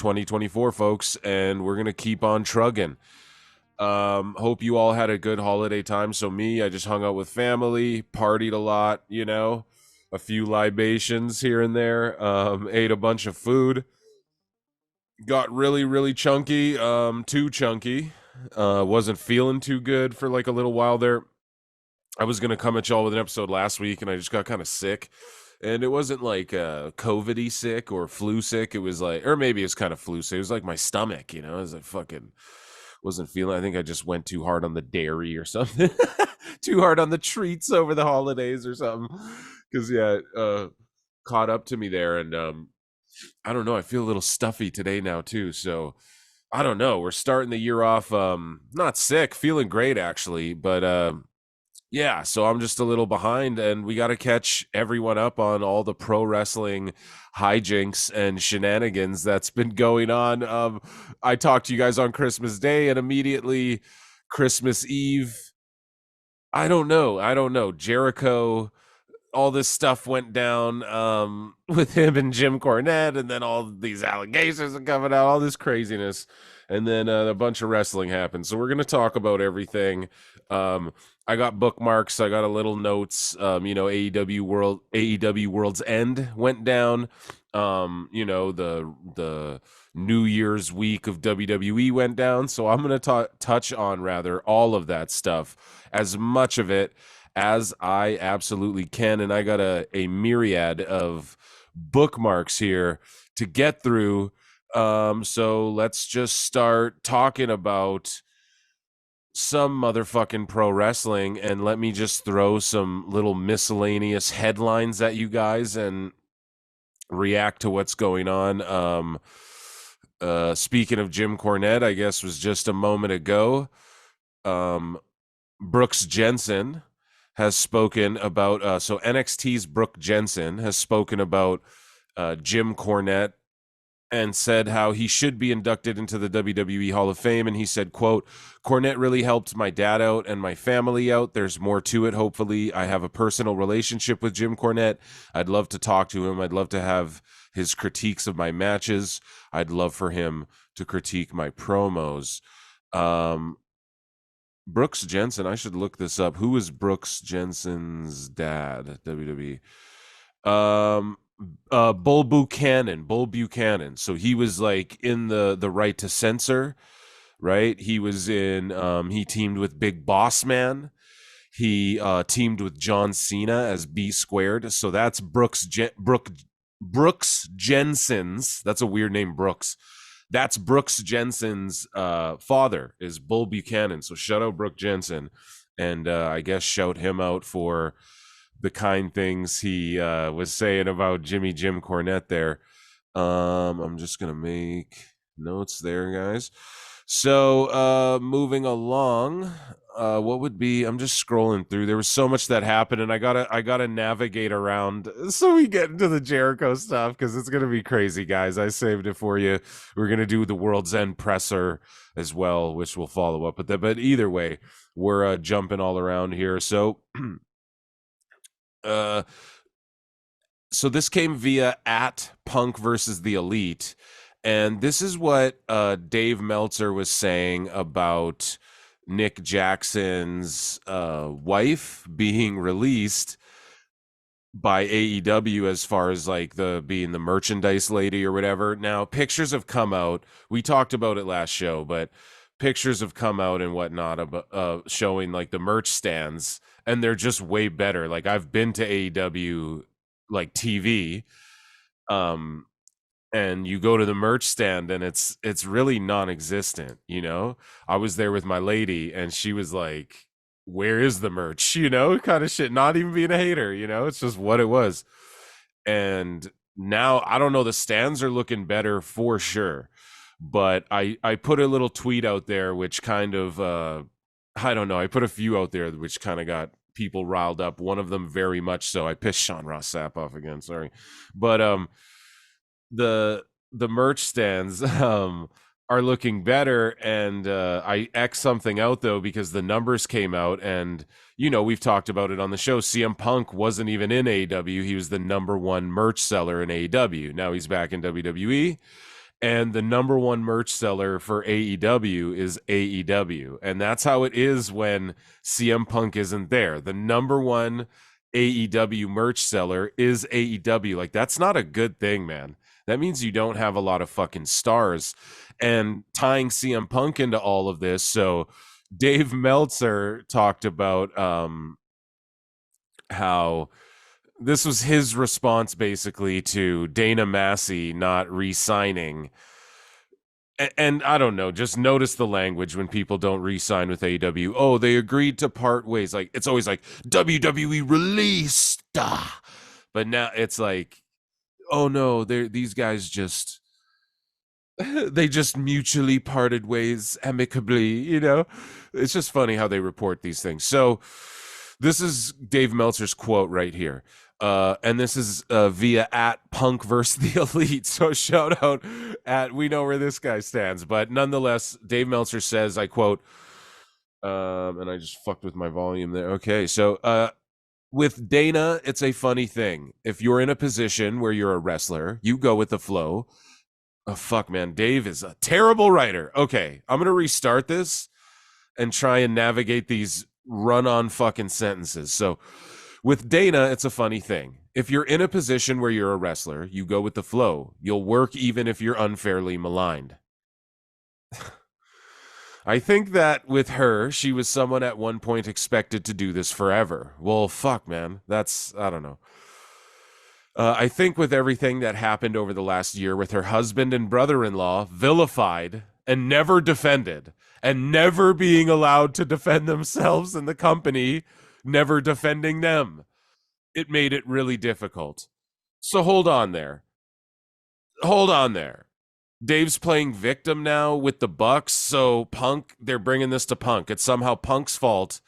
2024, folks, and we're gonna keep on trugging. Hope you all had a good holiday time. So I just hung out with family, partied a lot, a few libations here and there, ate a bunch of food, got really, really chunky, too chunky, wasn't feeling too good for like a little while there. I was going to come at y'all with an episode last week and I just got kind of sick. And it wasn't like COVID-y sick or flu sick. It was like, or maybe it's kind of flu sick. It was like my stomach, It was like fucking wasn't feeling. I think I just went too hard on the dairy or something. Too hard on the treats over the holidays or something. Because caught up to me there. And I don't know. I feel a little stuffy today now too. So I don't know. We're starting the year off not sick, feeling great actually, but yeah, so I'm just a little behind, and we got to catch everyone up on all the pro wrestling hijinks and shenanigans that's been going on. I talked to you guys on Christmas Day, and immediately Christmas Eve, I don't know. Jericho, all this stuff went down with him and Jim Cornette, and then all these allegations are coming out, all this craziness, and then a bunch of wrestling happened. So we're going to talk about everything. I got bookmarks. I got a little notes. AEW Worlds End went down. The New Year's week of WWE went down. So I'm going to touch on rather all of that stuff, as much of it as I absolutely can. And I got a myriad of bookmarks here to get through. So let's just start talking about some motherfucking pro wrestling, and let me just throw some little miscellaneous headlines at you guys and react to what's going on. Speaking of Jim Cornette, I guess was just a moment ago. Brooks Jensen has spoken about so NXT's Brooke Jensen has spoken about Jim Cornette and said how he should be inducted into the WWE Hall of Fame. And he said, quote, "Cornette really helped my dad out and my family out. There's more to it, hopefully. I have a personal relationship with Jim Cornette. I'd love to talk to him. I'd love to have his critiques of my matches. I'd love for him to critique my promos." Brooks Jensen, I should look this up. Who is Brooks Jensen's dad? WWE. Bull Buchanan. So he was like in the Right to Censor, right? He was in he teamed with Big Boss Man. He teamed with John Cena as B Squared. So that's Brooks Jensen's. That's a weird name, Brooks. That's Brooks Jensen's father is Bull Buchanan. So shout out Brooke Jensen, and I guess shout him out for the kind things he was saying about Jim Cornette there. I'm just gonna make notes there, guys. So moving along, what would be? I'm just scrolling through. There was so much that happened, and I gotta navigate around so we get into the Jericho stuff, because it's gonna be crazy, guys. I saved it for you. We're gonna do the World's End presser as well, which we'll follow up with that. But either way, we're jumping all around here. So. So this came via at Punk versus the Elite, and this is what Dave Meltzer was saying about Nick Jackson's wife being released by AEW, as far as like being the merchandise lady or whatever. Now, pictures have come out. We talked about it last show, but pictures have come out and whatnot about showing like the merch stands, and they're just way better. Like, I've been to AEW like TV, and you go to the merch stand and it's really non-existent. I was there with my lady and she was like, "Where is the merch?" Kind of shit. Not even being a hater, it's just what it was. And now I don't know, the stands are looking better for sure, but I put a little tweet out there which kind of I don't know, I put a few out there which kind of got people riled up. One of them very much so. I pissed Ross Sapp off again, sorry. But the merch stands are looking better, and I X something out though because the numbers came out, and we've talked about it on the show. CM Punk wasn't even in AEW. He was the #1 merch seller in AEW. Now he's back in WWE, and the number one merch seller for AEW is AEW. And that's how it is when CM Punk isn't there. The number one AEW merch seller is AEW. Like, that's not a good thing, man. That means you don't have a lot of fucking stars. And tying CM Punk into all of this, so Dave Meltzer talked about how this was his response basically to Dana Massey not re-signing. And I don't know, just notice the language when people don't re-sign with AEW. Oh, they agreed to part ways. Like, it's always like WWE released. But now it's like, oh no, these guys just they just mutually parted ways amicably, you know? It's just funny how they report these things. So this is Dave Meltzer's quote right here. And this is via at Punk versus the Elite. So shout out at, we know where this guy stands. But nonetheless, Dave Meltzer says, I quote, and I just fucked with my volume there. Okay, so with Dana, it's a funny thing. If you're in a position where you're a wrestler, you go with the flow. Oh, fuck, man. Dave is a terrible writer. Okay, I'm going to restart this and try and navigate these run-on fucking sentences. So with Dana, it's a funny thing. If you're in a position where you're a wrestler, you go with the flow. You'll work even if you're unfairly maligned. I think that with her, she was someone at one point expected to do this forever. Well, fuck, man. That's, I don't know. I think with everything that happened over the last year with her husband and brother-in-law vilified and never defended and never being allowed to defend themselves in the company, never defending them, it made it really difficult. So hold on there. Hold on there. Dave's playing victim now with the Bucks. So Punk, they're bringing this to Punk. It's somehow Punk's fault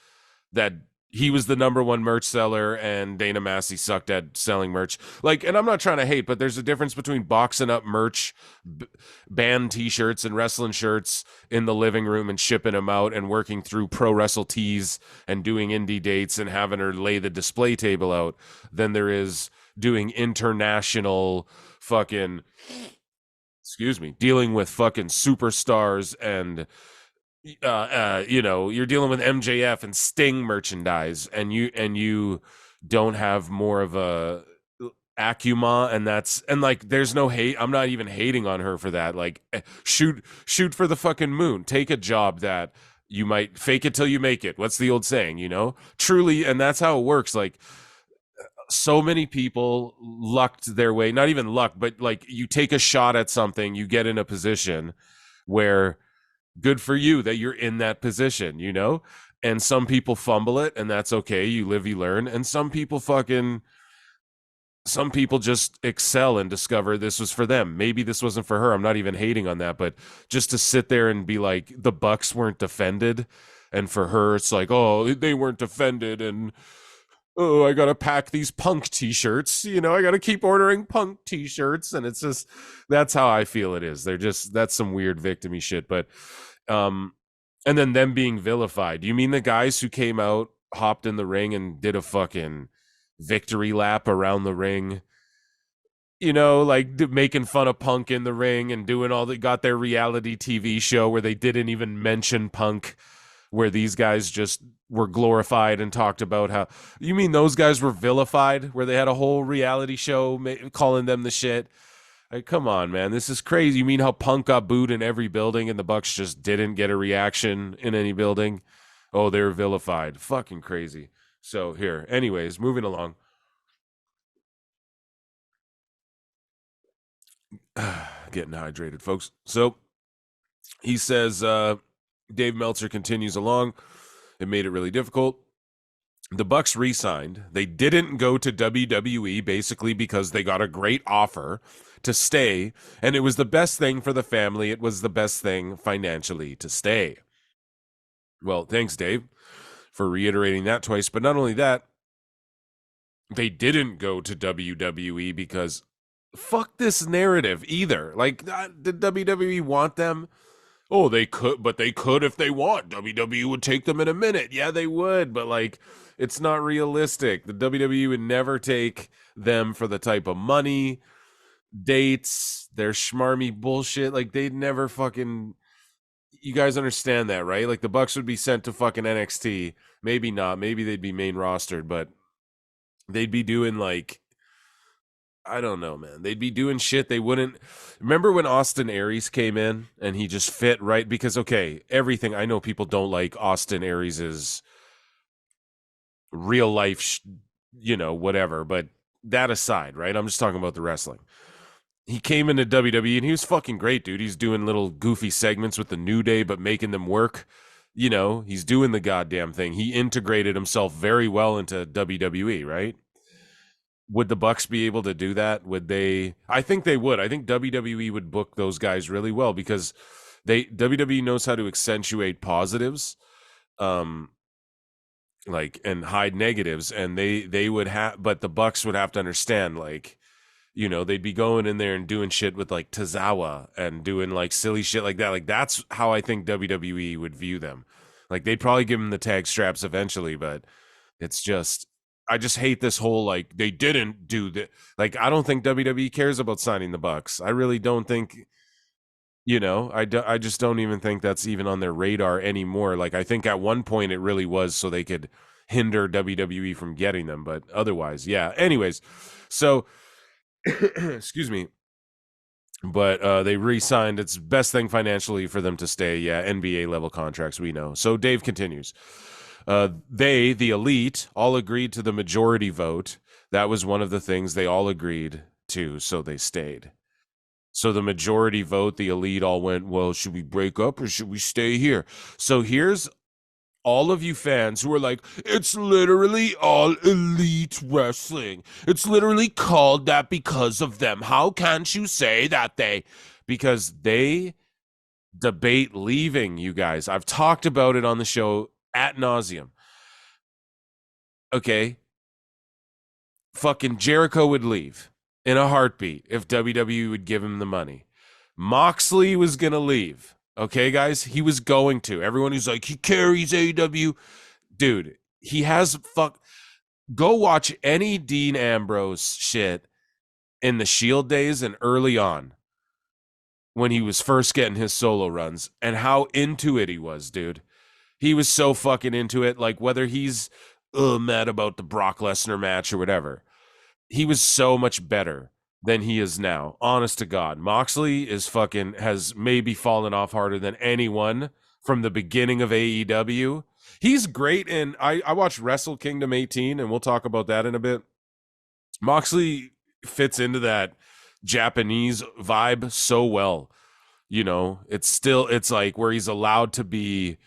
that he was the number one merch seller and Dana Massey sucked at selling merch. Like, and I'm not trying to hate, but there's a difference between boxing up merch, band t-shirts and wrestling shirts in the living room and shipping them out and working through Pro Wrestle Tees and doing indie dates and having her lay the display table out than there is doing international fucking, excuse me, dealing with fucking superstars and you're dealing with MJF and Sting merchandise, and you don't have more of a acumen, and like there's no hate. I'm not even hating on her for that. Like, shoot for the fucking moon. Take a job that you might fake it till you make it. What's the old saying, you know? Truly, and that's how it works. Like, so many people lucked their way, not even luck, but like you take a shot at something, you get in a position where good for you that you're in that position, you know? And some people fumble it, and that's okay. You live, you learn. And some people just excel and discover this was for them. Maybe this wasn't for her. I'm not even hating on that, but just to sit there and be like, the Bucks weren't defended. And for her, it's like, oh, they weren't defended. And, oh, I got to pack these Punk t-shirts. You know, I got to keep ordering Punk t-shirts. And it's just, that's how I feel it is. That's some weird victim-y shit. But, and then them being vilified. You mean the guys who came out, hopped in the ring and did a fucking victory lap around the ring? You know, like making fun of Punk in the ring and doing all that, got their reality TV show where they didn't even mention Punk, where these guys just were glorified and talked about how, you mean those guys were vilified, where they had a whole reality show calling them the shit? Like, come on, man, this is crazy. You mean how Punk got booed in every building and the Bucks just didn't get a reaction in any building? Oh, they were vilified. Fucking crazy. So here, anyways, moving along. Getting hydrated, folks. So he says, Dave Meltzer continues along. It made it really difficult. The Bucks re-signed. They didn't go to WWE basically because they got a great offer to stay, and it was the best thing for the family. It was the best thing financially to stay. Well, thanks, Dave, for reiterating that twice. But not only that, they didn't go to WWE because fuck this narrative either. Like, did WWE want them? Oh, they could, but they could if they want. WWE would take them in a minute. Yeah, they would, but like, it's not realistic. The WWE would never take them for the type of money. dates, their schmarmy bullshit. Like they'd never fucking. You guys understand that, right? Like the Bucks would be sent to fucking NXT. Maybe not. Maybe they'd be main rostered, but they'd be doing like I don't know, man. They'd be doing shit they wouldn't. Remember when Austin Aries came in and he just fit right? Because, okay, everything. I know people don't like Austin Aries's real life, whatever. But that aside, right? I'm just talking about the wrestling. He came into WWE and he was fucking great, dude. He's doing little goofy segments with the New Day, but making them work. He's doing the goddamn thing. He integrated himself very well into WWE, right? Would the Bucks be able to do that? Would they? I think they would. I think WWE would book those guys really well because WWE knows how to accentuate positives, like and hide negatives, and they would have. But the Bucks would have to understand, like, they'd be going in there and doing shit with like Tozawa and doing like silly shit like that. Like that's how I think WWE would view them. Like they'd probably give them the tag straps eventually, but it's just I just hate this whole like they didn't do that. Like I don't think WWE cares about signing the Bucks. I really don't think. I just don't even think that's even on their radar anymore. Like I think at one point it really was so they could hinder WWE from getting them, but otherwise, yeah. Anyways, so excuse me. But they re-signed. It's best thing financially for them to stay. Yeah, NBA level contracts, we know. So Dave continues. The elite, all agreed to the majority vote. That was one of the things they all agreed to, so they stayed. So the majority vote, the elite all went, well, should we break up or should we stay here? So here's all of you fans who are like, it's literally all elite wrestling. It's literally called that because of them. How can't you say that because they debate leaving, you guys. I've talked about it on the show ad nauseum. Okay. Fucking Jericho would leave in a heartbeat if WWE would give him the money. Moxley was going to leave. Okay, guys? He was going to. Everyone who's like, he carries AEW. Dude, he has Go watch any Dean Ambrose shit in the Shield days and early on when he was first getting his solo runs and how into it he was, dude. He was so fucking into it. Like whether he's mad about the Brock Lesnar match or whatever, he was so much better than he is now. Honest to God. Moxley has maybe fallen off harder than anyone from the beginning of AEW. He's great. And I watched Wrestle Kingdom 18 and we'll talk about that in a bit. Moxley fits into that Japanese vibe so well. It's like where he's allowed to be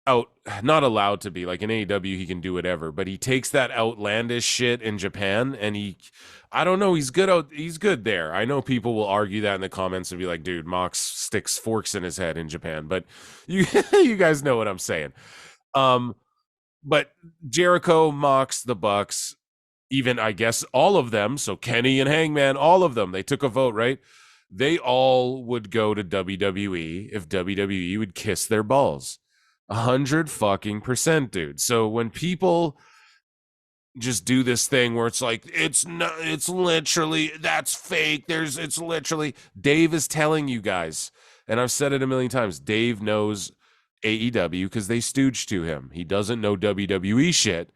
not allowed to be like in AEW he can do whatever, but he takes that outlandish shit in Japan and I don't know, he's good there. I know people will argue that in the comments and be like, dude, Mox sticks forks in his head in Japan, but you you guys know what I'm saying. But Jericho, Mox, the Bucks, even I guess all of them, so Kenny and Hangman, all of them, they took a vote, right? They all would go to WWE if WWE would kiss their balls. 100% dude. So when people just do this thing where it's like it's literally that's fake, it's literally Dave is telling you guys, and I've said it a million times, Dave knows AEW because they stooge to him. He doesn't know WWE shit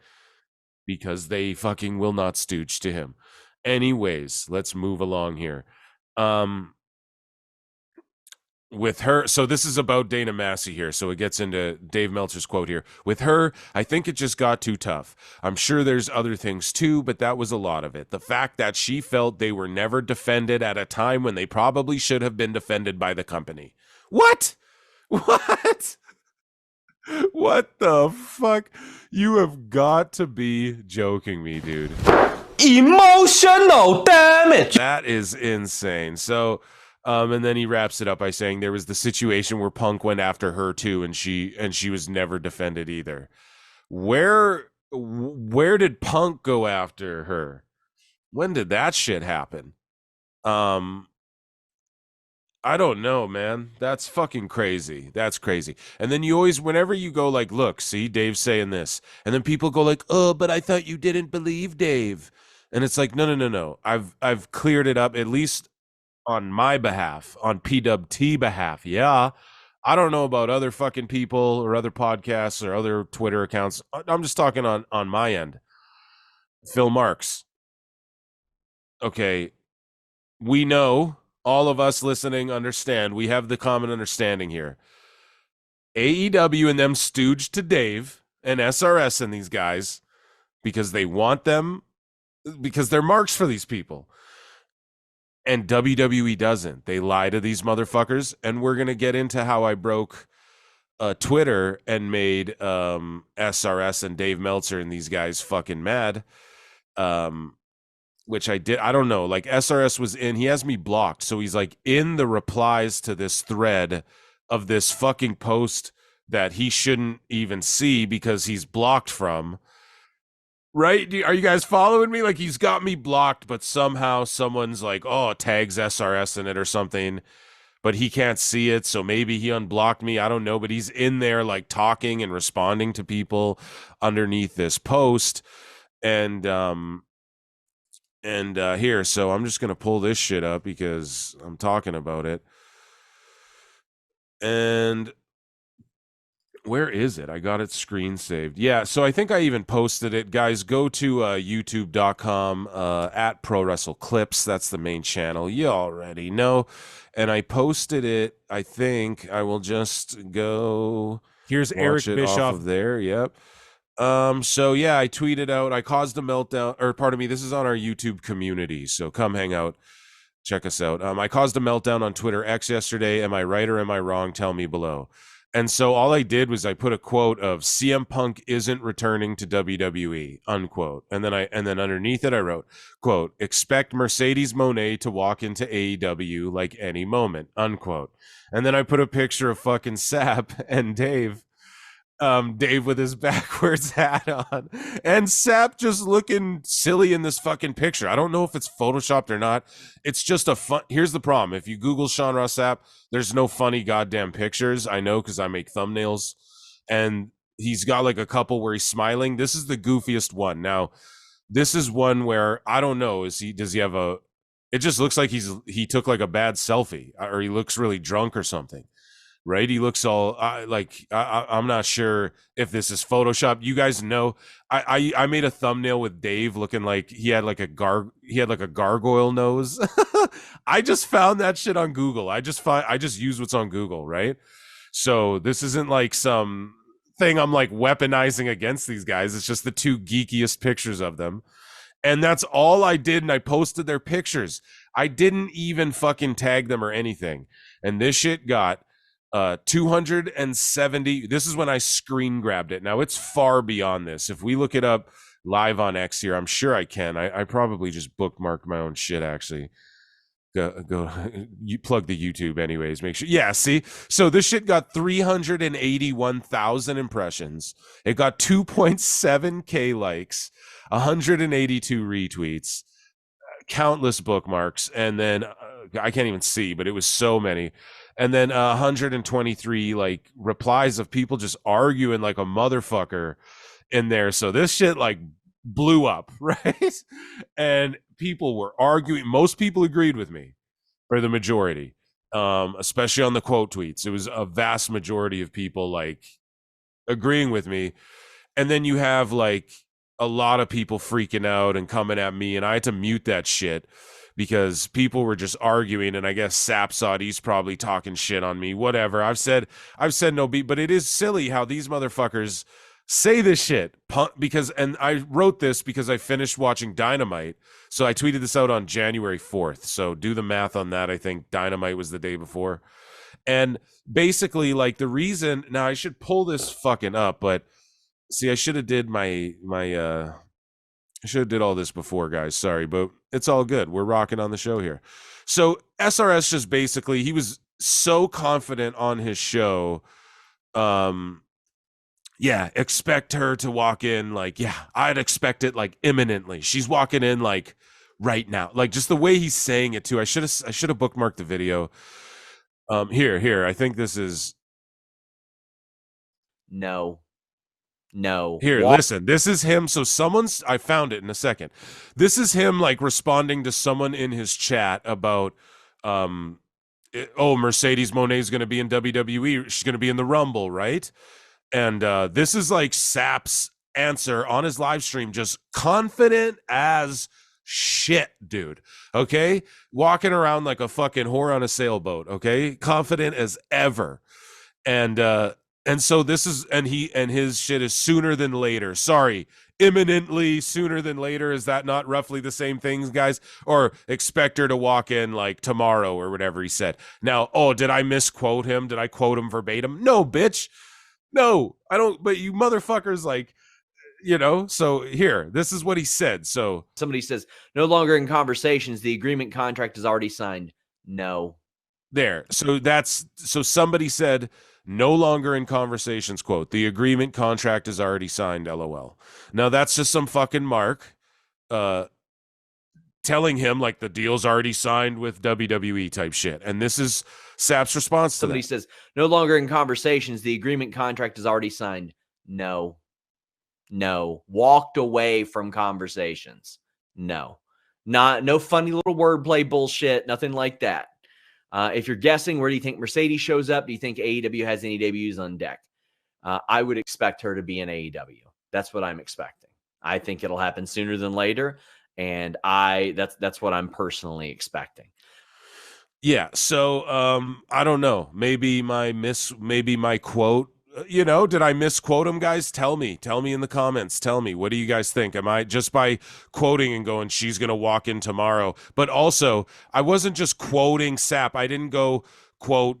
because they fucking will not stooge to him. Anyways, let's move along here. With her, so this is about Dana Massey here, so it gets into Dave Meltzer's quote here. With her, I think it just got too tough. I'm sure there's other things too, but that was a lot of it. The fact that she felt they were never defended at a time when they probably should have been defended by the company. What? What the fuck? You have got to be joking me, dude. Emotional damage. That is insane. So and then he wraps it up by saying there was the situation where Punk went after her too, and she was never defended either. Where did Punk go after her? When did that shit happen? I don't know, man. That's fucking crazy. That's crazy. And then you always, whenever you go like, look, see, Dave's saying this, and then people go like, oh, but I thought you didn't believe Dave. And it's like, no. I've cleared it up, at least on my behalf, on PWT behalf. Yeah. I don't know about other fucking people or other podcasts or other Twitter accounts. I'm just talking on my end. Phil Marks. Okay. We know, all of us listening understand, we have the common understanding here. AEW and them stooged to Dave and SRS and these guys because they want them, because they're marks for these people. And WWE doesn't. They lie to these motherfuckers. And we're going to get into how I broke Twitter and made SRS and Dave Meltzer and these guys fucking mad. Which I did. I don't know. Like SRS was in, he has me blocked. So he's like in the replies to this thread of this fucking post that he shouldn't even see because he's blocked from. Right? Are you guys following me? Like he's got me blocked, but somehow someone's like, oh, tags SRS in it or something, but he can't see it. So maybe he unblocked me. I don't know. But he's in there like talking and responding to people underneath this post. And here, so I'm just going to pull this shit up because I'm talking about it. And where is it? I got it screen saved. Yeah, so I think I even posted it. Guys, go to youtube.com at Pro Wrestle Clips. That's the main channel. You already know. And I posted it. I think I will just go. Here's Eric Bischoff off of there. Yep. So yeah, I tweeted out, I caused a meltdown, or pardon me, this is on our YouTube community. So come hang out. Check us out. I caused a meltdown on Twitter X yesterday. Am I right or am I wrong? Tell me below. And so all I did was I put a quote of CM Punk isn't returning to WWE, unquote. And then underneath it I wrote, quote, expect Mercedes Mone to walk into AEW like any moment, unquote. And then I put a picture of fucking Sapp and Dave with his backwards hat on, and Sapp just looking silly in this fucking picture. I don't know if it's photoshopped or not. It's just a fun. Here's the problem: if you Google Ross Sapp, there's no funny goddamn pictures. I know because I make thumbnails, and he's got like a couple where he's smiling. This is the goofiest one. Now, this is one where I don't know. Does he have a? It just looks like he took like a bad selfie, or he looks really drunk or something. Right, he looks all I'm not sure if this is Photoshop. You guys know, I made a thumbnail with Dave looking like he had like a gargoyle nose. I just found that shit on Google. I just use what's on Google, right? So this isn't like some thing I'm like weaponizing against these guys. It's just the two geekiest pictures of them. And that's all I did, and I posted their pictures. I didn't even fucking tag them or anything. And this shit got 270. This is when I screen grabbed it. Now it's far beyond this. If we look it up live on X here, I'm sure I can. I probably just bookmarked my own shit actually. Go you plug the YouTube anyways, make sure. Yeah, see? So this shit got 381,000 impressions. It got 2.7k likes, 182 retweets, countless bookmarks, and then I can't even see, but it was so many. And then 123 like replies of people just arguing like a motherfucker in there. So this shit like blew up, right? And people were arguing. Most people agreed with me, or the majority, especially on the quote tweets. It was a vast majority of people like agreeing with me. And then you have like a lot of people freaking out and coming at me, and I had to mute that shit because people were just arguing, and I guess Sapp saw it. He's probably talking shit on me. Whatever. I've said no beat, but it is silly how these motherfuckers say this shit because, and I wrote this because I finished watching Dynamite. So I tweeted this out on January 4th. So do the math on that. I think Dynamite was the day before. And basically like the reason, now I should pull this fucking up, but see, I should have did I should have did all this before, guys. Sorry, but it's all good. We're rocking on the show here. So SRS just basically, he was so confident on his show. Yeah, expect her to walk in like, yeah, I'd expect it like imminently. She's walking in like right now. Like just the way he's saying it too. I should have bookmarked the video. Here. I think this is no. No. Here, listen. This is him. So I found it in a second. This is him like responding to someone in his chat about, Mercedes Moné's going to be in WWE. She's going to be in the Rumble, right? And this is like Sapp's answer on his live stream, just confident as shit, dude. Okay, walking around like a fucking whore on a sailboat. Okay, confident as ever. And so this is, and his shit is sooner than later. Sorry, imminently sooner than later. Is that not roughly the same things, guys? Or expect her to walk in like tomorrow or whatever he said. Now, did I misquote him? Did I quote him verbatim? No, bitch. No, I don't. But you motherfuckers, like, so here, this is what he said. So somebody says, no longer in conversations. The agreement contract is already signed. No. There. So somebody said, no longer in conversations, quote, the agreement contract is already signed, LOL. Now that's just some fucking Mark telling him like the deal's already signed with WWE type shit. And this is Sapp's response to somebody says, no longer in conversations, the agreement contract is already signed. No. Walked away from conversations. No funny little wordplay bullshit, nothing like that. If you're guessing, where do you think Mercedes shows up? Do you think AEW has any debuts on deck? I would expect her to be in AEW. That's what I'm expecting. I think it'll happen sooner than later, and that's what I'm personally expecting. Yeah. So I don't know. Maybe my quote. Did I misquote him, guys? Tell me in the comments. Tell me, what do you guys think? Am I just by quoting and going, she's going to walk in tomorrow? But also, I wasn't just quoting Sapp. I didn't go quote,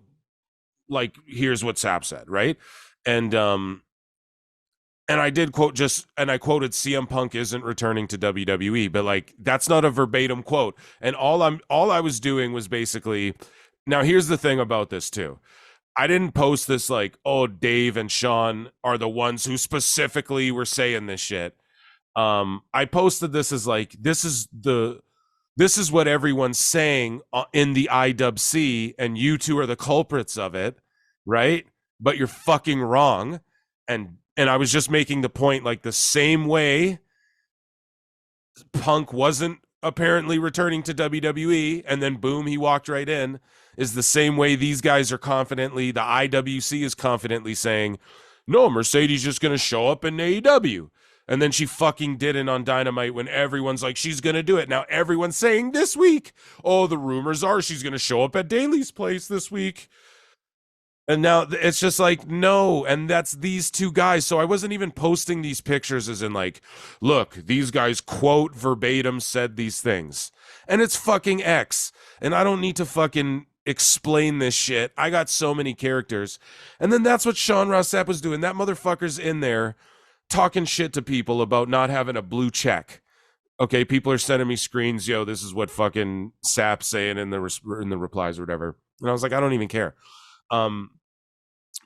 like, here's what Sapp said, right? And I did quote I quoted CM Punk isn't returning to WWE, but like, that's not a verbatim quote. And all I was doing was basically, now here's the thing about this too. I didn't post this like, Dave and Sean are the ones who specifically were saying this shit. I posted this as like, this is what everyone's saying in the IWC, and you two are the culprits of it, right? But you're fucking wrong. And I was just making the point, like, the same way Punk wasn't apparently returning to WWE, and then boom, he walked right in, is the same way these guys are confidently, the IWC is confidently saying, no, Mercedes just going to show up in AEW. And then she fucking didn't on Dynamite when everyone's like, she's going to do it. Now everyone's saying this week, the rumors are she's going to show up at Daly's place this week. And now it's just like, no. And that's these two guys. So I wasn't even posting these pictures as in like, look, these guys quote verbatim said these things. And it's fucking X. And I don't need to fucking explain this shit. I got so many characters. And then that's what Ross Sapp was doing. That motherfucker's in there talking shit to people about not having a blue check. Okay, people are sending me screens. Yo, this is what fucking Sapp's saying in the replies or whatever. And I was like, I don't even care.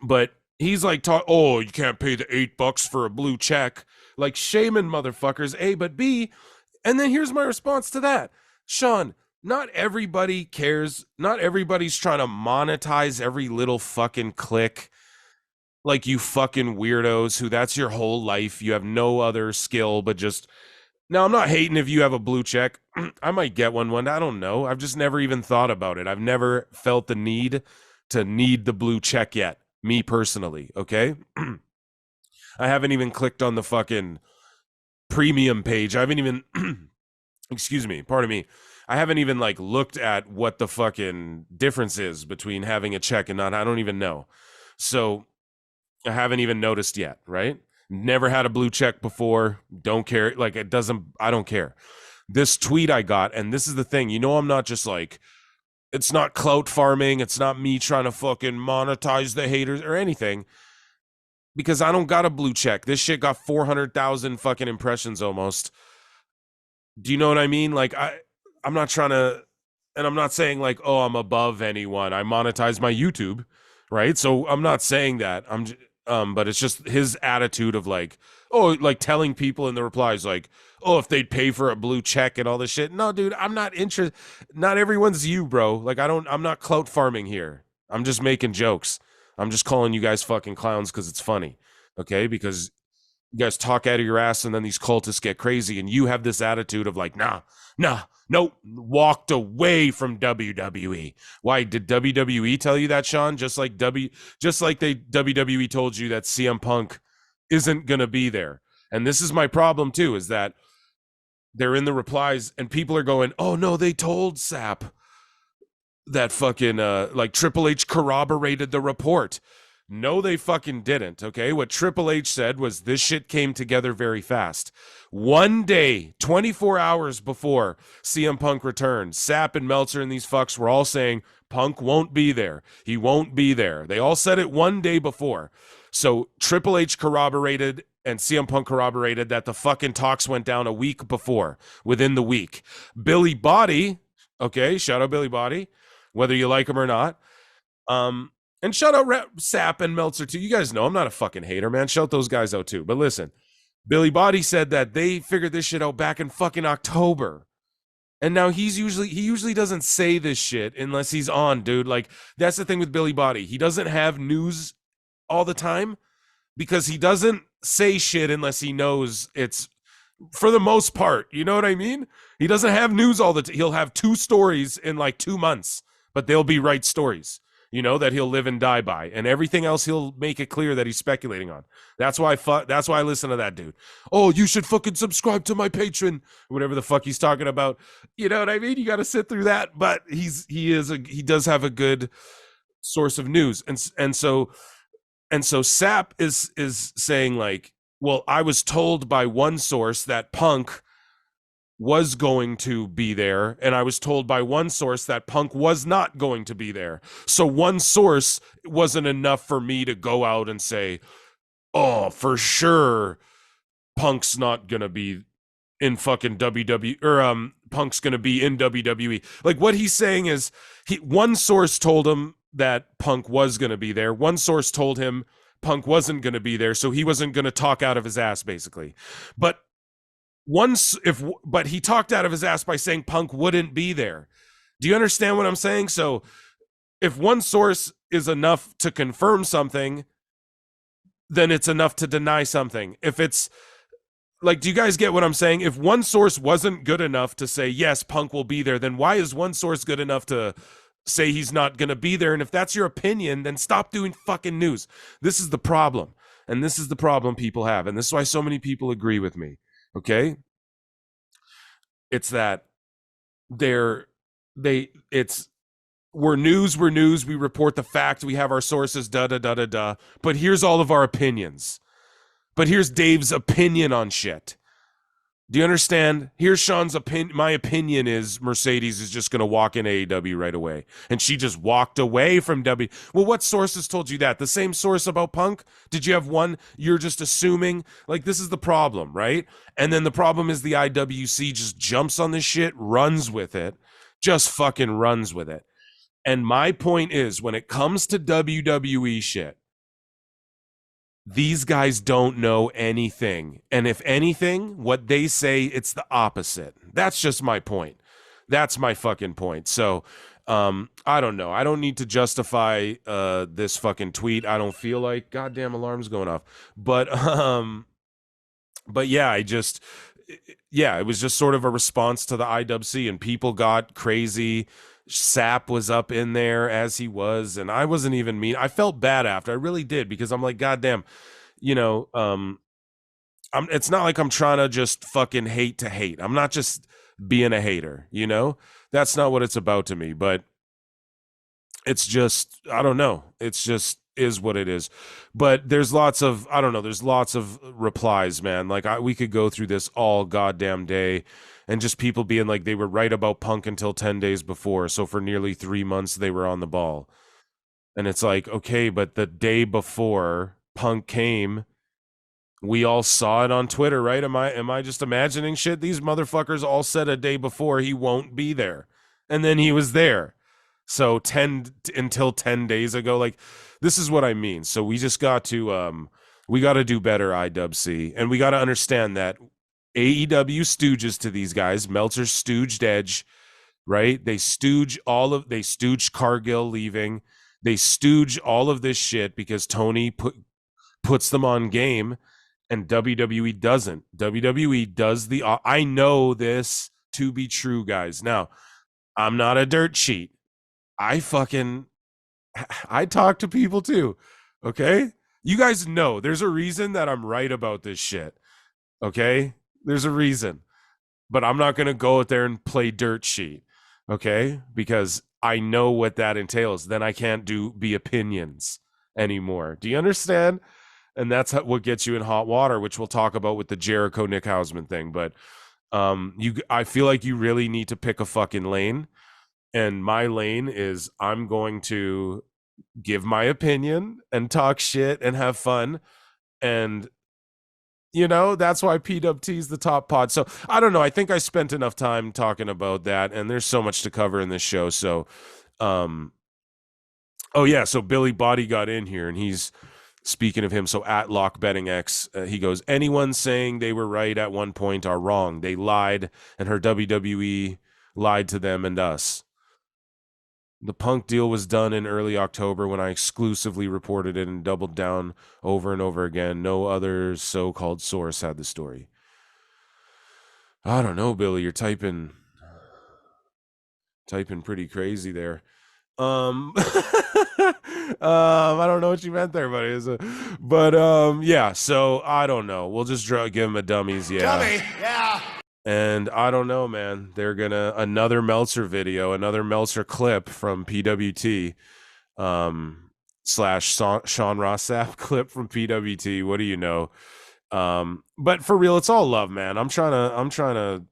But he's like, you can't pay the $8 for a blue check. Like, shaming motherfuckers, A, but B. And then here's my response to that. Sean, not everybody cares. Not everybody's trying to monetize every little fucking click. Like, you fucking weirdos who that's your whole life. You have no other skill but just... Now, I'm not hating if you have a blue check. I might get one. I don't know. I've just never even thought about it. I've never felt the need to need the blue check yet. Me personally, okay? I haven't even clicked on the fucking premium page. I haven't even... excuse me, pardon me. I haven't even like looked at what the fucking difference is between having a check and not. I don't even know. So I haven't even noticed yet, right? Never had a blue check before. Don't care. Like, I don't care. This tweet I got, and this is the thing, I'm not just like, it's not clout farming. It's not me trying to fucking monetize the haters or anything, because I don't got a blue check. This shit got 400,000 fucking impressions almost. Do you know what I mean? Like, I'm not trying to, and I'm not saying like, I'm above anyone. I monetize my YouTube, right? So I'm not saying that. But it's just his attitude of like, like telling people in the replies like, if they'd pay for a blue check and all this shit. No, dude, I'm not interested. Not everyone's you, bro. Like, I'm not clout farming here. I'm just making jokes. I'm just calling you guys fucking clowns because it's funny. Okay? Because You guys talk out of your ass, and then these cultists get crazy, and you have this attitude of like, nah, no, walked away from WWE. Why did WWE tell you that, Sean? Just like WWE told you that CM Punk isn't gonna be there. And this is my problem too, is that they're in the replies and people are going, oh no, they told Sapp that fucking like Triple H corroborated the report. No, they fucking didn't. Okay, what Triple H said was this shit came together very fast. One day, 24 hours before CM Punk returned, Sapp and Meltzer and these fucks were all saying Punk won't be there. He won't be there. They all said it one day before. So Triple H corroborated and CM Punk corroborated that the fucking talks went down a week before, within the week. Billy Body, okay, shout out Billy Body, whether you like him or not. And shout out Sapp and Meltzer too. You guys know I'm not a fucking hater, man. Shout those guys out too. But listen, Billy Body said that they figured this shit out back in fucking October. And now he usually doesn't say this shit unless he's on, dude. Like, that's the thing with Billy Body. He doesn't have news all the time because he doesn't say shit unless he knows it's, for the most part, you know what I mean? He doesn't have news all the time. He'll have 2 stories in like 2 months, but they'll be right stories, you know, that he'll live and die by, and everything else he'll make it clear that he's speculating on. That's why I listen to that dude. Oh, you should fucking subscribe to my Patreon, whatever the fuck he's talking about. You know what I mean? You got to sit through that, but he does have a good source of news, and so Sapp is saying like, well, I was told by one source that Punk was going to be there, and I was told by one source that Punk was not going to be there. So one source wasn't enough for me to go out and say, oh, for sure Punk's not gonna be in fucking WWE, or Punk's gonna be in WWE. Like, what he's saying is, one source told him that Punk was gonna be there. One source told him Punk wasn't gonna be there, so he wasn't gonna talk out of his ass, basically. But he talked out of his ass by saying Punk wouldn't be there. Do you understand what I'm saying? So if one source is enough to confirm something, then it's enough to deny something. If it's like, do you guys get what I'm saying? If one source wasn't good enough to say, yes, Punk will be there, then why is one source good enough to say he's not going to be there? And if that's your opinion, then stop doing fucking news. This is the problem. And this is the problem people have. And this is why so many people agree with me. Okay, it's that we're news, we report the fact, we have our sources, but here's all of our opinions. But here's Dave's opinion on shit. Do you understand? Here's Sean's opinion. My opinion is Mercedes is just going to walk in AEW right away. And she just walked away from W. Well, what sources told you that? The same source about Punk? Did you have one? You're just assuming? Like, this is the problem, right? And then the problem is the IWC just jumps on this shit, runs with it, just fucking runs with it. And my point is, when it comes to WWE shit, these guys don't know anything. And if anything, what they say, it's the opposite. That's just my point. That's my fucking point. So, I don't know. I don't need to justify this fucking tweet. I don't feel like, goddamn alarm's going off. But yeah, it was just sort of a response to the IWC, and people got crazy. Sapp was up in there as he was, and I wasn't even mean. I felt bad after. I really did, because I'm like, goddamn, you know, it's not like I'm trying to just fucking hate to hate. I'm not just being a hater, you know? That's not what it's about to me, but it's just, I don't know. It's just is what it is. But there's lots of, I don't know, there's lots of replies, man. Like, we could go through this all goddamn day. And just people being like, they were right about Punk until 10 days before. So for nearly 3 months, they were on the ball. And it's like, okay, but the day before Punk came, we all saw it on Twitter, right? Am I just imagining shit? These motherfuckers all said a day before he won't be there. And then he was there. So until 10 days ago, like, this is what I mean. So we just got to, we got to do better, IWC. And we got to understand that AEW stooges to these guys. Meltzer stooged Edge, right? They stooge Cargill leaving. They stooge all of this shit because Tony puts them on game, and WWE doesn't. WWE does I know this to be true, guys. Now, I'm not a dirt sheet. I talk to people too. Okay? You guys know there's a reason that I'm right about this shit. Okay? There's a reason. But I'm not going to go out there and play dirt sheet. Okay? Because I know what that entails. Then I can't be opinions anymore. Do you understand? And that's what gets you in hot water, which we'll talk about with the Jericho Nick Hausman thing. But I feel like you really need to pick a fucking lane. And my lane is I'm going to give my opinion and talk shit and have fun. And, that's why PWT is the top pod. So I don't know. I think I spent enough time talking about that. And there's so much to cover in this show. So, oh, yeah. So Billy Body got in here and he's, speaking of him, so at Lock Betting X, he goes, anyone saying they were right at one point are wrong. They lied, and her WWE lied to them and us. The Punk deal was done in early October when I exclusively reported it and doubled down over and over again. No other so-called source had the story. I don't know, Billy. You're typing pretty crazy there. I don't know what you meant there, buddy. Yeah. So I don't know. We'll just give him a dummies. Yeah. Dummy. Yeah. And I don't know, man. They're gonna another Meltzer video, another Meltzer clip from PWT, slash Sean Ross Sapp clip from PWT. What do you know? But for real, it's all love, man. I'm trying to.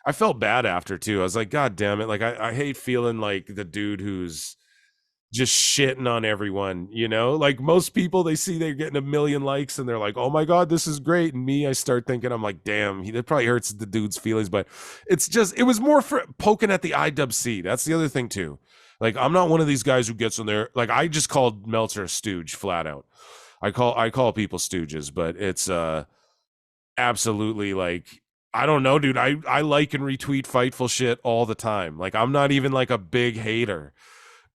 I felt bad after too. I was like, God damn it! Like I hate feeling like the dude who's just shitting on everyone, like most people, they see they're getting 1 million likes and they're like, oh my God, this is great. And me, I start thinking, I'm like, damn, that probably hurts the dude's feelings, but it was more for poking at the IWC. That's the other thing too. Like, I'm not one of these guys who gets on there. Like, I just called Meltzer a stooge flat out. I call people stooges, but it's absolutely like, I don't know, dude. I like and retweet Fightful shit all the time. Like, I'm not even like a big hater.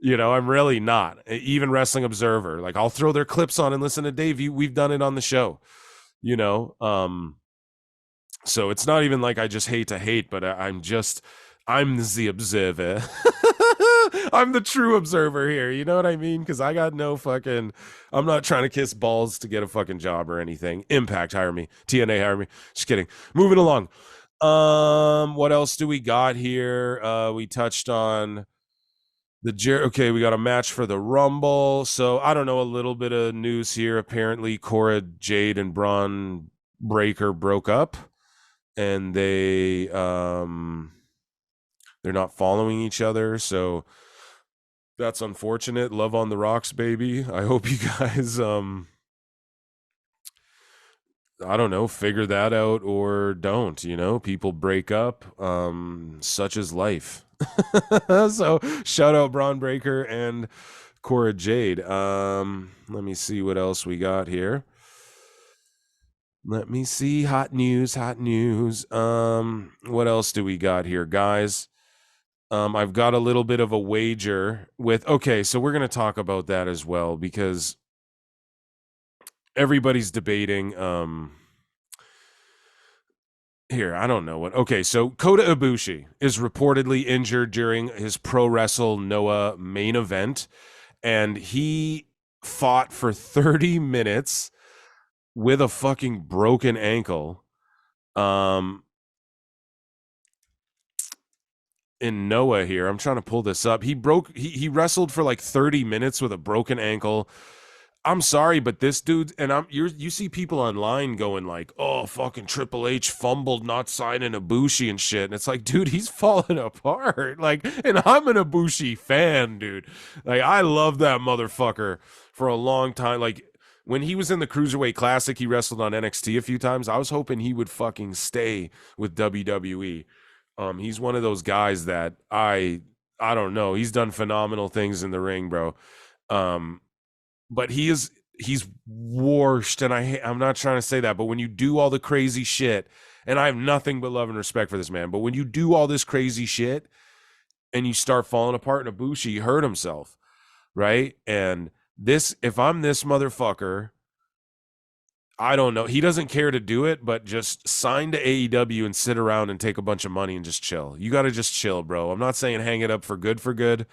I'm really not. Even Wrestling Observer, like I'll throw their clips on and listen to Dave. We've done it on the show, so it's not even like I just hate to hate, but I'm the observer. I'm the true observer here. You know what I mean? Because I got I'm not trying to kiss balls to get a fucking job or anything. Impact hire me. TNA hire me. Just kidding. Moving along. What else do we got here? We touched on okay, we got a match for the Rumble. So I don't know, a little bit of news here. Apparently, Cora, Jade, and Bron Breakker broke up, and they're not following each other. So that's unfortunate. Love on the rocks, baby. I hope you guys I don't know, figure that out or don't. People break up. Such is life. So shout out Bron Breakker and Cora Jade. Let me see what else we got here. Let me see. Hot news. What else do we got here, guys? I've got a little bit of a wager okay, so we're going to talk about that as well because everybody's debating here, I don't know what. Okay, so Kota Ibushi is reportedly injured during his Pro Wrestle Noah main event, and he fought for 30 minutes with a fucking broken ankle. In Noah here, I'm trying to pull this up. He wrestled for like 30 minutes with a broken ankle. I'm sorry, but this dude, and you see people online going like, oh, fucking Triple H fumbled not signing Ibushi and shit. And it's like, dude, he's falling apart. Like, and I'm an Ibushi fan, dude. Like, I love that motherfucker for a long time. Like, when he was in the Cruiserweight Classic, he wrestled on NXT a few times. I was hoping he would fucking stay with WWE. He's one of those guys that I don't know. He's done phenomenal things in the ring, bro. But he's washed, and I'm not trying to say that, but when you do all the crazy shit, and I have nothing but love and respect for this man, but when you do all this crazy shit and you start falling apart, and Ibushi hurt himself, right? And if I'm this motherfucker, I don't know. He doesn't care to do it, but just sign to AEW and sit around and take a bunch of money and just chill. You got to just chill, bro. I'm not saying hang it up for good,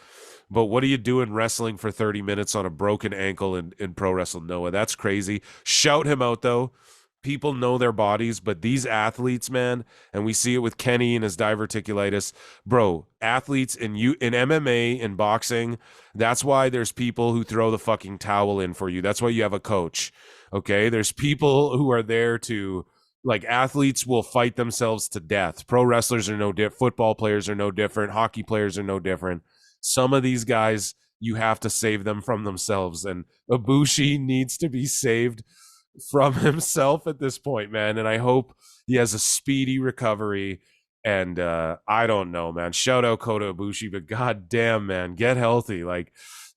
but what are you doing wrestling for 30 minutes on a broken ankle in Pro Wrestle Noah? That's crazy. Shout him out, though. People know their bodies, but these athletes, man, and we see it with Kenny and his diverticulitis, bro. Athletes in MMA and boxing, that's why there's people who throw the fucking towel in for you. That's why you have a coach. Okay, there's people who are there to, like, athletes will fight themselves to death. Pro wrestlers are no different. Football players are no different. Hockey players are no different. Some of these guys, you have to save them from themselves, and Ibushi needs to be saved from himself at this point, man. And I hope he has a speedy recovery. And I don't know, man. Shout out Kota Ibushi, but goddamn, man, get healthy. Like,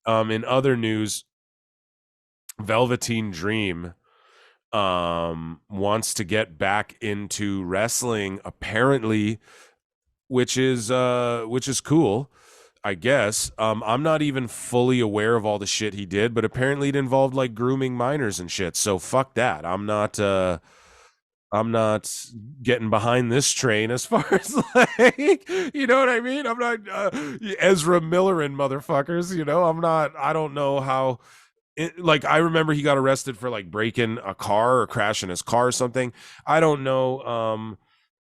in other news, Velveteen Dream wants to get back into wrestling, apparently, which is cool, I guess. I'm not even fully aware of all the shit he did, but apparently it involved like grooming minors and shit. So fuck that. I'm not getting behind this train as far as, like, you know what I mean? I'm not Ezra Miller and motherfuckers, you know. I don't know how like, I remember he got arrested for like breaking a car or crashing his car or something. I don't know.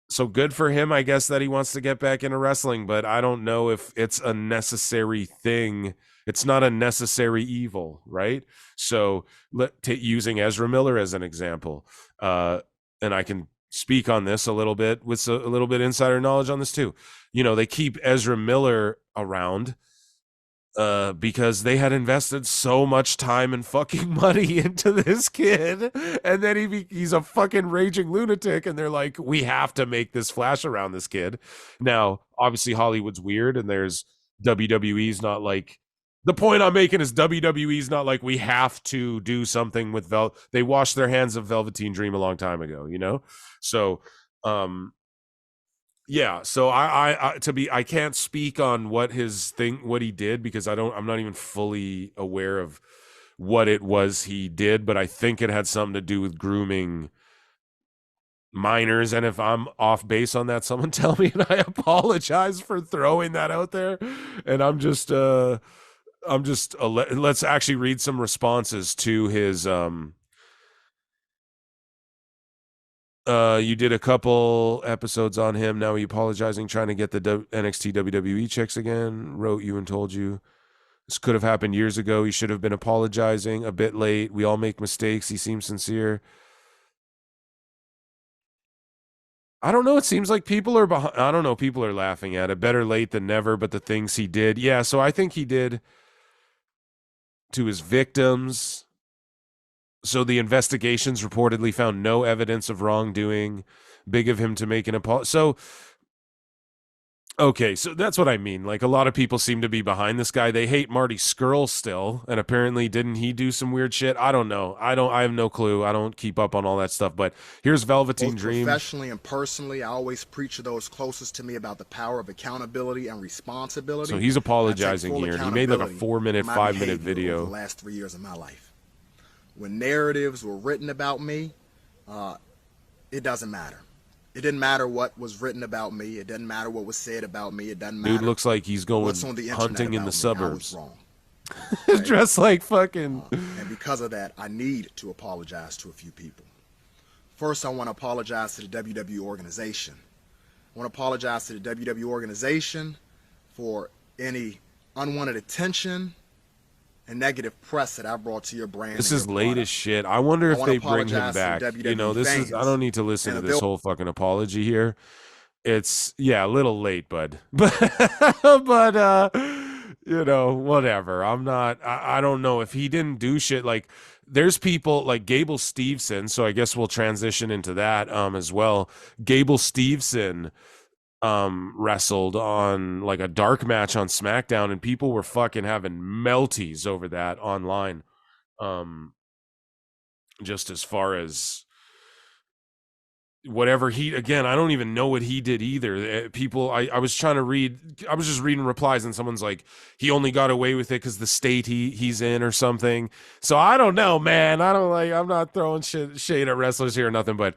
So good for him, I guess, that he wants to get back into wrestling, but I don't know if it's a necessary thing. It's not a necessary evil, right? So using Ezra Miller as an example, and I can speak on this a little bit with a little bit insider knowledge on this too. You know, they keep Ezra Miller around because they had invested so much time and fucking money into this kid, and then he's a fucking raging lunatic, and they're like, we have to make this flash around this kid. Now, obviously, Hollywood's weird, and there's WWE's not like, the point I'm making is WWE's not like, we have to do something with they washed their hands of Velveteen Dream a long time ago, you know? So, yeah, so I can't speak on what he did, because I'm not even fully aware of what it was he did, but I think it had something to do with grooming minors. And if I'm off base on that, someone tell me, and I apologize for throwing that out there. And let's actually read some responses to his you did a couple episodes on him. Now he apologizing, trying to get the NXT WWE checks again. Wrote you and told you this could have happened years ago. He should have been apologizing. A bit late. We all make mistakes. He seems sincere. I don't know. It seems like people are behind. I don't know. People are laughing at it. Better late than never. But the things he did, yeah. So I think he did to his victims. So the investigations reportedly found no evidence of wrongdoing. Big of him to make an apology. So, okay, so that's what I mean. Like, a lot of people seem to be behind this guy. They hate Marty Scurll still, and apparently didn't he do some weird shit? I don't know. I have no clue. I don't keep up on all that stuff. But here's Velveteen Dream. Professionally and personally, I always preach to those closest to me about the power of accountability and responsibility. So he's apologizing here. He made like a 4-minute, 5-minute video. The last 3 years of my life. When narratives were written about me, it doesn't matter. It didn't matter what was written about me. It doesn't matter what was said about me. It doesn't matter. Dude looks like he's going hunting in the suburbs. Right? Dressed like fucking. And because of that, I need to apologize to a few people. First, I want to apologize to the WWE organization. I want to apologize to the WWE organization for any unwanted attention and negative press that I brought to your brand. This is late as shit. I wonder if they bring him back. You know, this is. I don't need to listen to this whole fucking apology here. It's, yeah, a little late, bud. But you know, whatever. I don't know if he didn't do shit. Like, there's people like Gable Steveson. So I guess we'll transition into that as well. Gable Steveson wrestled on like a dark match on SmackDown, and people were fucking having melties over that online. Just as far as whatever he, again, I don't even know what he did either. People, I was trying to read, I was just reading replies, and someone's like, he only got away with it because the state he's in or something. So I don't know, man. I'm not throwing shade at wrestlers here or nothing, but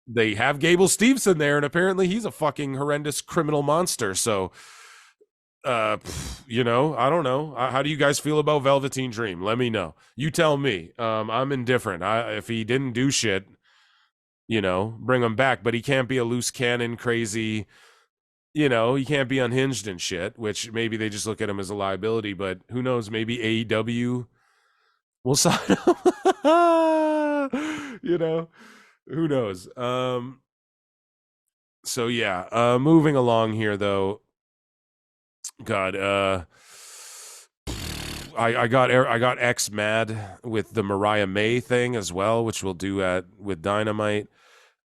they have Gable Steveson there, and apparently he's a fucking horrendous criminal monster. So, I don't know. How do you guys feel about Velveteen Dream? Let me know. You tell me. I'm indifferent. If he didn't do shit, bring him back, but he can't be a loose cannon, crazy, he can't be unhinged and shit, which maybe they just look at him as a liability, but who knows? Maybe AEW will sign him. Who knows? So yeah, moving along here though. God, I got X mad with the Mariah May thing as well, which we'll do with Dynamite.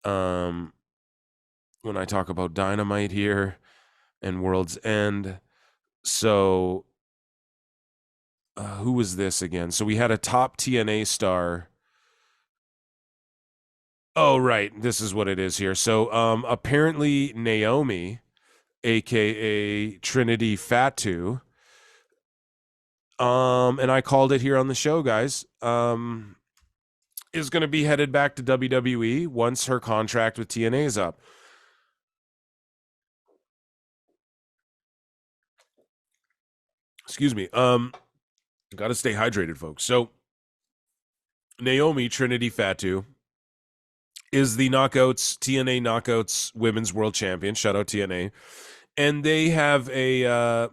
When I talk about Dynamite here and World's End. So who was this again? So we had a top TNA star. Oh, right. This is what it is here. So apparently Naomi, aka Trinity Fatu, and I called it here on the show, guys, is going to be headed back to WWE once her contract with TNA is up. Excuse me. Got to stay hydrated, folks. So Naomi Trinity Fatu is the TNA Knockouts Women's World Champion. Shout out TNA. And they have a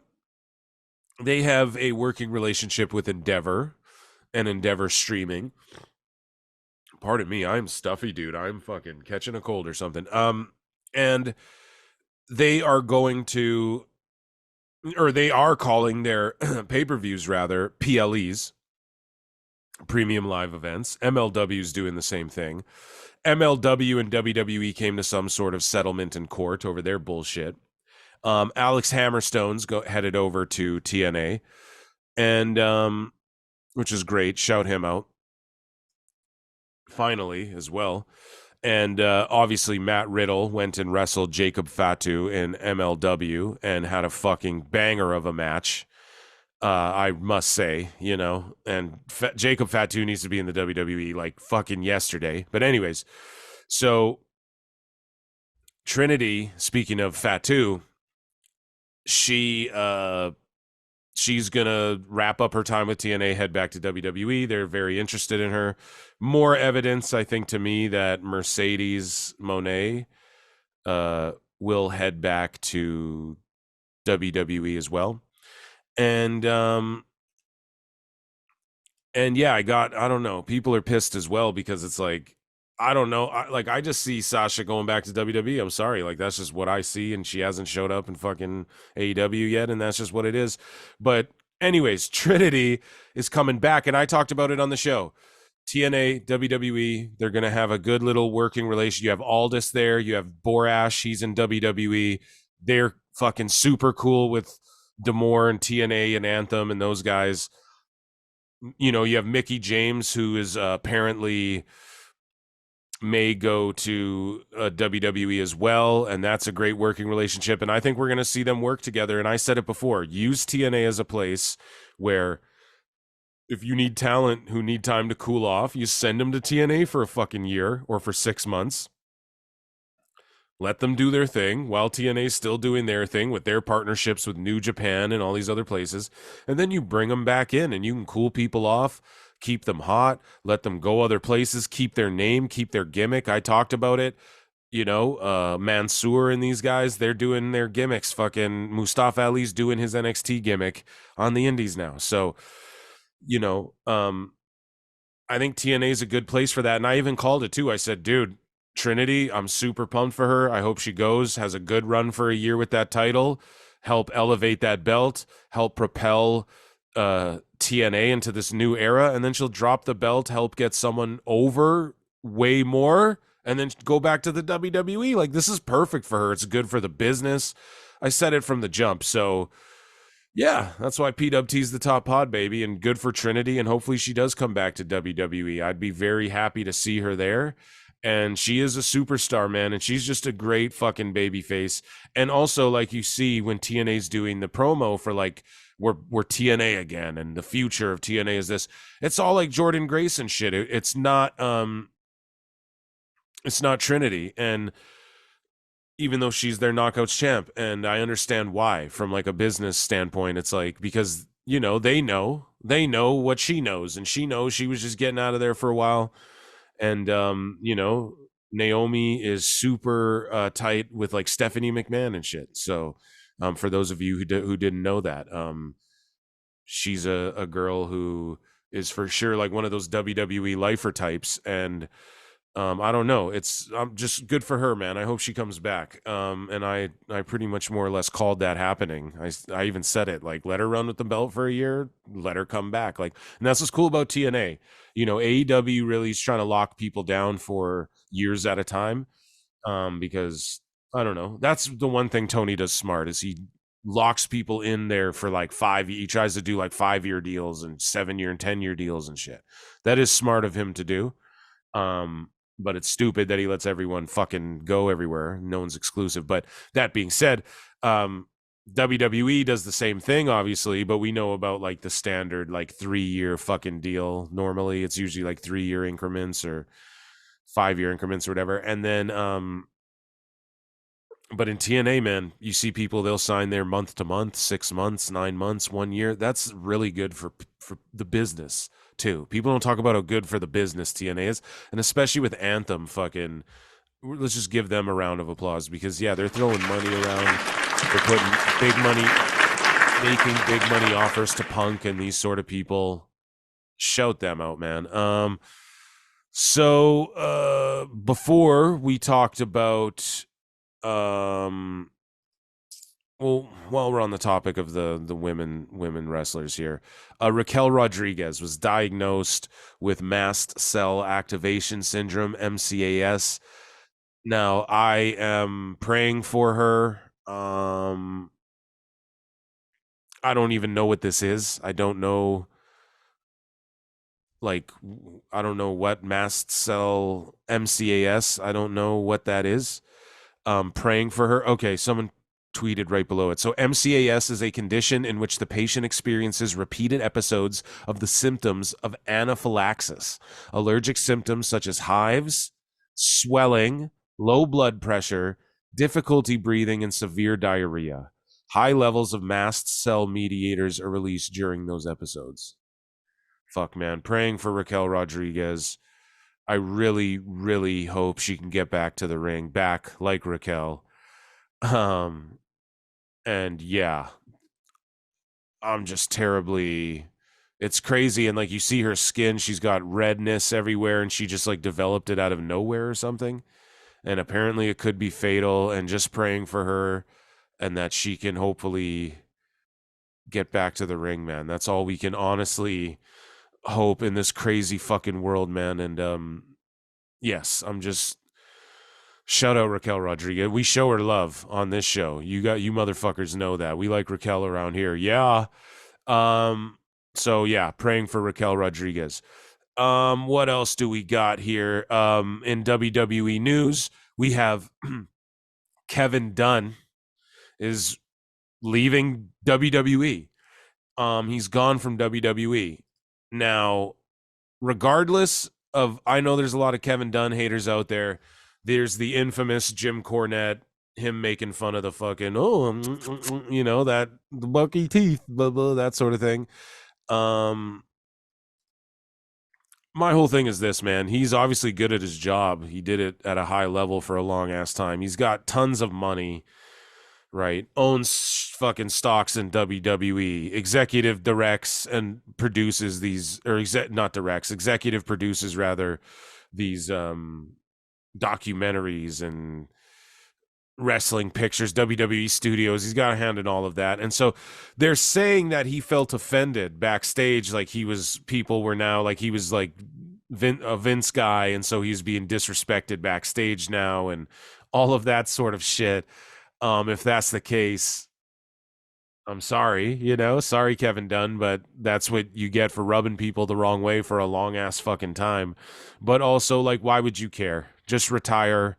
working relationship with Endeavor and Endeavor Streaming. Pardon me, I'm stuffy, dude. I'm fucking catching a cold or something. And they are calling their pay-per-views rather PLEs, premium live events. MLW's doing the same thing. MLW and WWE came to some sort of settlement in court over their bullshit. Alex Hammerstone's headed over to TNA, and which is great. Shout him out. Finally, as well. And obviously Matt Riddle went and wrestled Jacob Fatu in MLW and had a fucking banger of a match. I must say, and Jacob Fatu needs to be in the WWE like fucking yesterday. But anyways, so Trinity, speaking of Fatu, she's gonna wrap up her time with TNA, head back to WWE. They're very interested in her. More evidence, I think, to me that Mercedes Mone will head back to WWE as well. And yeah, I don't know. People are pissed as well because it's like, I don't know. I just see Sasha going back to WWE. I'm sorry. Like, that's just what I see. And she hasn't showed up in fucking AEW yet. And that's just what it is. But anyways, Trinity is coming back. And I talked about it on the show. TNA, WWE, they're going to have a good little working relation. You have Aldis there. You have Borash. He's in WWE. They're fucking super cool with D'Amore and TNA and Anthem and those guys. You have Mickie James, who is apparently may go to WWE as well, and that's a great working relationship, and I think we're going to see them work together. And I said it before, use TNA as a place where if you need talent who need time to cool off, you send them to TNA for a fucking year or for 6 months. Let them do their thing while TNA is still doing their thing with their partnerships with New Japan and all these other places. And then you bring them back in and you can cool people off, keep them hot, let them go other places, keep their name, keep their gimmick. I talked about it. Mansoor and these guys, they're doing their gimmicks. Fucking Mustafa Ali's doing his NXT gimmick on the indies now. So, I think TNA is a good place for that. And I even called it too. I said, dude, Trinity, I'm super pumped for her. I hope she has a good run for a year with that title, help elevate that belt, help propel TNA into this new era, and then she'll drop the belt, help get someone over way more, and then go back to the WWE. Like, this is perfect for her. It's good for the business. I said it from the jump. So yeah, that's why PWT's the top pod, baby, and good for Trinity, and hopefully she does come back to WWE. I'd be very happy to see her there. And she is a superstar, man, and she's just a great fucking baby face. And also, like, you see when TNA's doing the promo for like we're TNA again, and the future of TNA is this. It's all like Jordan Grace and shit. It's not Trinity, and even though she's their knockouts champ, and I understand why from like a business standpoint. It's like because they know what she knows, and she knows she was just getting out of there for a while. And Naomi is super tight with like Stephanie McMahon and shit. So for those of you who didn't know that, she's a girl who is for sure like one of those WWE lifer types. And I don't know, it's just good for her, man. I hope she comes back. And I pretty much more or less called that happening. I even said it, like, let her run with the belt for a year, let her come back. Like, and that's what's cool about TNA. AEW really is trying to lock people down for years at a time. Because I don't know, that's the one thing Tony does smart, is he locks people in there for like he tries to do like 5-year deals and 7-year and 10-year deals and shit. That is smart of him to do. But it's stupid that he lets everyone fucking go everywhere. No one's exclusive. But that being said, WWE does the same thing, obviously, but we know about like the standard like 3-year fucking deal. Normally it's usually like 3-year increments or 5-year increments or whatever. And then but in TNA, man, you see people, they'll sign their month to month, 6 months, 9 months, 1 year. That's really good for the business too. People don't talk about how good for the business TNA is, and especially with Anthem, fucking, let's just give them a round of applause, because yeah, they're throwing money around, they're putting big money, making big money offers to Punk and these sort of people. Shout them out, man. So before we talked about well, while we're on the topic of the women wrestlers here, Raquel Rodriguez was diagnosed with mast cell activation syndrome, MCAS. Now, I am praying for her. I don't even know what this is. I don't know. Like, I don't know what mast cell MCAS. I don't know what that is. Praying for her. Okay, someone tweeted right below it. So MCAS is a condition in which the patient experiences repeated episodes of the symptoms of anaphylaxis, allergic symptoms such as hives, swelling, low blood pressure, difficulty breathing, and severe diarrhea. High levels of mast cell mediators are released during those episodes. Fuck, man. Praying for Raquel Rodriguez. I really, really hope she can get back to the ring, back like Raquel. And yeah, I'm just terribly, it's crazy. And like, you see her skin, she's got redness everywhere, and she just like developed it out of nowhere or something. And apparently it could be fatal, and just praying for her and that she can hopefully get back to the ring, man. That's all we can honestly hope in this crazy fucking world, man. And yes, I'm just, shout out Raquel Rodriguez. We show her love on this show. You motherfuckers know that. We like Raquel around here. Yeah. So yeah, praying for Raquel Rodriguez. What else do we got here? In WWE news, we have Kevin Dunn is leaving WWE. He's gone from WWE. Now, regardless of, I know there's a lot of Kevin Dunn haters out there. There's the infamous Jim Cornette, him making fun of the fucking, that the bucky teeth, blah, blah, that sort of thing. My whole thing is this, man. He's obviously good at his job. He did it at a high level for a long ass time. He's got tons of money, right? Owns fucking stocks in WWE. Executive directs and produces these, or executive produces rather these documentaries and wrestling pictures, WWE studios. He's got a hand in all of that. And so they're saying that he felt offended backstage, like people were now like he was like a Vince guy, and so he's being disrespected backstage now and all of that sort of shit. If that's the case, I'm sorry, sorry, Kevin Dunn, but that's what you get for rubbing people the wrong way for a long ass fucking time. But also, like, why would you care? just retire,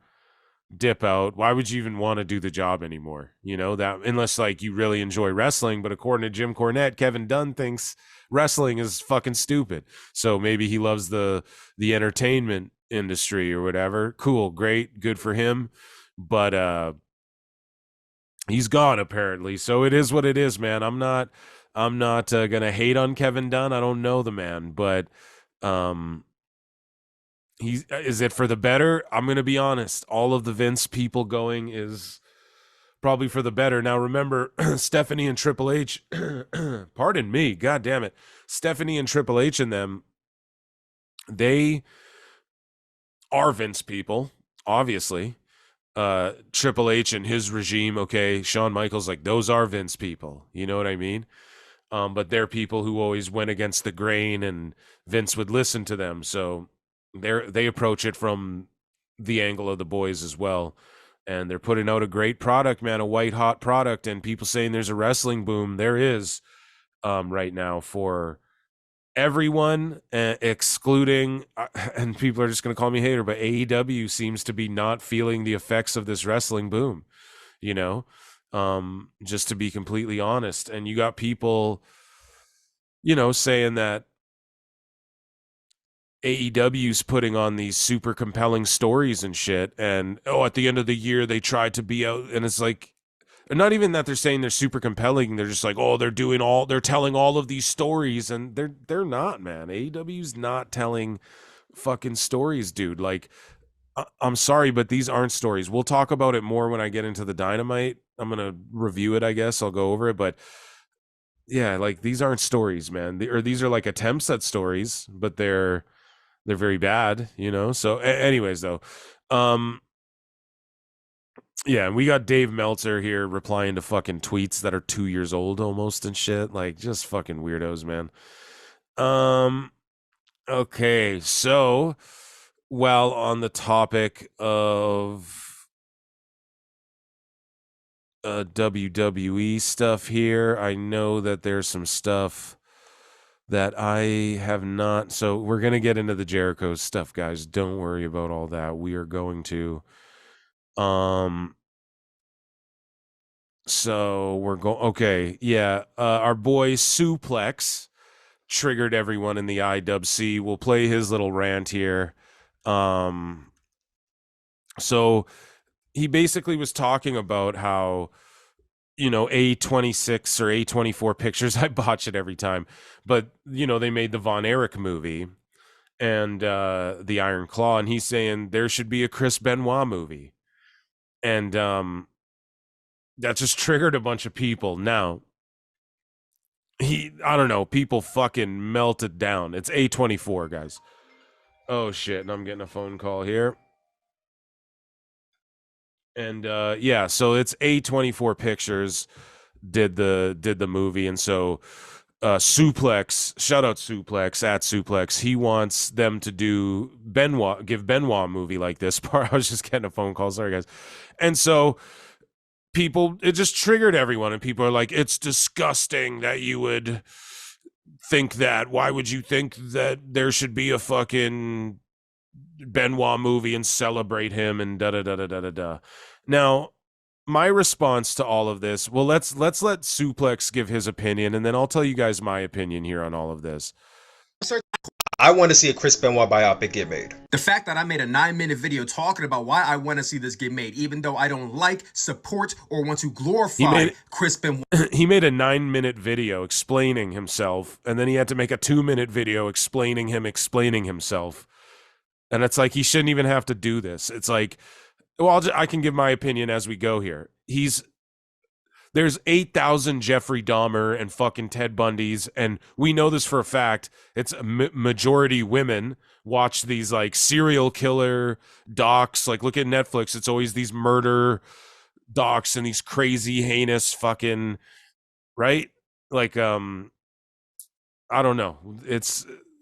dip out. Why would you even want to do the job anymore? You know, that unless like you really enjoy wrestling. But according to Jim Cornette, Kevin Dunn thinks wrestling is fucking stupid. So maybe he loves the entertainment industry or whatever. Cool, great, good for him. But he's gone apparently. So it is what it is, man. I'm not gonna hate on Kevin Dunn. I don't know the man, but is it for the better? I'm gonna be honest. All of the Vince people going is probably for the better. Now remember, Stephanie and Triple H, pardon me, god damn it. Stephanie and Triple H and them, they are Vince people, obviously. Triple H and his regime, okay, Shawn Michaels, like those are Vince people. You know what I mean? But they're people who always went against the grain and Vince would listen to them. So they approach it from the angle of the boys as well. And they're putting out a great product, man, a white hot product. And people saying there's a wrestling boom. There is right now for everyone, excluding, and people are just going to call me a hater, but AEW seems to be not feeling the effects of this wrestling boom, you know, just to be completely honest. And you got people, you know, saying that AEW's putting on these super compelling stories and shit. And, at the end of the year, they tried to be out. And it's like, not even that they're saying they're super compelling. They're just like, they're telling all of these stories. And they're not, man. AEW's not telling fucking stories, dude. Like, I'm sorry, but these aren't stories. We'll talk about it more when I get into the Dynamite. I'm going to review it, I guess. I'll go over it. But yeah, like these aren't stories, man. These are like attempts at stories, but they're very bad, you know? So anyways, though, yeah, and we got Dave Meltzer here replying to fucking tweets that are 2 years old almost and shit. Like, just fucking weirdos, man. Okay, so, while on the topic of WWE stuff here, I know that there's some stuff that I have not. So we're going to get into the Jericho stuff, guys. Don't worry about all that. We are going to. So we're going. Okay. Yeah. Our boy Sooplex triggered everyone in the IWC. We'll play his little rant here. So he basically was talking about how, you know, A26 or A24 pictures, I botch it every time, but you know, they made the Von Erich movie and the Iron Claw, and he's saying there should be a Chris Benoit movie. And that just triggered a bunch of people. Now, I don't know, people fucking melted down. It's A24, guys. Oh shit, and I'm getting a phone call here. And yeah, so it's A24 Pictures did the movie, and so Sooplex, shout out Sooplex at Sooplex, he wants them to do give Benoit a movie like this. I was just getting a phone call, sorry guys. And so it just triggered everyone, and people are like, it's disgusting that you would think that. Why would you think that there should be a fucking Benoit movie and celebrate him and da da da da da da da. Now, my response to all of this, well, let's let Sooplex give his opinion, and then I'll tell you guys my opinion here on all of this. I want to see a Chris Benoit biopic get made. The fact that I made a 9-minute video talking about why I want to see this get made, even though I don't like, support, or want to glorify Chris Benoit. He made a 9-minute video explaining himself, and then he had to make a 2-minute video explaining himself. And it's like, he shouldn't even have to do this. It's like, well, I can give my opinion as we go here. There's 8,000 Jeffrey Dahmer and fucking Ted Bundys, and we know this for a fact. It's a majority women watch these like serial killer docs. Like, look at Netflix. It's always these murder docs and these crazy, heinous fucking, right? Like, I don't know.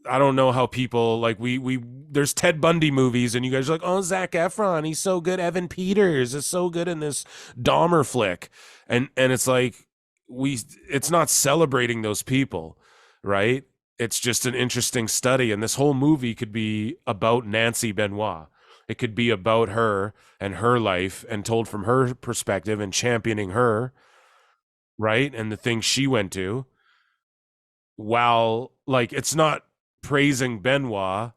I don't know how people like there's Ted Bundy movies and you guys are like, oh, Zac Efron, he's so good. Evan Peters is so good in this Dahmer flick. And it's like, it's not celebrating those people, right? It's just an interesting study. And this whole movie could be about Nancy Benoit. It could be about her and her life and told from her perspective and championing her, right? And the things she went to. While, like, it's not praising Benoit,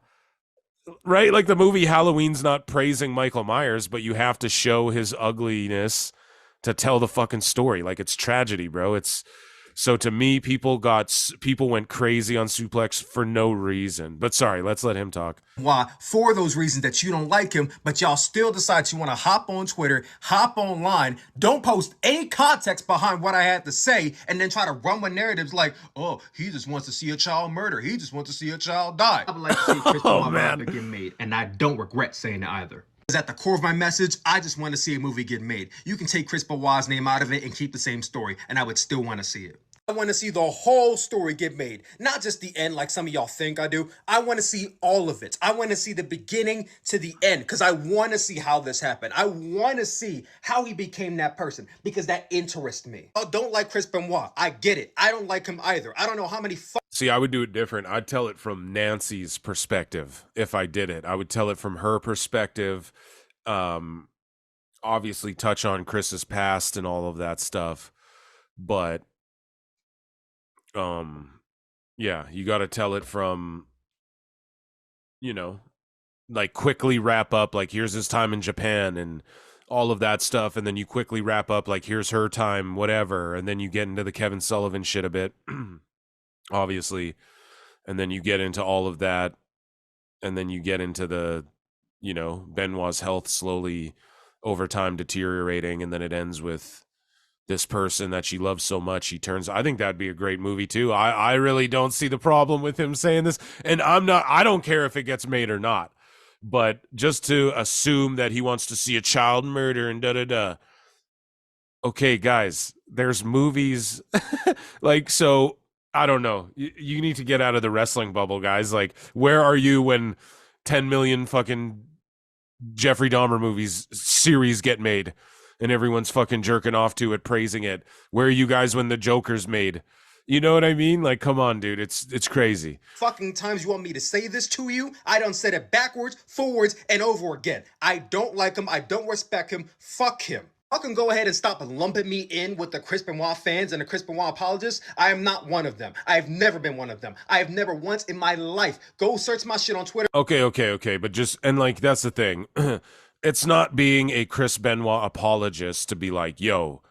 right? Like the movie Halloween's not praising Michael Myers, but you have to show his ugliness to tell the fucking story. Like, it's tragedy, bro. It's so to me, people went crazy on Sooplex for no reason. But sorry, let's let him talk. Why, for those reasons that you don't like him, but y'all still decide you want to hop on Twitter, hop online, don't post any context behind what I had to say, and then try to run with narratives like, oh, he just wants to see a child murder. He just wants to see a child die. I would like to see Chris Benoit get made, and I don't regret saying it either. Because at the core of my message, I just want to see a movie get made. You can take Chris Benoit's name out of it and keep the same story, and I would still want to see it. I want to see the whole story get made, not just the end like some of y'all think I do. I want to see all of it. I want to see the beginning to the end because I want to see how this happened. I want to see how he became that person because that interests me. I don't like Chris Benoit. I get it. I don't like him either. I don't know how many See, I would do it different. I'd tell it from Nancy's perspective if I did it. I would tell it from her perspective. Obviously touch on Chris's past and all of that stuff. But yeah, you got to tell it from, like quickly wrap up, like here's his time in Japan and all of that stuff. And then you quickly wrap up, like here's her time, whatever. And then you get into the Kevin Sullivan shit a bit, obviously. And then you get into all of that. And then you get into the, Benoit's health slowly over time deteriorating. And then it ends with this person that she loves so much, he turns. I think that'd be a great movie too. I really don't see the problem with him saying this, and I don't care if it gets made or not, but just to assume that he wants to see a child murder and da-da-da. Okay, guys, there's movies like, so I don't know. You need to get out of the wrestling bubble, guys. Like, where are you when 10 million fucking Jeffrey Dahmer movies series get made? And everyone's fucking jerking off to it, praising it. Where are you guys when the Joker's made? You know what I mean? Like, come on, dude. It's crazy. Fucking times you want me to say this to you? I done said it backwards, forwards, and over again. I don't like him. I don't respect him. Fuck him. Y'all can go ahead and stop lumping me in with the Chris Benoit fans and the Chris Benoit apologists. I am not one of them. I have never been one of them. I have never once in my life. Go search my shit on Twitter. Okay. But just, and like, that's the thing. It's not being a Chris Benoit apologist to be like, yo,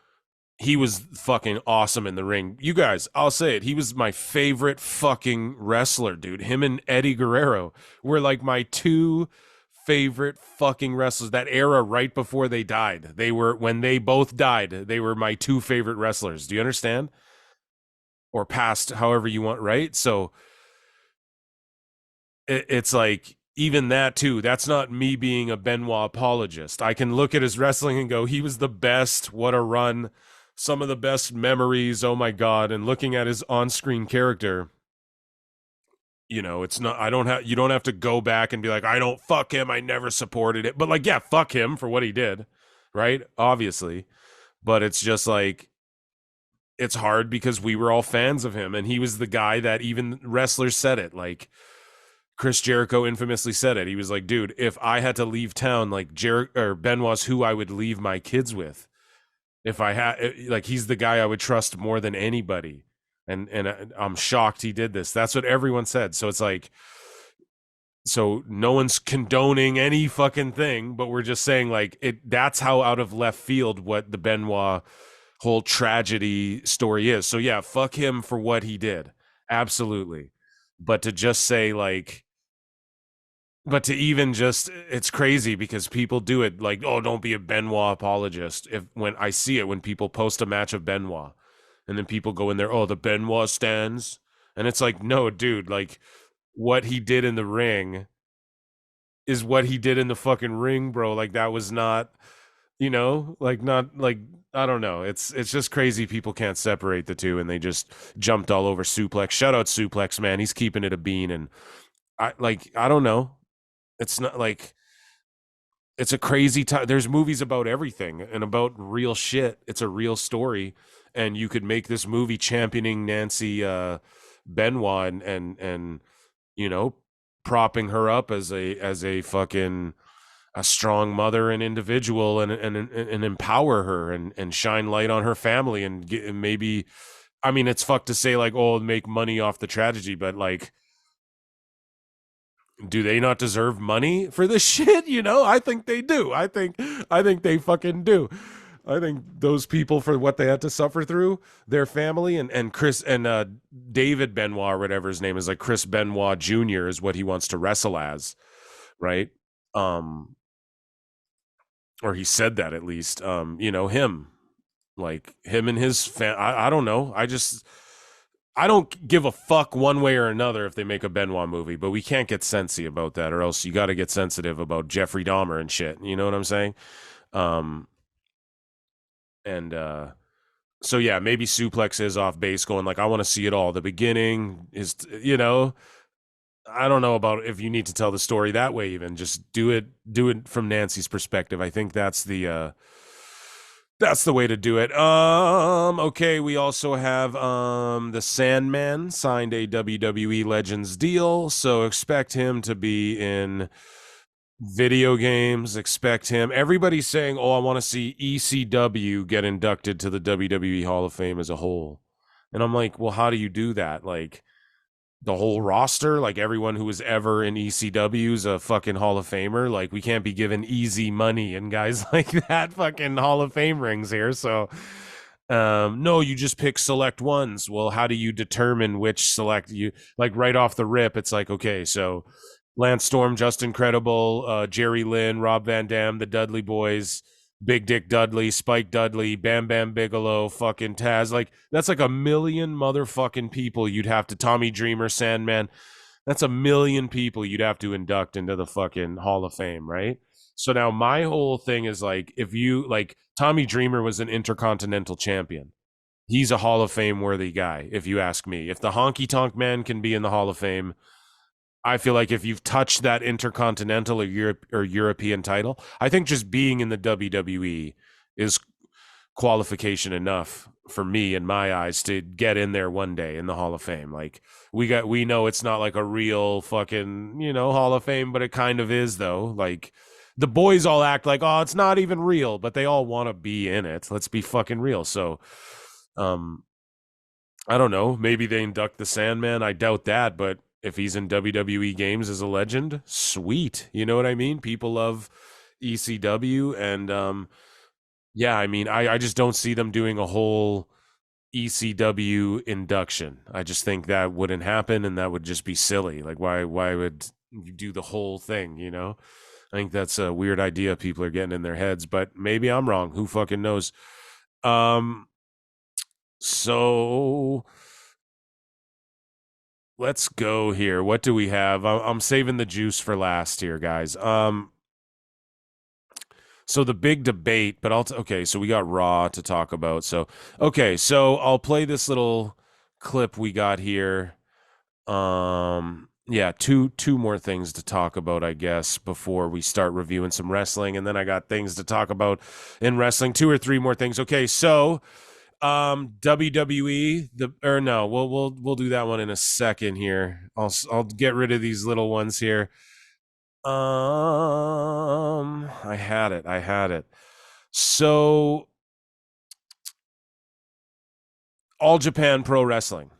he was fucking awesome in the ring. You guys, I'll say it. He was my favorite fucking wrestler, dude. Him and Eddie Guerrero were like my two favorite fucking wrestlers. That era right before they died. When they both died, they were my two favorite wrestlers. Do you understand? Or past, however you want, right? So it's like, even that too, that's not me being a Benoit apologist. I can look at his wrestling and go, he was the best, what a run, some of the best memories, oh my God. And looking at his on-screen character, it's not, you don't have to go back and be like, I don't fuck him, I never supported it. But like, yeah, fuck him for what he did, right? Obviously. But it's just like, it's hard because we were all fans of him. And he was the guy that even wrestlers said it, like, Chris Jericho infamously said it. He was like, dude, if I had to leave town, like Benoit's who I would leave my kids with. If I had, like, he's the guy I would trust more than anybody. And I'm shocked he did this. That's what everyone said. So it's like, so no one's condoning any fucking thing, but we're just saying like that's how out of left field what the Benoit whole tragedy story is. So yeah, fuck him for what he did. Absolutely. But to just say like, but to even just, it's crazy because people do it like, oh, don't be a Benoit apologist. When I see it, when people post a match of Benoit and then people go in there, oh, the Benoit stands. And it's like, no, dude, like what he did in the ring is what he did in the fucking ring, bro. Like that was not, not like, I don't know. It's just crazy. People can't separate the two and they just jumped all over Sooplex. Shout out Sooplex, man. He's keeping it a bean. And I don't know. It's not like, it's a crazy time. There's movies about everything and about real shit. It's a real story. And you could make this movie championing Nancy Benoit and propping her up as a fucking a strong mother and individual and empower her and shine light on her family and maybe, I mean, it's fucked to say like, oh, make money off the tragedy, but like, do they not deserve money for this shit? You know, I think they do. I think they fucking do. I think those people, for what they had to suffer through, their family, and Chris and David Benoit or whatever his name is, like Chris Benoit Jr. is what he wants to wrestle as, right? Or he said that at least. You know, him and his I don't know. I don't give a fuck one way or another if they make a Benoit movie, but we can't get sensy about that, or else you got to get sensitive about Jeffrey Dahmer and shit. You know what I'm saying? So yeah, maybe Sooplex is off base going like, I want to see it all. The beginning is, you know, I don't know about if you need to tell the story that way, even just do it from Nancy's perspective. I think that's the way to do it. Okay, we also have the Sandman signed a WWE Legends deal, so expect him to be in video games. Expect him. Everybody's saying, oh, I want to see ECW get inducted to the WWE Hall of Fame as a whole. And I'm like, well, how do you do that? Like, the whole roster, like everyone who was ever in ECW is a fucking Hall of Famer. Like, we can't be giving easy money and guys like that fucking Hall of Fame rings here. So no, you just pick select ones. Well, how do you determine which select you, like right off the rip? It's like, okay, so Lance Storm, Justin Credible, Jerry Lynn, Rob Van Dam, the Dudley Boys, Big Dick Dudley, Spike Dudley, Bam Bam Bigelow, fucking Taz. Like, that's like a million motherfucking people you'd have to, Tommy Dreamer, Sandman. That's a million people you'd have to induct into the fucking Hall of Fame, right? So now my whole thing is like, if you, like, Tommy Dreamer was an Intercontinental Champion. He's a Hall of Fame worthy guy, if you ask me. If the Honky Tonk Man can be in the Hall of Fame, I feel like if you've touched that Intercontinental or European title, I think just being in the WWE is qualification enough for me, in my eyes, to get in there one day in the Hall of Fame. Like, we know it's not like a real fucking, you know, Hall of Fame, but it kind of is, though. Like, the boys all act like, oh, it's not even real, but they all want to be in it. Let's be fucking real. So, I don't know. Maybe they induct the Sandman. I doubt that, but if he's in WWE games as a legend, sweet. You know what I mean? People love ECW. And yeah, I mean, I just don't see them doing a whole ECW induction. I just think that wouldn't happen, and that would just be silly. Like, why would you do the whole thing, you know? I think that's a weird idea people are getting in their heads, but maybe I'm wrong. Who fucking knows? So let's go here. What do we have? I'm saving the juice for last here, guys. So the big debate, but okay, so we got Raw to talk about. So, okay, so I'll play this little clip we got here. Yeah, two more things to talk about, I guess, before we start reviewing some wrestling, and then I got things to talk about in wrestling, 2 or 3 more things. Okay, so WWE, we'll do that one in a second here. I'll get rid of these little ones here. I had it. So All Japan Pro Wrestling,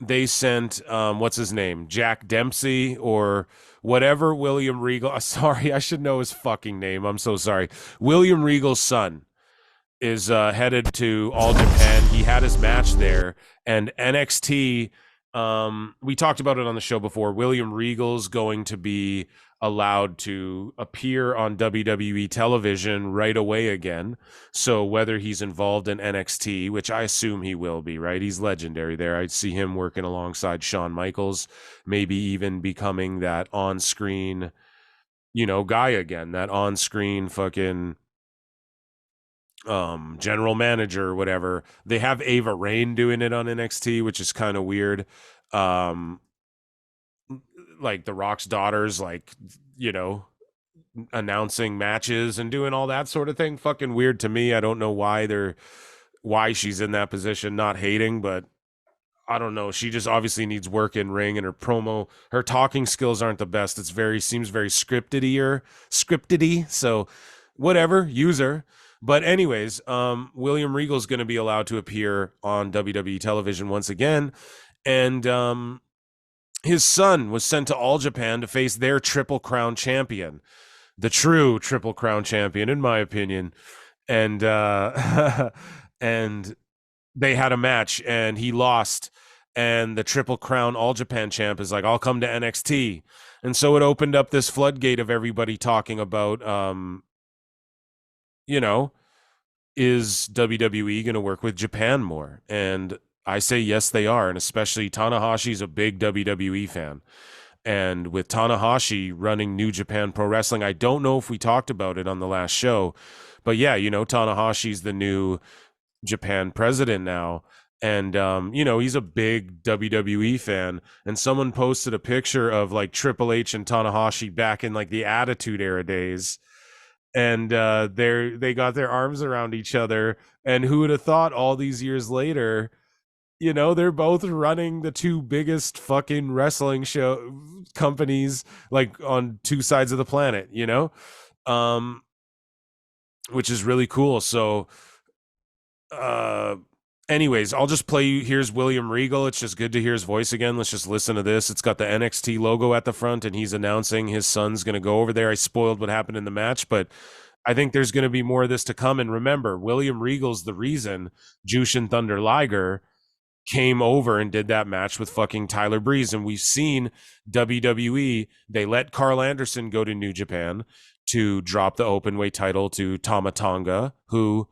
they sent what's his name, Jack Dempsey or whatever, William Regal. Sorry, I should know his fucking name. I'm so sorry. William Regal's son is headed to All Japan. He had his match there, and NXT, we talked about it on the show before. William Regal's going to be allowed to appear on WWE television right away again. So whether he's involved in NXT, which I assume he will be, right? He's legendary there. I'd see him working alongside Shawn Michaels, maybe even becoming that on-screen, you know, guy again, that on-screen fucking general manager or whatever. They have Ava Raine doing it on NXT, which is kind of weird. Like The Rock's daughters, like, you know, announcing matches and doing all that sort of thing. Fucking weird to me. I don't know why she's in that position. Not hating, but I don't know. She just obviously needs work in ring, and her talking skills aren't the best. Seems very scripted-y. So whatever, use her. But anyways, William Regal's going to be allowed to appear on WWE television once again. And his son was sent to All Japan to face their Triple Crown champion, the true Triple Crown champion, in my opinion. And and they had a match, and he lost. And the Triple Crown All Japan champ is like, I'll come to NXT. And so it opened up this floodgate of everybody talking about, is WWE going to work with Japan more? And I say yes, they are. And especially Tanahashi's a big WWE fan. And with Tanahashi running New Japan Pro Wrestling, I don't know if we talked about it on the last show, but yeah, Tanahashi's the new Japan president now. And, he's a big WWE fan. And someone posted a picture of like Triple H and Tanahashi back in like the Attitude Era days. And they got their arms around each other. And who would have thought all these years later, they're both running the two biggest fucking wrestling show companies like on two sides of the planet, which is really cool. So, anyways, I'll just play you. Here's William Regal. It's just good to hear his voice again. Let's just listen to this. It's got the NXT logo at the front, and he's announcing his son's going to go over there. I spoiled what happened in the match, but I think there's going to be more of this to come. And remember, William Regal's the reason Jushin Thunder Liger came over and did that match with fucking Tyler Breeze. And we've seen WWE, they let Carl Anderson go to New Japan to drop the openweight title to Tama Tonga, who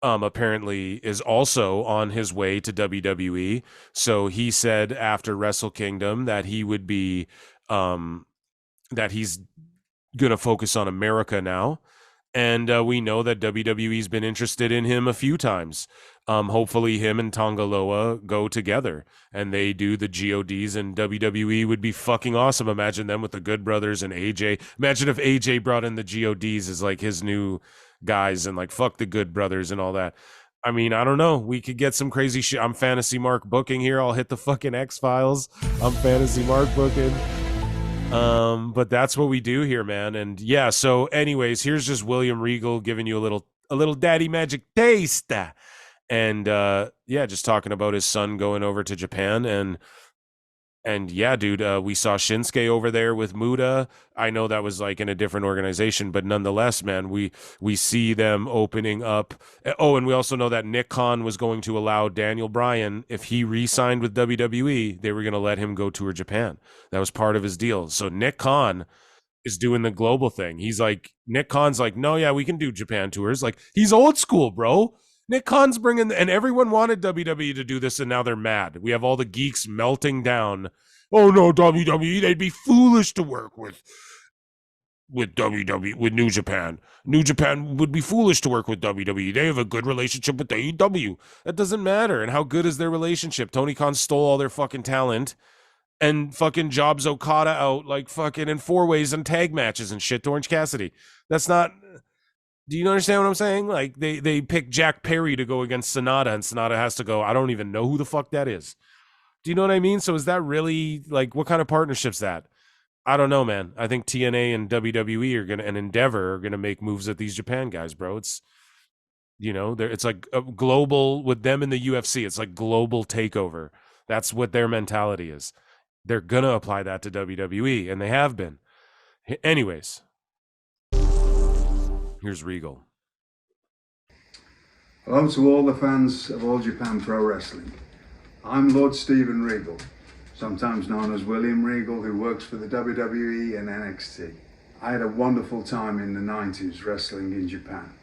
apparently is also on his way to WWE. So he said after Wrestle Kingdom that he would be, that he's going to focus on America now. And we know that WWE's been interested in him a few times. Hopefully him and Tongaloa go together and they do the GODs, and WWE would be fucking awesome. Imagine them with the Good Brothers and AJ. Imagine if AJ brought in the GODs as like his new guys and like fuck the Good Brothers and all that. I mean, I don't know. We could get some crazy shit. I'm Fantasy Mark booking here. I'll hit the fucking X-Files. I'm Fantasy Mark booking. But that's what we do here, man. And yeah, so anyways, here's just William Regal giving you a little daddy magic taste. And yeah, just talking about his son going over to Japan. And yeah, dude, we saw Shinsuke over there with Muda. I know that was like in a different organization, but nonetheless, man, we see them opening up. Oh, and we also know that Nick Khan was going to allow Daniel Bryan, if he re-signed with WWE, they were going to let him go tour Japan. That was part of his deal. So Nick Khan is doing the global thing. Nick Khan's like, no, yeah, we can do Japan tours. Like, he's old school, bro. Nick Khan's bringing, and everyone wanted WWE to do this, and now they're mad. We have all the geeks melting down. Oh no, WWE, they'd be foolish to work with WWE, with New Japan. New Japan would be foolish to work with WWE. They have a good relationship with AEW. That doesn't matter. And how good is their relationship? Tony Khan stole all their fucking talent and fucking jobs Okada out like fucking in 4-ways and tag matches and shit to Orange Cassidy. That's not... Do you understand what I'm saying? Like, they pick Jack Perry to go against Sonata, and Sonata has to go, I don't even know who the fuck that is. Do you know what I mean? So is that really, like, what kind of partnership's that? I don't know, man. I think TNA and WWE and Endeavor are gonna make moves at these Japan guys, bro. It's, it's like a global, with them in the UFC, it's like global takeover. That's what their mentality is. They're gonna apply that to WWE, and they have been. Anyways. Here's Regal. Hello to all the fans of All Japan Pro Wrestling. I'm Lord Steven Regal, sometimes known as William Regal, who works for the WWE and NXT. I had a wonderful time in the 90s wrestling in Japan.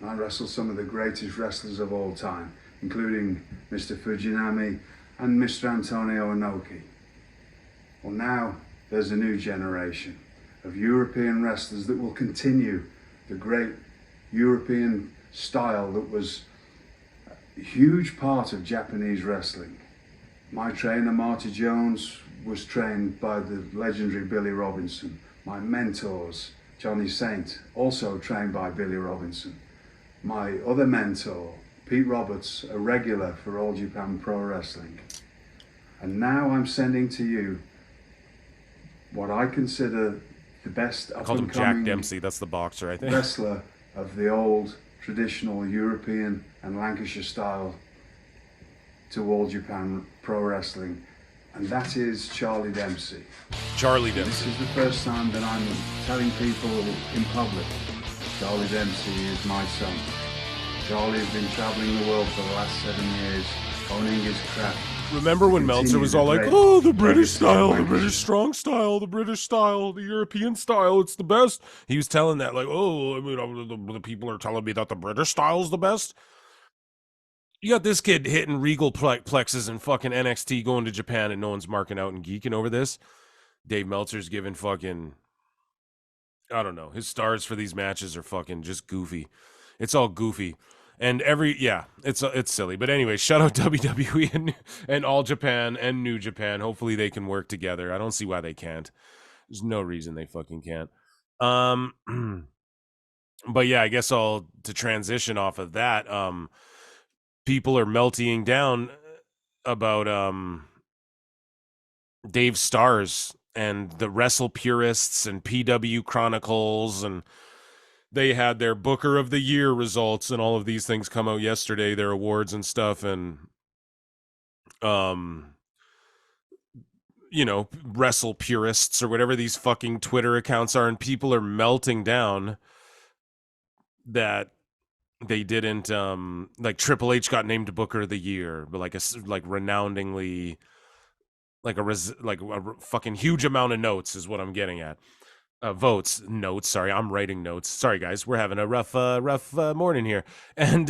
I wrestled some of the greatest wrestlers of all time, including Mr. Fujinami and Mr. Antonio Inoki. Well, now there's a new generation of European wrestlers that will continue the great European style that was a huge part of Japanese wrestling. My trainer, Marty Jones, was trained by the legendary Billy Robinson. My mentors, Johnny Saint, also trained by Billy Robinson. My other mentor, Pete Roberts, a regular for All Japan Pro Wrestling. And now I'm sending to you what I consider the best I called him Jack up-and-coming Dempsey. That's the boxer, I think. wrestler of the old traditional European and Lancashire style to All Japan Pro Wrestling, and that is Charlie Dempsey. Charlie This Dempsey. is the first time that I'm telling people in public, Charlie Dempsey is my son. Charlie has been traveling the world for the last 7 years, honing his craft. Remember when Meltzer was all like, oh, the British style, the British strong style, the British style, the European style, it's the best. He was telling that like, oh, I mean, the people are telling me that the British style is the best. You got this kid hitting Regal plexes and fucking NXT going to Japan and no one's marking out and geeking over this. Dave Meltzer's giving fucking, I don't know, his stars for these matches are fucking just goofy. It's all goofy. And it's silly. But anyway, shout out WWE and All Japan and New Japan. Hopefully they can work together. I don't see why they can't. There's no reason they fucking can't. But yeah, I guess to transition off of that, people are melting down about Dave Stars and the Wrestle purists and PW Chronicles, and they had their Booker of the Year results and all of these things come out yesterday, their awards and stuff, and you know, Wrestle purists or whatever these fucking Twitter accounts are, and people are melting down that they didn't like Triple H got named Booker of the Year, but like renowningly like a fucking huge amount of notes is what I'm getting at. Notes. Sorry, I'm writing notes. Sorry, guys, we're having a rough morning here. And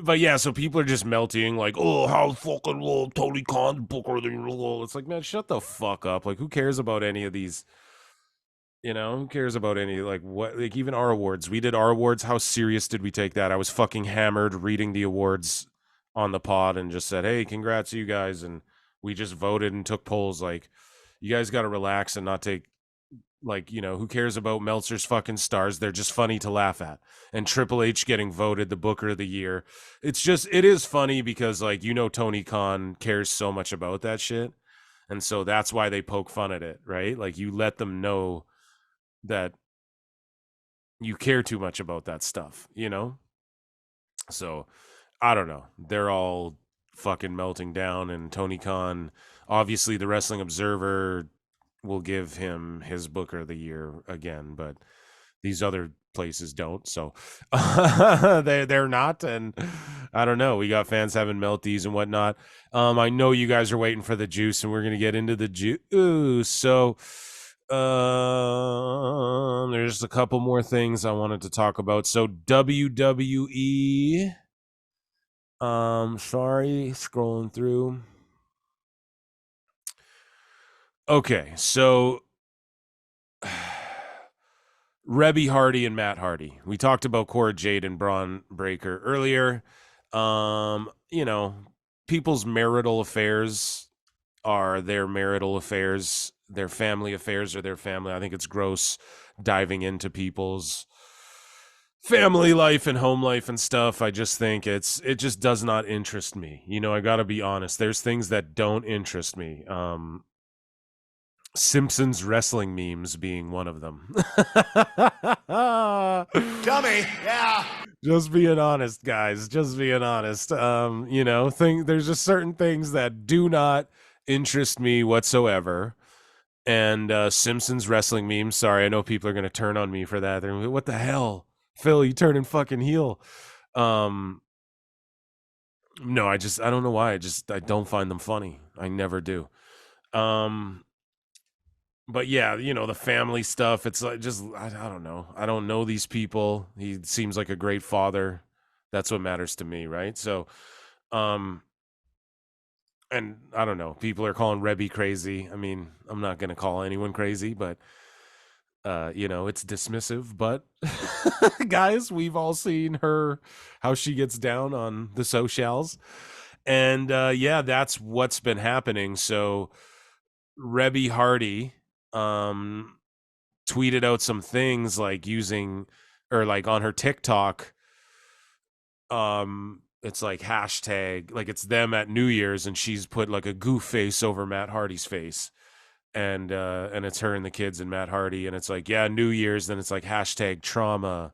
but yeah, so people are just melting, like, oh, how fucking Tony Khan's Booker of the Year. It's like, man, shut the fuck up. Like, who cares about any of these? You know, who cares about any, like, what, like, even our awards? We did our awards. How serious did we take that? I was fucking hammered reading the awards on the pod and just said, hey, congrats, you guys. And we just voted and took polls. Like, you guys got to relax and not take, like, you know, who cares about Meltzer's fucking stars? They're just funny to laugh at. And Triple H getting voted the Booker of the Year. It's just, it is funny because, like, you know, Tony Khan cares so much about that shit. And so that's why they poke fun at it, right? Like, you let them know that you care too much about that stuff, you know? So, I don't know. They're all fucking melting down, and Tony Khan, obviously the Wrestling Observer will give him his Booker of the Year again, but these other places don't, so they're not, and I don't know. We got fans having melties and whatnot. I know you guys are waiting for the juice, and we're gonna get into the juice. So there's a couple more things I wanted to talk about. So WWE, sorry, scrolling through. Okay, so Rebby Hardy and Matt Hardy. We talked about Cora, Jade, and Bron Breakker earlier. You know, people's marital affairs are their marital affairs. Their family affairs are their family. I think it's gross diving into people's family life and home life and stuff. I just think it just does not interest me. You know, I got to be honest. There's things that don't interest me. Simpsons wrestling memes being one of them. Dummy, yeah. Just being honest, guys. Just being honest. You know, there's just certain things that do not interest me whatsoever. And Simpsons wrestling memes. Sorry, I know people are gonna turn on me for that. They're like, what the hell, Phil? You turning fucking heel? No, I don't know why. I don't find them funny. I never do. But yeah, you know, the family stuff, it's like just, I don't know. I don't know these people. He seems like a great father. That's what matters to me, right? So, and I don't know. People are calling Rebby crazy. I mean, I'm not going to call anyone crazy, but, you know, it's dismissive. But, guys, we've all seen how she gets down on the socials. And, yeah, that's what's been happening. So, Rebby Hardy tweeted out some things like on her TikTok, it's like hashtag, like it's them at New Year's, and she's put like a goof face over Matt Hardy's face, and it's her and the kids and Matt Hardy, and it's like, yeah, New Year's, then it's like hashtag trauma,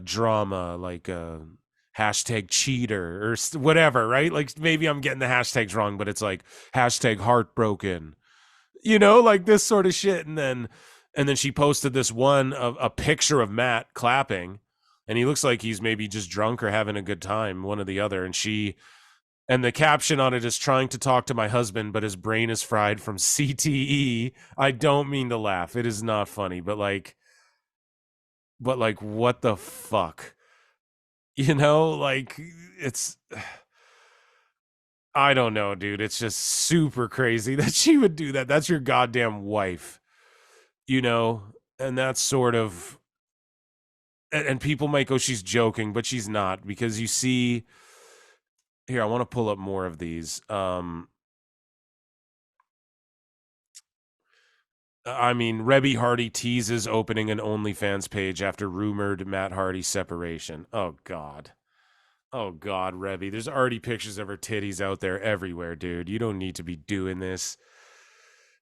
drama, like hashtag cheater or whatever, right? Like maybe I'm getting the hashtags wrong, but it's like hashtag heartbroken, like this sort of shit. And then she posted this one of a picture of Matt clapping, and he looks like he's maybe just drunk or having a good time, one or the other. And the caption on it is, trying to talk to my husband, but his brain is fried from CTE. I don't mean to laugh. It is not funny, but like, what the fuck? Like it's, I don't know, dude. It's just super crazy that she would do that. That's your goddamn wife, and that's sort of, and people might go, she's joking, but she's not, because you see here, I want to pull up more of these. I mean, Rebby Hardy teases opening an OnlyFans page after rumored Matt Hardy separation. Oh God, Rebby. There's already pictures of her titties out there everywhere, dude. You don't need to be doing this.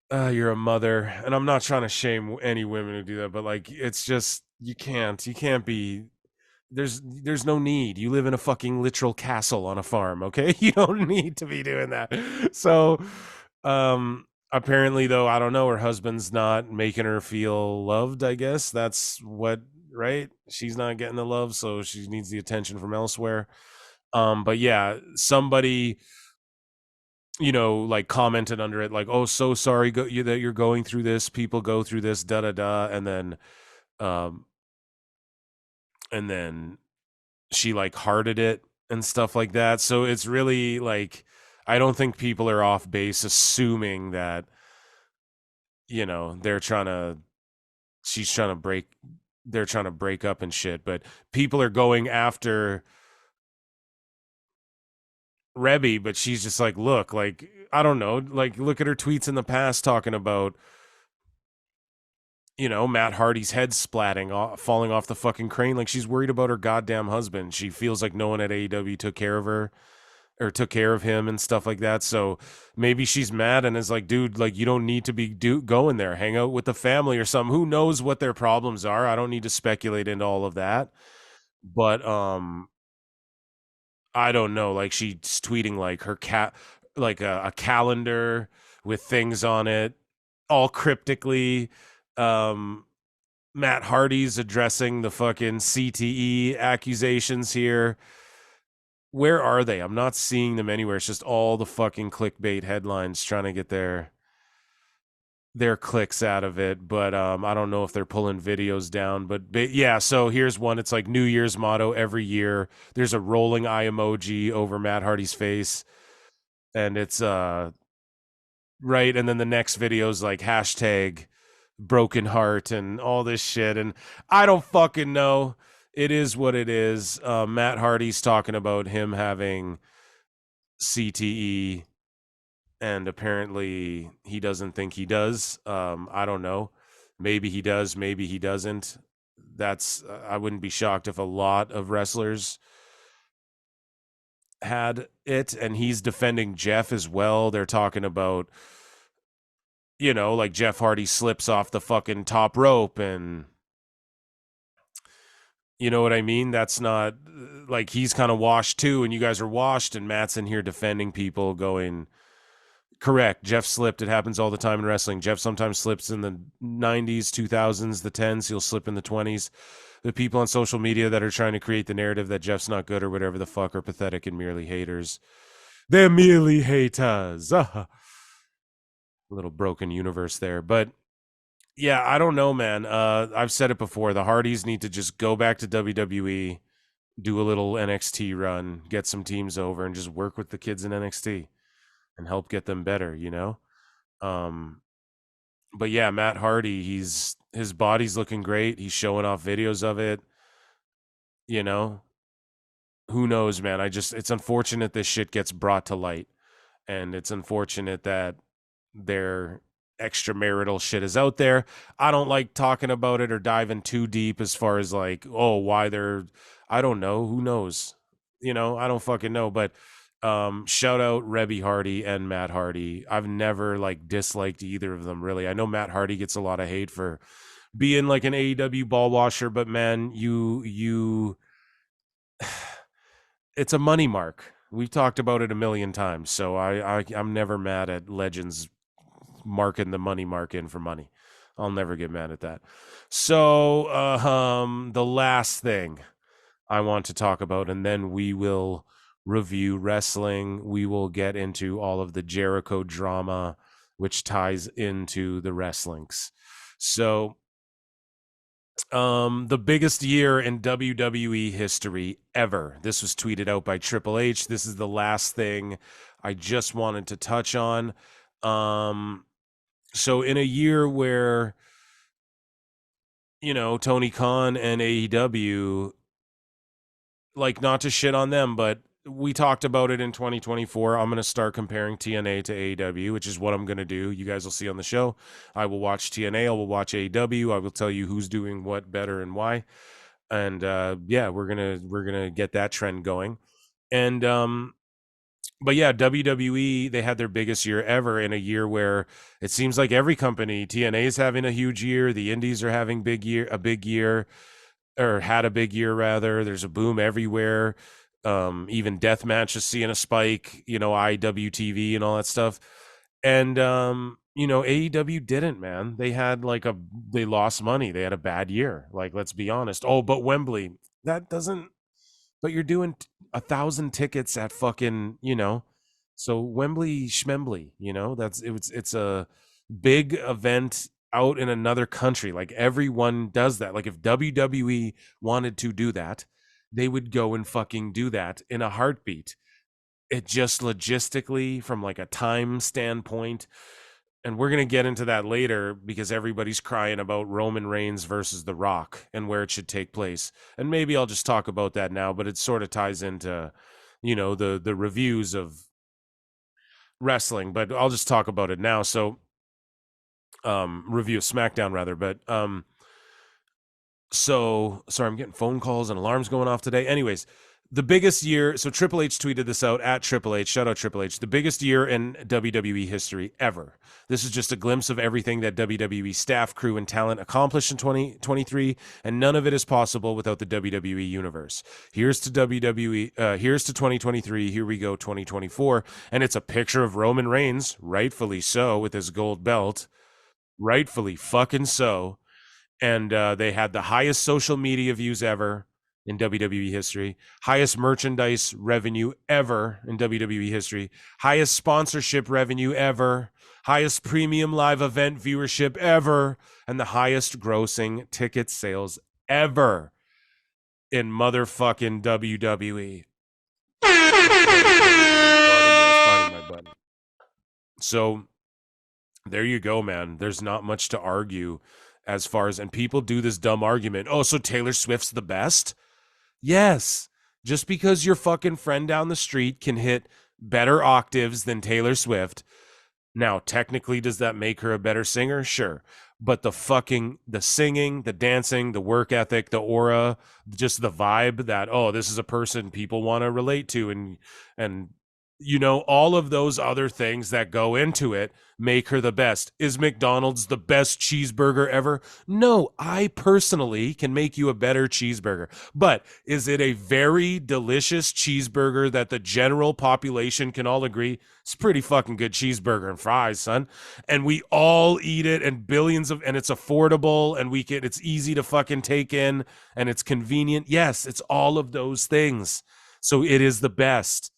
You're a mother, and I'm not trying to shame any women who do that, but like, it's just, you can't be. There's no need. You live in a fucking literal castle on a farm, okay? You don't need to be doing that. So, apparently, though, I don't know, her husband's not making her feel loved, I guess. That's what, right? She's not getting the love, so she needs the attention from elsewhere. But yeah, somebody, like commented under it, like, oh, so sorry that you're going through this. People go through this, da-da-da. And then she like hearted it and stuff like that. So it's really like, I don't think people are off base assuming that, they're trying to break up and shit, but people are going after Rebby, but she's just like, look, like, I don't know, like, look at her tweets in the past talking about, Matt Hardy's head falling off the fucking crane. Like, she's worried about her goddamn husband. She feels like no one at AEW took care of her or took care of him and stuff like that. So maybe she's mad and is like, dude, like, you don't need to be going there. Hang out with the family or something. Who knows what their problems are? I don't need to speculate into all of that. But I don't know. Like, she's tweeting like her like a calendar with things on it, all cryptically. Matt Hardy's addressing the fucking CTE accusations here. Where are they? I'm not seeing them anywhere. It's just all the fucking clickbait headlines trying to get their clicks out of it. But I don't know if they're pulling videos down. But yeah, so here's one. It's like New Year's motto every year. There's a rolling eye emoji over Matt Hardy's face, and it's right. And then the next video is like hashtag broken heart and all this shit, and I don't fucking know. It is what it is. Matt Hardy's talking about him having CTE, and apparently he doesn't think he does. I don't know. Maybe he does, maybe he doesn't. That's I wouldn't be shocked if a lot of wrestlers had it, and he's defending Jeff as well. They're talking about, like Jeff Hardy slips off the fucking top rope, and you know what I mean? That's not like, he's kind of washed too, and you guys are washed, and Matt's in here defending people going, correct, Jeff slipped. It happens all the time in wrestling. Jeff sometimes slips in the 90s, 2000s, the 10s. He'll slip in the 20s. The people on social media that are trying to create the narrative that Jeff's not good or whatever the fuck are pathetic and merely haters. They're merely haters. Little broken universe there. But yeah, I don't know, man. I've said it before. The Hardys need to just go back to WWE, do a little NXT run, get some teams over, and just work with the kids in NXT and help get them better, But yeah, Matt Hardy, his body's looking great. He's showing off videos of it. Who knows, man? It's unfortunate this shit gets brought to light, and it's unfortunate that their extramarital shit is out there. I don't like talking about it or diving too deep as far as like, oh, why they're, I don't know. Who knows? You know, I don't fucking know, but shout out Rebby Hardy and Matt Hardy. I've never like disliked either of them really. I know Matt Hardy gets a lot of hate for being like an AEW ball washer, but man, you it's a money mark. We've talked about it a million times, so I'm never mad at legends marking the money mark in for money. I'll never get mad at that. So the last thing I want to talk about, and then we will review wrestling. We will get into all of the Jericho drama, which ties into the wrestlings. So the biggest year in WWE history ever. This was tweeted out by Triple H. This is the last thing I just wanted to touch on. So in a year where, you know, Tony Khan and AEW, like, not to shit on them, but we talked about it in 2024. I'm going to start comparing TNA to AEW, which is what I'm going to do. You guys will see on the show. I will watch TNA. I will watch AEW. I will tell you who's doing what better and why. And yeah, we're gonna get that trend going. And but yeah, WWE, they had their biggest year ever in a year where it seems like every company, TNA is having a huge year, the Indies are having a big year, or had a big year rather. There's a boom everywhere. Even Deathmatch is seeing a spike, you know, IWTV and all that stuff. And you know, AEW didn't, man. They had they lost money. They had a bad year. Like, let's be honest. Oh, but Wembley, that doesn't, but you're doing 1,000 tickets at fucking, you know, so Wembley Schmembly, you know, it's a big event out in another country. Like, everyone does that. Like, if WWE wanted to do that, they would go and fucking do that in a heartbeat. It just logistically, from like a time standpoint, and we're going to get into that later because everybody's crying about Roman Reigns versus The Rock and where it should take place. And maybe I'll just talk about that now, but it sort of ties into, you know, the reviews of wrestling, but I'll just talk about it now. So review of SmackDown rather, but so sorry, I'm getting phone calls and alarms going off today. Anyways, the biggest year, so Triple H tweeted this out at Triple H, shout out Triple H, the biggest year in WWE history ever. This is just a glimpse of everything that WWE staff, crew, and talent accomplished in 2023, and none of it is possible without the WWE universe. Here's to WWE, here's to 2023, here we go 2024, and it's a picture of Roman Reigns, rightfully so, with his gold belt, rightfully fucking so, and they had the highest social media views ever in WWE history, highest merchandise revenue ever in WWE history, highest sponsorship revenue ever, highest premium live event viewership ever, and the highest grossing ticket sales ever in motherfucking WWE. So there you go, man. There's not much to argue as far as, and people do this dumb argument. Oh, so Taylor Swift's the best? Yes, just because your fucking friend down the street can hit better octaves than Taylor Swift. Now, technically, does that make her a better singer? Sure. But the singing, the dancing, the work ethic, the aura, just the vibe that, oh, this is a person people want to relate to. And, you know, all of those other things that go into it make her the best. Is McDonald's the best cheeseburger ever? No, I personally can make you a better cheeseburger. But is it a very delicious cheeseburger that the general population can all agree it's pretty fucking good cheeseburger and fries, son? And we all eat it, and and it's affordable, and it's easy to fucking take in, and it's convenient. Yes, it's all of those things. So it is the best.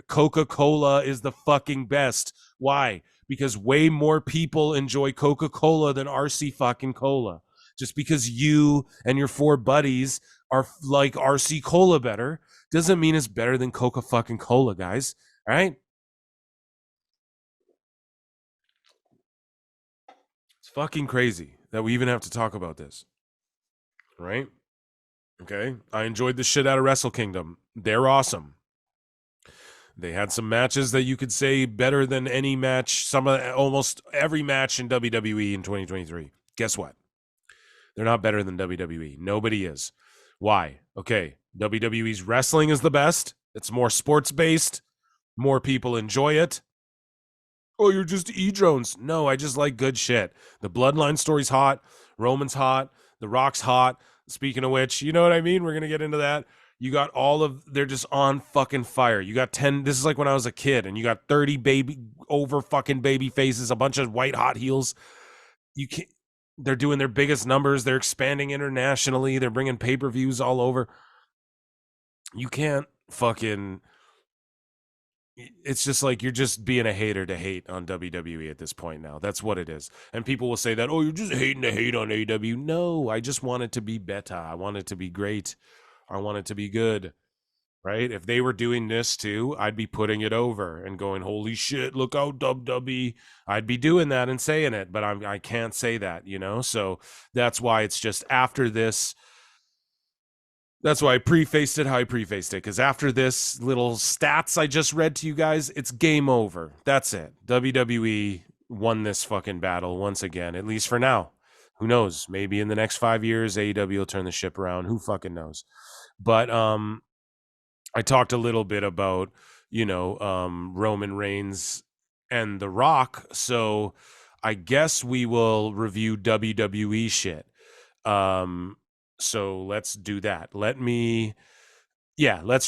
Coca-Cola is the fucking best. Why? Because way more people enjoy Coca-Cola than RC fucking Cola. Just because you and your 4 buddies are like RC Cola better doesn't mean it's better than Coca fucking Cola, guys. All right? It's fucking crazy that we even have to talk about this. Right? Okay? I enjoyed the shit out of Wrestle Kingdom. They're awesome. They had some matches that you could say better than any match, almost every match in WWE in 2023. Guess what? They're not better than WWE. Nobody is. Why? Okay, WWE's wrestling is the best. It's more sports based. More people enjoy it. Oh, you're just E-Drones. No, I just like good shit. The Bloodline story's hot. Roman's hot. The Rock's hot. Speaking of which, you know what I mean? We're going to get into that. You got they're just on fucking fire. You got 10, this is like when I was a kid, and you got 30 fucking baby faces, a bunch of white hot heels. You can't, they're doing their biggest numbers. They're expanding internationally. They're bringing pay-per-views all over. You can't fucking, it's just like you're just being a hater to hate on WWE at this point now. That's what it is. And people will say that, oh, you're just hating to hate on AEW. No, I just want it to be better. I want it to be great. I want it to be good, right? If they were doing this too, I'd be putting it over and going, holy shit, look out, WWE. I'd be doing that and saying it, but I can't say that, you know? So that's why it's just after this. That's why I prefaced it how I prefaced it, because after this little stats I just read to you guys, it's game over. That's it. WWE won this fucking battle once again, at least for now. Who knows? Maybe in the next 5 years, AEW will turn the ship around. Who fucking knows? But I talked a little bit about, Roman Reigns and The Rock. So I guess we will review WWE shit. So let's do that. Let's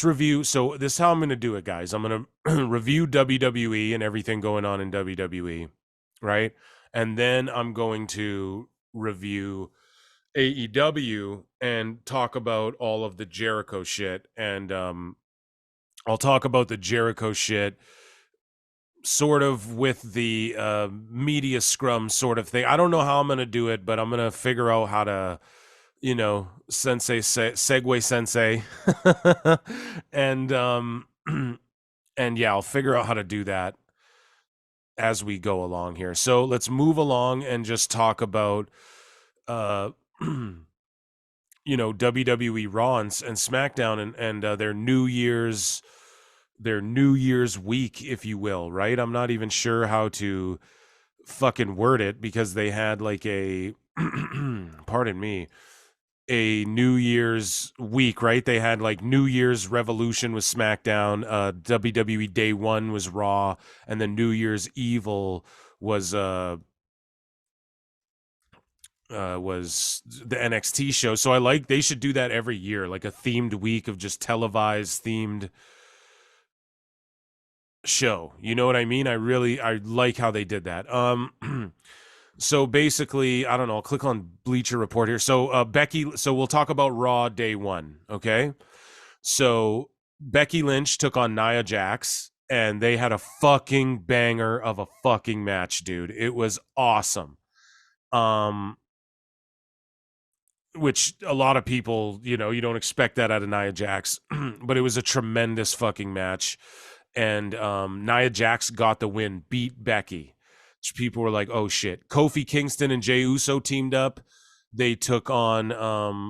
review. So this is how I'm going to do it, guys. I'm going to review WWE and everything going on in WWE, right? And then I'm going to review AEW and talk about all of the Jericho shit. And I'll talk about the Jericho shit sort of with the media scrum sort of thing. I don't know how I'm going to do it, but I'm going to figure out how to, segue sensei. And yeah, I'll figure out how to do that as we go along here. So let's move along and just talk about, WWE Raw and SmackDown and their New Year's week, if you will, right? I'm not even sure how to fucking word it, because they had like a, pardon me, a New Year's week, right? They had like New Year's Revolution was SmackDown, WWE Day 1 was Raw, and then New Year's Evil was the NXT show. So they should do that every year, like a themed week of just televised themed show. You know what I mean? I like how they did that. So basically, I don't know, I'll click on Bleacher Report here. So so we'll talk about Raw Day 1, okay? So Becky Lynch took on Nia Jax, and they had a fucking banger of a fucking match, dude. It was awesome. Which a lot of people, you don't expect that out of Nia Jax, but it was a tremendous fucking match. And Nia Jax got the win, beat Becky. People were like, oh shit. Kofi Kingston and Jey Uso teamed up. They took on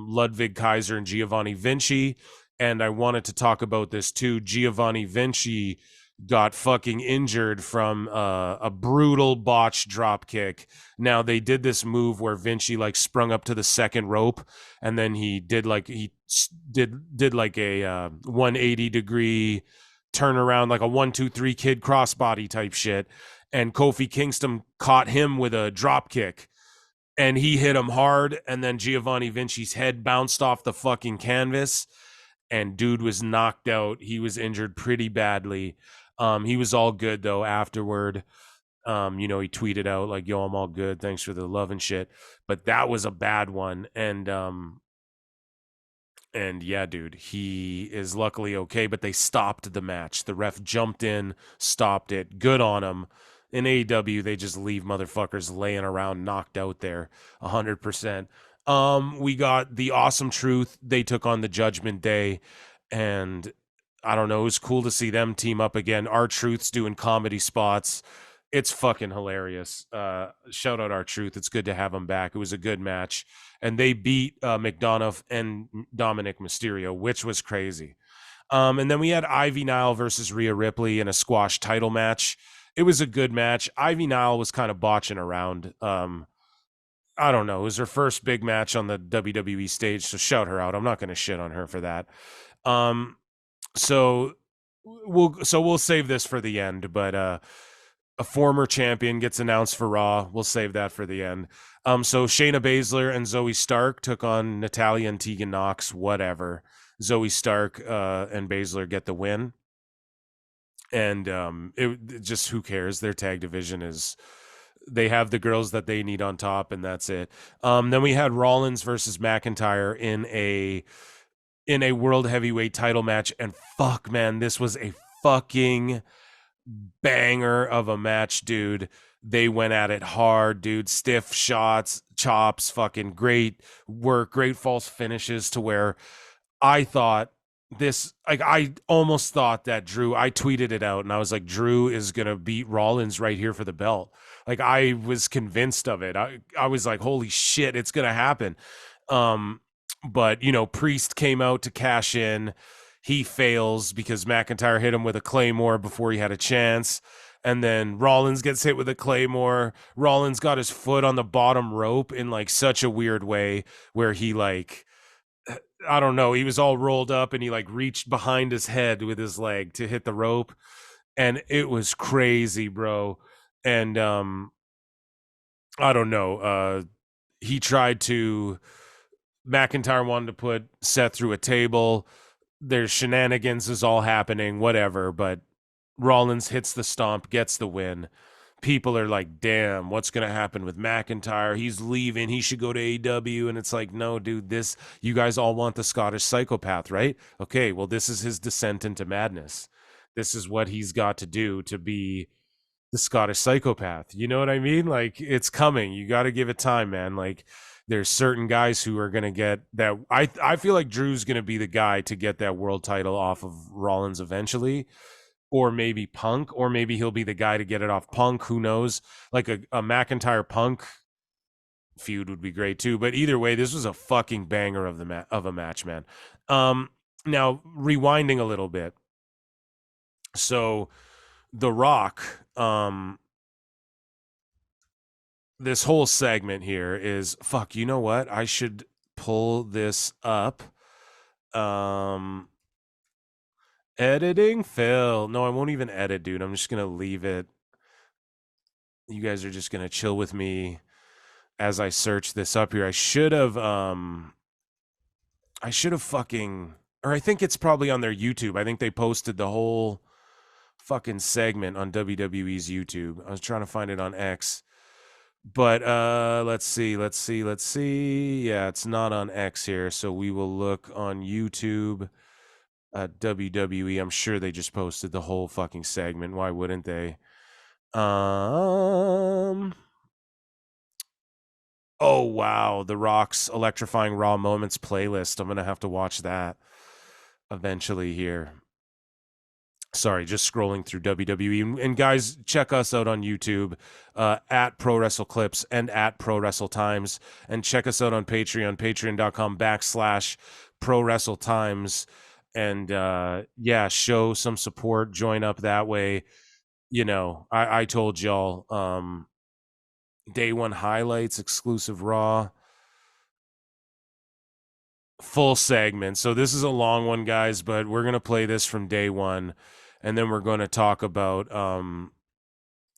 Ludwig Kaiser and Giovanni Vinci. And I wanted to talk about this too. Giovanni Vinci got fucking injured from a brutal botch drop kick. Now they did this move where Vinci like sprung up to the second rope, and then he did like a 180 degree turnaround, like a 1-2-3 kid crossbody type shit. And Kofi Kingston caught him with a drop kick, and he hit him hard. And then Giovanni Vinci's head bounced off the fucking canvas, and dude was knocked out. He was injured pretty badly. He was all good though afterward. He tweeted out like, yo, I'm all good. Thanks for the love and shit. But that was a bad one. And yeah, dude, he is luckily okay, but they stopped the match. The ref jumped in, stopped it. Good on him. In AEW, they just leave motherfuckers laying around knocked out there 100%. We got the Awesome Truth. They took on the Judgment Day, and I don't know, it was cool to see them team up again. R-Truth's doing comedy spots. It's fucking hilarious. Shout out R-Truth. It's good to have him back. It was a good match. And they beat McDonough and Dominic Mysterio, which was crazy. And then we had Ivy Nile versus Rhea Ripley in a squash title match. It was a good match. Ivy Nile was kind of botching around. I don't know. It was her first big match on the WWE stage, so shout her out. I'm not going to shit on her for that. So we'll save this for the end, but a former champion gets announced for Raw. We'll save that for the end. So Shayna Baszler and Zoe Stark took on Natalya and Tegan Nox, whatever. Zoe Stark and Baszler get the win. And it just, who cares? Their tag division is, they have the girls that they need on top, and that's it. Then we had Rollins versus McIntyre in a world heavyweight title match, and fuck, man, this was a fucking banger of a match, dude. They went at it hard, dude. Stiff shots, chops, fucking great work, great false finishes, to where I thought this, like, I almost thought that Drew, I tweeted it out and I was like, Drew is gonna beat Rollins right here for the belt. Like, I was convinced of it. I was like, holy shit, it's gonna happen. But you know, Priest came out to cash in. He fails because McIntyre hit him with a Claymore before he had a chance. And then Rollins gets hit with a Claymore. Rollins got his foot on the bottom rope in like such a weird way where he, like, I don't know, he was all rolled up and he like reached behind his head with his leg to hit the rope. And it was crazy, bro. And I don't know. He tried to, McIntyre wanted to put Seth through a table. There's shenanigans is all happening, whatever, but Rollins hits the stomp, gets the win. People are like, damn, what's going to happen with McIntyre? He's leaving. He should go to AEW. And it's like, no, dude, this, you guys all want the Scottish psychopath, right? Okay, well, this is his descent into madness. This is what he's got to do to be the Scottish psychopath. You know what I mean? Like, it's coming. You got to give it time, man. Like, there's certain guys who are going to get that. I feel like Drew's going to be the guy to get that world title off of Rollins eventually. Or maybe Punk, or maybe he'll be the guy to get it off Punk. Who knows? Like a McIntyre Punk feud would be great too. But either way, this was a fucking banger of a match, man. Now rewinding a little bit. So The Rock, this whole segment here is, fuck, you know what? I should pull this up. Editing Phil. No, I won't even edit, dude. I'm just gonna leave it. You guys are just gonna chill with me as I search this up here. I should have fucking, or I think it's probably on their YouTube. I think they posted the whole fucking segment on WWE's YouTube. I was trying to find it on X. But let's see. Yeah, it's not on X here, so we will look on YouTube. WWE, I'm sure they just posted the whole fucking segment. Why wouldn't they? Oh wow, The Rock's electrifying Raw moments playlist. I'm gonna have to watch that eventually here. Sorry, just scrolling through WWE. And guys, check us out on YouTube at Pro Wrestle Clips and at Pro Wrestle Times. And check us out on Patreon, patreon.com/Pro Wrestle Times. And yeah, show some support, join up that way. You know, I told y'all, day one highlights, exclusive Raw, full segment. So this is a long one, guys, but we're gonna play this from day one, and then we're going to talk about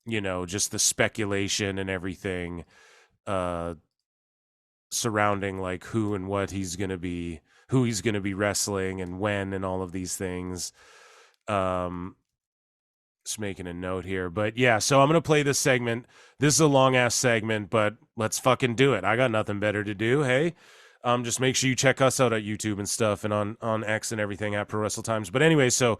you know, just the speculation and everything surrounding like who and what he's gonna be, who he's going to be wrestling and when, and all of these things. Just making a note here, but yeah, so I'm going to play this segment. This is a long ass segment, but let's fucking do it. I got nothing better to do. Hey, just make sure you check us out at YouTube and stuff, and on X and everything at Pro Wrestle Times. But anyway, so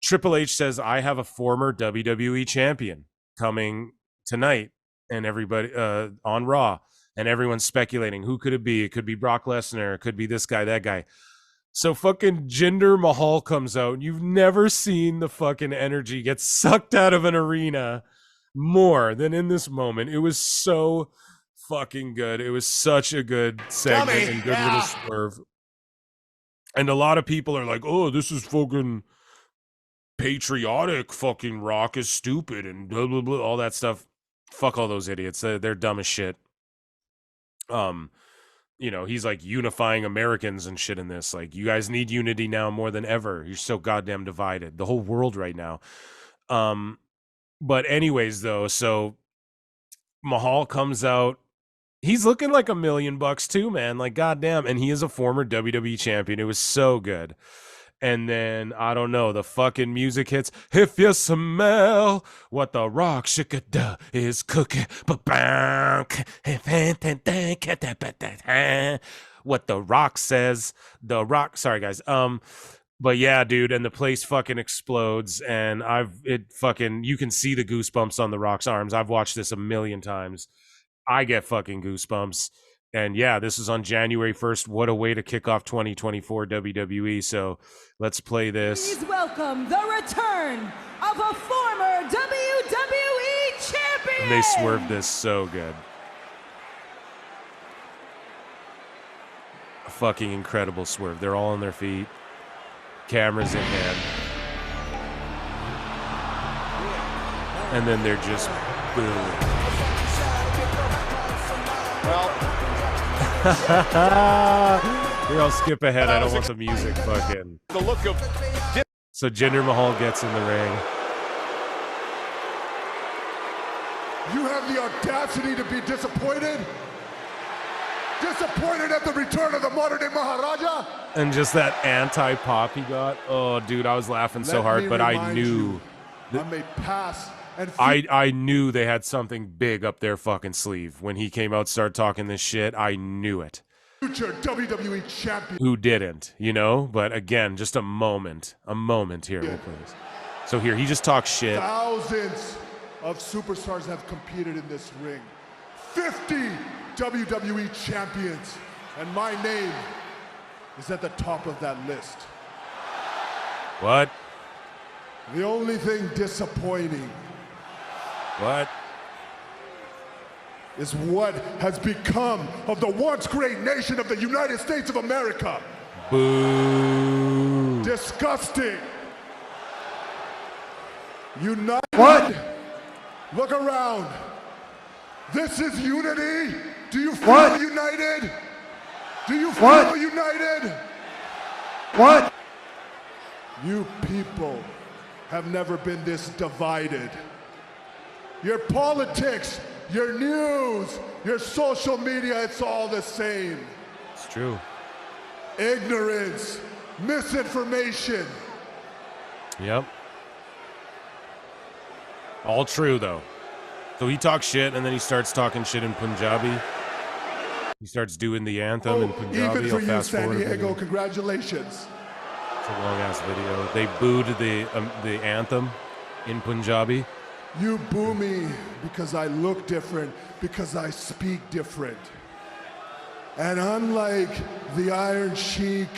Triple H says, I have a former WWE champion coming tonight, and everybody on Raw. And everyone's speculating, who could it be? It could be Brock Lesnar. It could be this guy, that guy. So fucking Jinder Mahal comes out, and you've never seen the fucking energy get sucked out of an arena more than in this moment. It was so fucking good. It was such a good segment and good little swerve. And a lot of people are like, oh, this is fucking patriotic. Fucking Rock is stupid and blah, blah, blah, all that stuff. Fuck all those idiots. They're dumb as shit. you know, he's like unifying Americans and shit in this. Like, you guys need unity now more than ever. You're so goddamn divided. The whole world right now. But anyways, though, so Mahal comes out. He's looking like $1 million too, man. Like, goddamn. And he is a former WWE champion. It was so good. And then, I don't know, the fucking music hits. If you smell what the Rock shikada is cooking. What the Rock says. The Rock, sorry guys. But yeah, dude, and the place fucking explodes. And you can see the goosebumps on the Rock's arms. I've watched this 1 million times. I get fucking goosebumps. And yeah, this is on January 1st. What a way to kick off 2024 WWE. So let's play this. Please welcome the return of a former WWE champion. And they swerved this so good. A fucking incredible swerve. They're all on their feet. Cameras in hand. And then they're just boom. Here, I'll skip ahead. I don't want the music fucking. The look of. So Jinder Mahal gets in the ring. You have the audacity to be disappointed? Disappointed at the return of the modern day Maharaja? And just that anti-pop he got. Oh, dude, I was laughing so hard, but I knew. I'm a pass. And I knew they had something big up their fucking sleeve. When he came out, started talking this shit, I knew it. Future WWE champion. Who didn't, you know? But again, just a moment here, please. So here, he just talks shit. Thousands of superstars have competed in this ring. 50 WWE champions. And my name is at the top of that list. What? The only thing disappointing. What? Is what has become of the once great nation of the United States of America. Boo. Disgusting. United. What? Look around. This is unity. Do you feel united? Do you feel united? What? You people have never been this divided. Your politics, your news, your social media, it's all the same. It's true. Ignorance, misinformation. Yep. All true, though. So he talks shit, and then he starts talking shit in Punjabi. He starts doing the anthem in Punjabi. Even for you, San Diego, congratulations. It's a long-ass video. They booed the anthem in Punjabi. You boo me because I look different, because I speak different. And unlike the Iron Sheik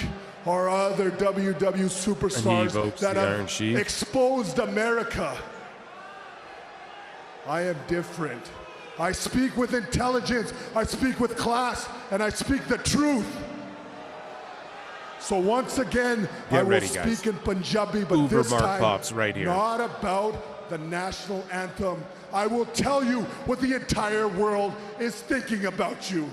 or other WW superstars that have exposed America, I am different. I speak with intelligence, I speak with class, and I speak the truth. So once again, I will speak in Punjabi, but Uber this Mark time, Pops right here. not about the national anthem. I will tell you what the entire world is thinking about you.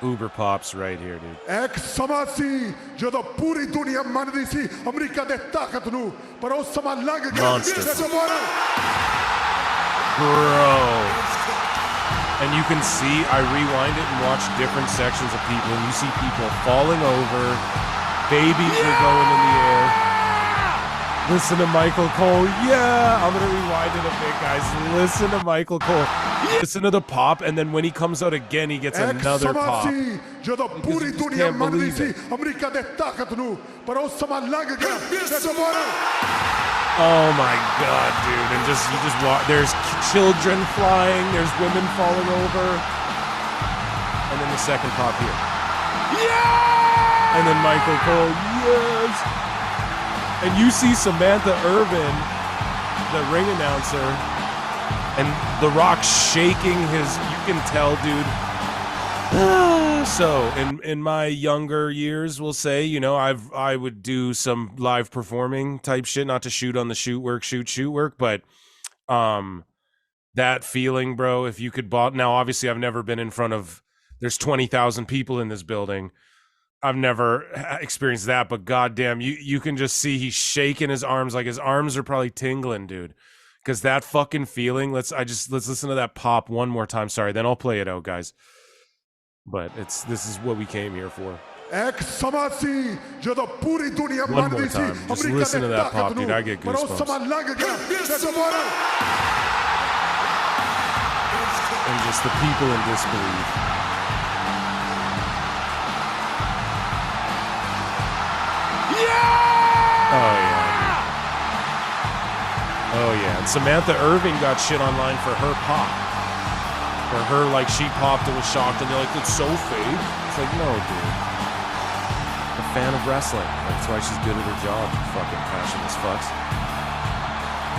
Uber Pops right here, dude. ਇੱਕ ਸਮਾਂ ਸੀ ਜਦੋਂ ਪੂਰੀ ਦੁਨੀਆ ਮੰਨਦੀ ਸੀ America ਦੇ ਤਾਕਤ ਨੂੰ ਪਰ ਉਹ ਸਮਾਂ ਲੰਘ ਗਿਆ Bro. And you can see, I rewind it and watch different sections of people, and you see people falling over, babies are going in the air. Listen to Michael Cole. Yeah, I'm going to rewind it a bit, guys. Listen to Michael Cole. Listen to the pop, and then when he comes out again, he gets another pop. ਜਦੋਂ ਪੂਰੀ ਦੁਨੀਆ ਮੰਨਦੀ ਸੀ America ਦੇ ਤਾਕਤ ਨੂੰ ਪਰ ਉਹ ਸਮਾਂ ਲੰਘ ਗਿਆ Oh my God, dude. And you just watch, there's children flying, there's women falling over. And then the second pop here. Yeah! And then Michael Cole, yes! And you see Samantha Irvin, the ring announcer, and The Rock shaking his, you can tell, dude. So in my younger years, we'll say, you know, I would do some live performing type shit, not to shoot on the shoot work, but that feeling, bro, if you could now obviously I've never been in front of there's 20,000 people in this building. I've never experienced that, but goddamn, you can just see he's shaking his arms, like his arms are probably tingling, dude. Because that fucking feeling, let's listen to that pop one more time. Sorry, then I'll play it out, guys. But this is what we came here for. One more time. Just listen to that pop, dude. I get goosebumps. And just the people in disbelief. Yeah! Oh, yeah. Oh, yeah. And Samantha Irving got shit online for her pop. For her, like, she popped and was shocked, and they're like, it's so fake. It's like, no, dude. A fan of wrestling. That's why she's good at her job, you fucking passionless fucks.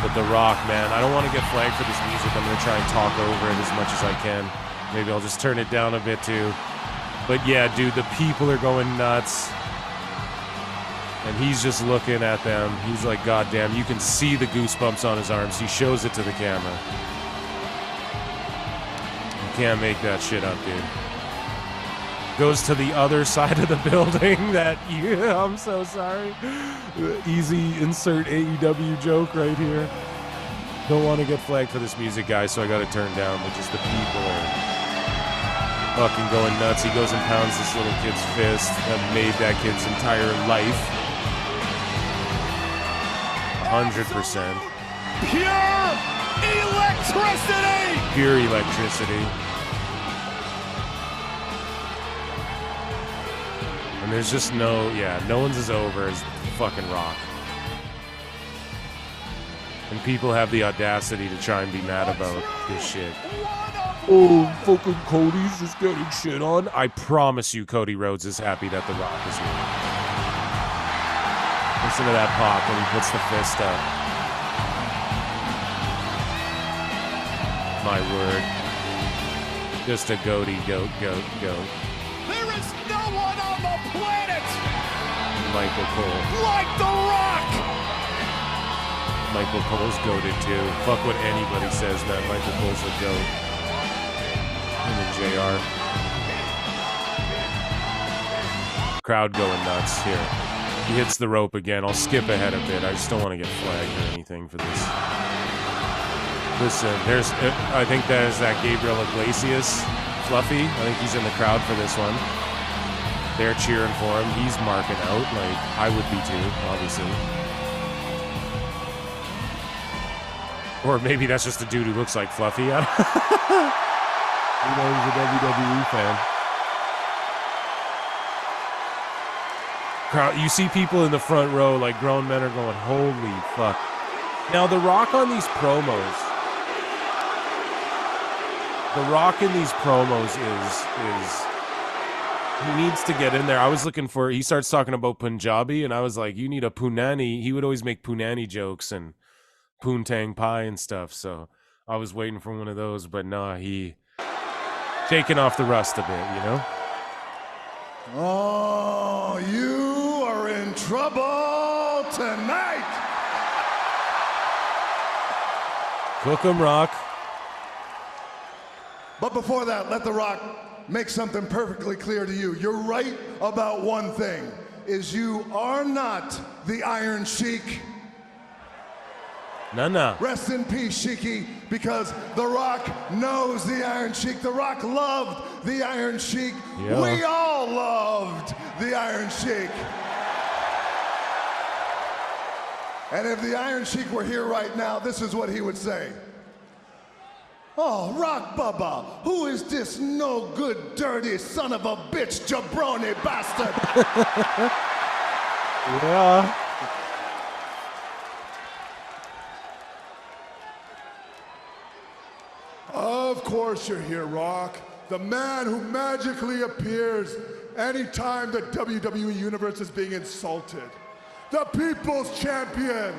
But The Rock, man, I don't want to get flagged for this music. I'm going to try and talk over it as much as I can. Maybe I'll just turn it down a bit, too. But, yeah, dude, the people are going nuts. And he's just looking at them. He's like, goddamn, you can see the goosebumps on his arms. He shows it to the camera. You can't make that shit up, dude. Goes to the other side of the building I'm so sorry. Easy insert AEW joke right here. Don't want to get flagged for this music, guys, so I got to turn down, but just the people are fucking going nuts. He goes and pounds this little kid's fist that made that kid's entire life. 100%. Pure electricity! Pure electricity. And there's just no one's as over as fucking Rock. And people have the audacity to try and be mad about this shit. Oh, fucking Cody's just getting shit on. I promise you Cody Rhodes is happy that The Rock is here. Listen to that pop when he puts the fist up. My word. Just a goaty, goat. There is no one on the planet Michael Cole. like The Rock! Michael Cole's goated too. Fuck what anybody says, man. Michael Cole's the goat. Him and JR. Crowd going nuts here. He hits the rope again. I'll skip ahead a bit. I just don't want to get flagged or anything for this. Listen, I think there's that Gabriel Iglesias, Fluffy. I think he's in the crowd for this one. They're cheering for him. He's marking out. Like, I would be too, obviously. Or maybe that's just a dude who looks like Fluffy. You know, he's a WWE fan. Crowd, you see people in the front row, like grown men are going, holy fuck. Now, The Rock on these promos, is he needs to get in there. I was looking for, he starts talking about Punjabi, and I was like, you need a Punani. He would always make Punani jokes and Poontang Pie and stuff, so I was waiting for one of those, but nah, he shaking off the rust a bit, you know? Oh, you are in trouble tonight! Cook 'em, Rock. But before that, let The Rock make something perfectly clear to you. You're right about one thing, is you are not the Iron Sheik. No. Rest in peace, Sheiky, because The Rock knows the Iron Sheik. The Rock loved the Iron Sheik. Yeah. We all loved the Iron Sheik. And if the Iron Sheik were here right now, this is what he would say. Oh, Rock Bubba, who is this no good, dirty son of a bitch, jabroni bastard? Yeah. Of course you're here, Rock. The man who magically appears anytime the WWE Universe is being insulted. The People's Champion.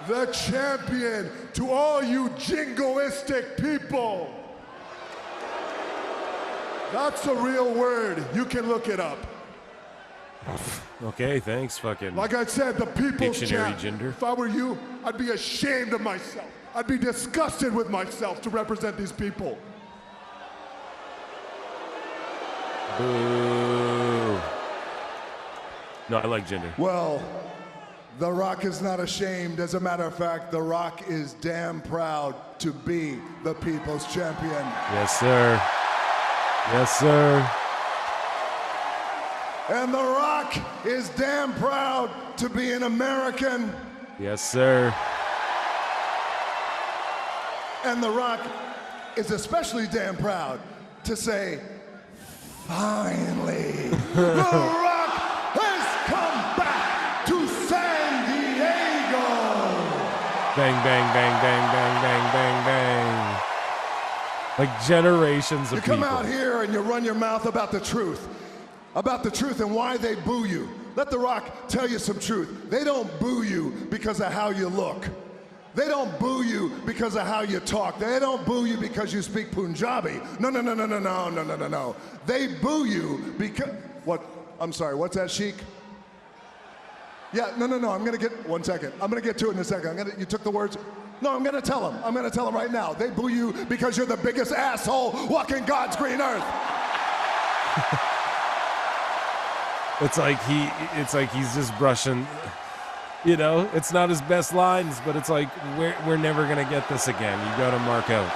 The champion to all you jingoistic people. That's a real word. You can look it up. Okay, thanks, fucking. Like I said, the people's Dictionary champ. gender. If I were you, I'd be ashamed of myself. I'd be disgusted with myself to represent these people. Boo. No, I like gender. Well, The Rock is not ashamed. As a matter of fact, The Rock is damn proud to be the people's champion. Yes, sir. Yes, sir. And The Rock is damn proud to be an American. Yes, sir. And The Rock is especially damn proud to say, finally, The Rock has come back to San Diego. Bang, bang, bang, bang, bang, bang, bang, bang. Like generations of You come people. out here and you run your mouth about the truth and why they boo you. Let The Rock tell you some truth. They don't boo you because of how you look. They don't boo you because of how you talk. They don't boo you because you speak Punjabi. No. They boo you because, what? I'm sorry, what's that, Sheik? Yeah, no, I'm gonna get, 1 second. I'm gonna get to it in a second. You took the words? No, I'm gonna tell them. I'm gonna tell them right now. They boo you because you're the biggest asshole walking God's green earth. It's like he's just brushing, you know, it's not his best lines, but it's like, we're never going to get this again. You got to mark out.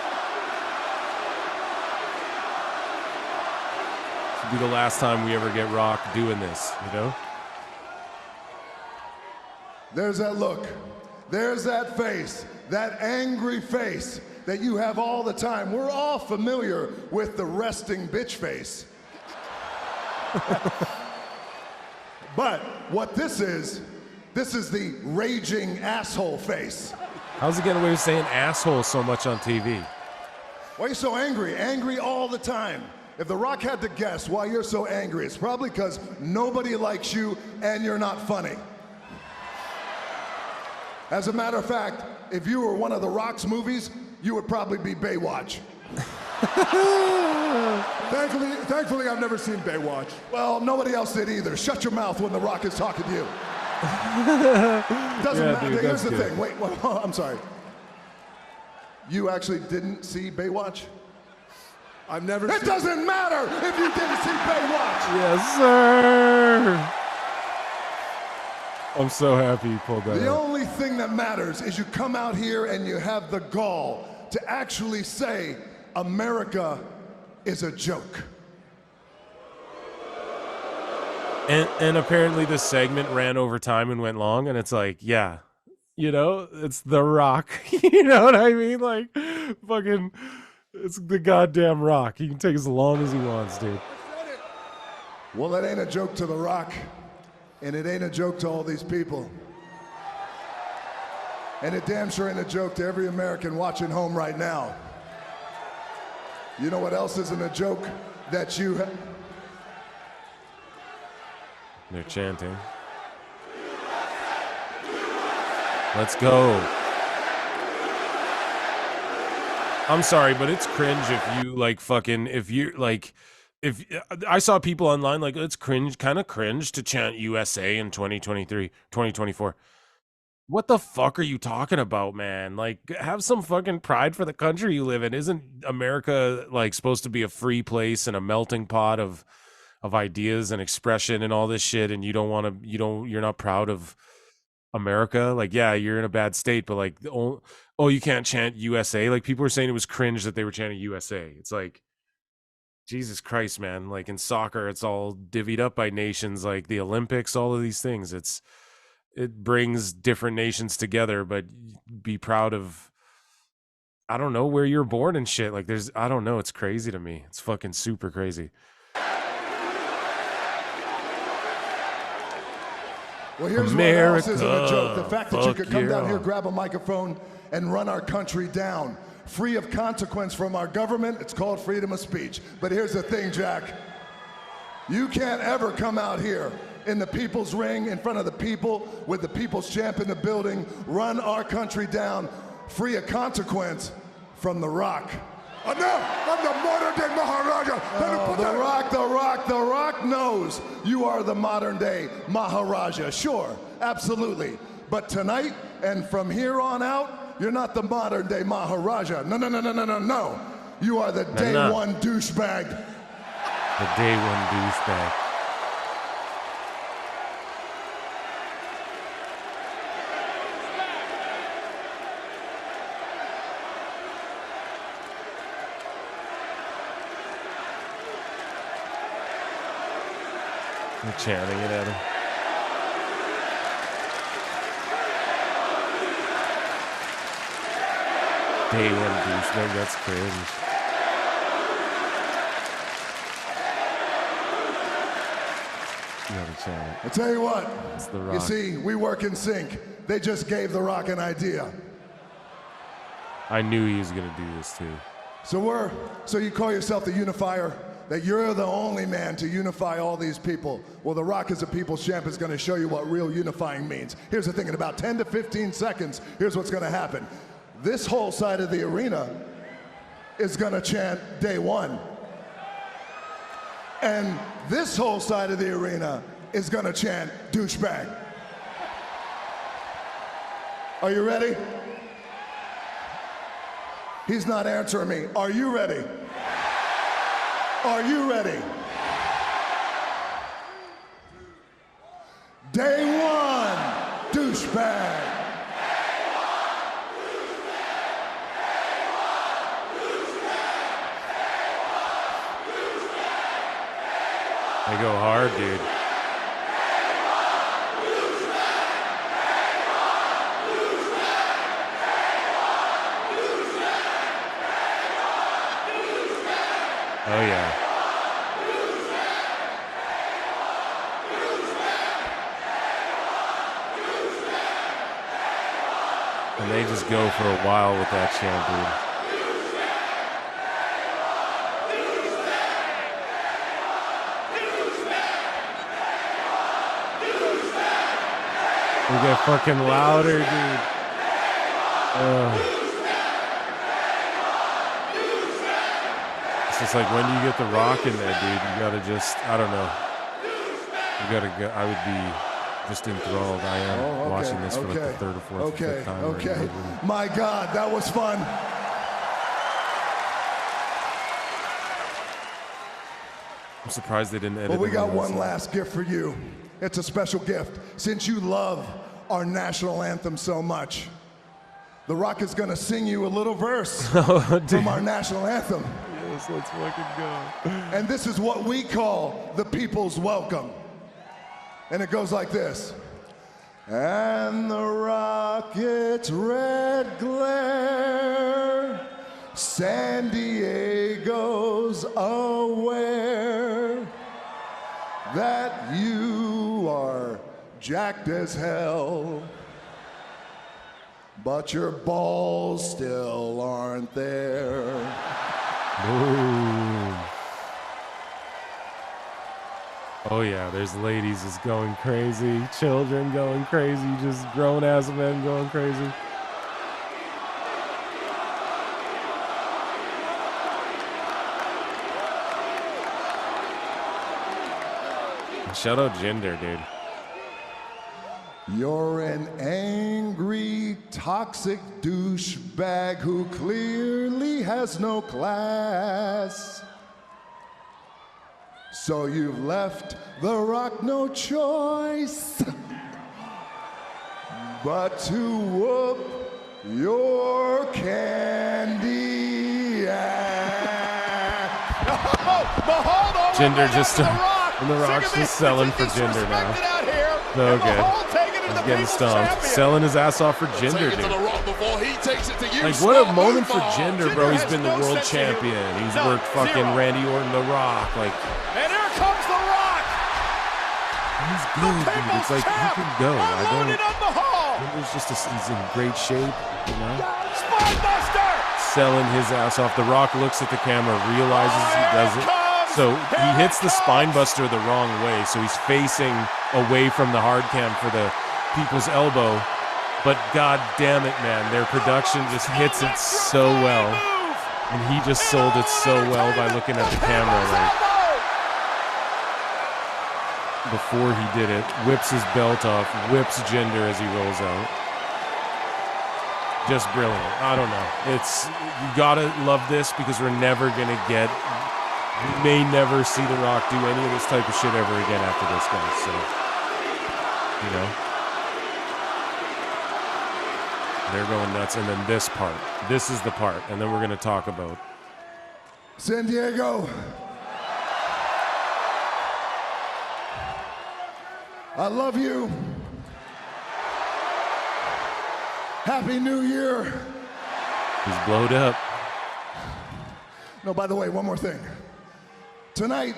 This will be the last time we ever get Rock doing this, you know? There's that look. There's that face, that angry face that you have all the time. We're all familiar with the resting bitch face. But what this is the raging asshole face. How's he getting away with saying asshole so much on TV? Why are you so angry? Angry all the time. If The Rock had to guess why you're so angry, it's probably because nobody likes you and you're not funny. As a matter of fact, if you were one of The Rock's movies, you would probably be Baywatch. Thankfully, I've never seen Baywatch. Well, nobody else did either. Shut your mouth when The Rock is talking to you. Doesn't matter. Dude, Here's the good. thing. Wait, I'm sorry. You actually didn't see Baywatch? I've never It doesn't matter if you didn't see Baywatch. Yes, sir. I'm so happy you pulled that The out. only thing that matters is you come out here and you have the gall to actually say America is a joke. And apparently this segment ran over time and went long, and it's like, yeah, you know, it's The Rock. You know what I mean? Like, fucking, it's the goddamn Rock. He can take as long as he wants, dude. Well, it ain't a joke to The Rock, and it ain't a joke to all these people. And it damn sure ain't a joke to every American watching home right now. You know what else isn't a joke that you have? They're chanting. Let's go. I'm sorry, but it's cringe if you like fucking, if you like, if I saw people online like, it's cringe, kind of cringe to chant USA in 2023, 2024. What the fuck are you talking about, man? Like, have some fucking pride for the country you live in. Isn't America like supposed to be a free place and a melting pot of ideas and expression and all this shit? And you don't want to, you're not proud of America? Like, yeah, you're in a bad state, but like, oh, you can't chant USA. Like, people were saying it was cringe that they were chanting USA. It's like, Jesus Christ, man. Like in soccer, it's all divvied up by nations, like the Olympics, all of these things. It brings different nations together, but be proud of, I don't know, where you're born and shit. Like I don't know. It's crazy to me. It's fucking super crazy. Well, here's America, what else isn't a joke. The fact that you could come down yeah. here, grab a microphone, and run our country down, free of consequence from our government. It's called freedom of speech. But here's the thing, Jack. You can't ever come out here in the people's ring, in front of the people, with the people's champ in the building, run our country down, free of consequence from The Rock. Enough! I'm the modern day Maharaja. The Rock knows you are the modern day Maharaja. Sure, absolutely. But tonight and from here on out, you're not the modern day Maharaja. No. You are the day one douchebag. The day one douchebag. They're chanting it at him. Day one douchebag, that's crazy. I tell you what, it's the Rock. You see, we work in sync. They just gave The Rock an idea. I knew he was gonna do this too. So you call yourself the unifier, that you're the only man to unify all these people. Well, The Rock as a people's champ is gonna show you what real unifying means. Here's the thing, in about 10 to 15 seconds, here's what's gonna happen. This whole side of the arena is gonna chant day one. And this whole side of the arena is gonna chant douchebag. Are you ready? He's not answering me. Are you ready? Are you ready? Day one, douchebag. They go hard, dude. Oh yeah. And they just go for a while with that chant, dude. We get fucking louder, dude. It's just like, when do you get The Rock in there, dude? You gotta just, I don't know. You gotta go. I would be just enthralled. I am watching this for like the third or fourth or fifth time. Okay. My God, that was fun. I'm surprised they didn't edit. Well, we got one last gift for you. It's a special gift. Since you love our national anthem so much, The Rock is gonna sing you a little verse from our national anthem. Yes, let's fucking go. And this is what we call the people's welcome. And it goes like this. And the rocket's red glare, San Diego's aware that you are jacked as hell, but your balls still aren't there. Boom. Oh yeah, there's ladies just going crazy, children going crazy, just grown-ass men going crazy. Shout out Jinder, dude. You're an angry, toxic douchebag who clearly has no class. So you've left The Rock no choice but to whoop your candy ass. Jinder just, and The Rock's just selling for Jinder now. So good. He's getting stomped. Selling his ass off for Jinder, dude. Like, what a moment for Jinder, bro. He's been the world champion. He's worked fucking Randy Orton, The Rock. Like, and here comes The Rock. He's good, dude. It's like, he can go. I don't. Jinder's just, he's in great shape, you know? Selling his ass off. The Rock looks at the camera, realizes he doesn't. So he hits the spine buster the wrong way. So he's facing away from the hard cam for the people's elbow. But god damn it, man, their production just hits it so well. And he just sold it so well by looking at the camera, like, before he did it, whips his belt off, whips Jinder as he rolls out. Just brilliant. I don't know. You gotta love this because we're never gonna get, we may never see The Rock do any of this type of shit ever again after this, guys. So, you know, they're going nuts. And then this part, this is the part, and then we're gonna talk about San Diego. I love you. Happy New Year. He's blowed up. No, by the way, one more thing. Tonight,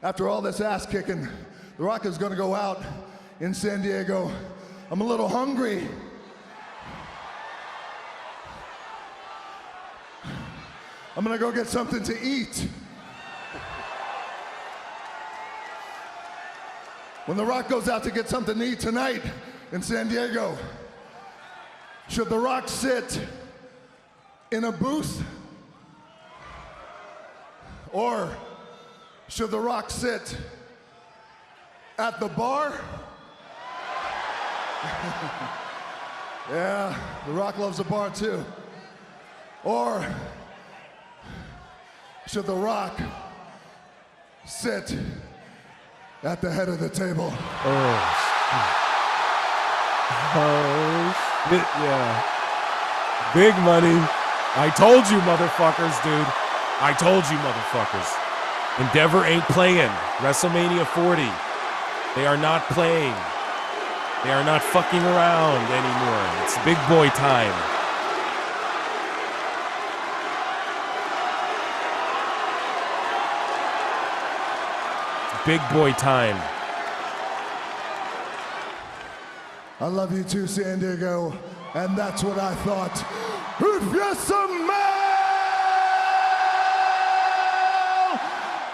after all this ass kicking, The Rock is gonna go out in San Diego. I'm a little hungry. I'm gonna go get something to eat. When The Rock goes out to get something to eat tonight in San Diego, should The Rock sit in a booth? Or should The Rock sit at the bar? Yeah, The Rock loves a bar too. Or should The Rock sit at the head of the table? Oh, yeah. Big money. I told you, motherfuckers, dude. I told you, motherfuckers. Endeavor ain't playing. WrestleMania 40. They are not playing. They are not fucking around anymore. It's big boy time. Big boy time. I love you too, San Diego, and that's what I thought. If you smell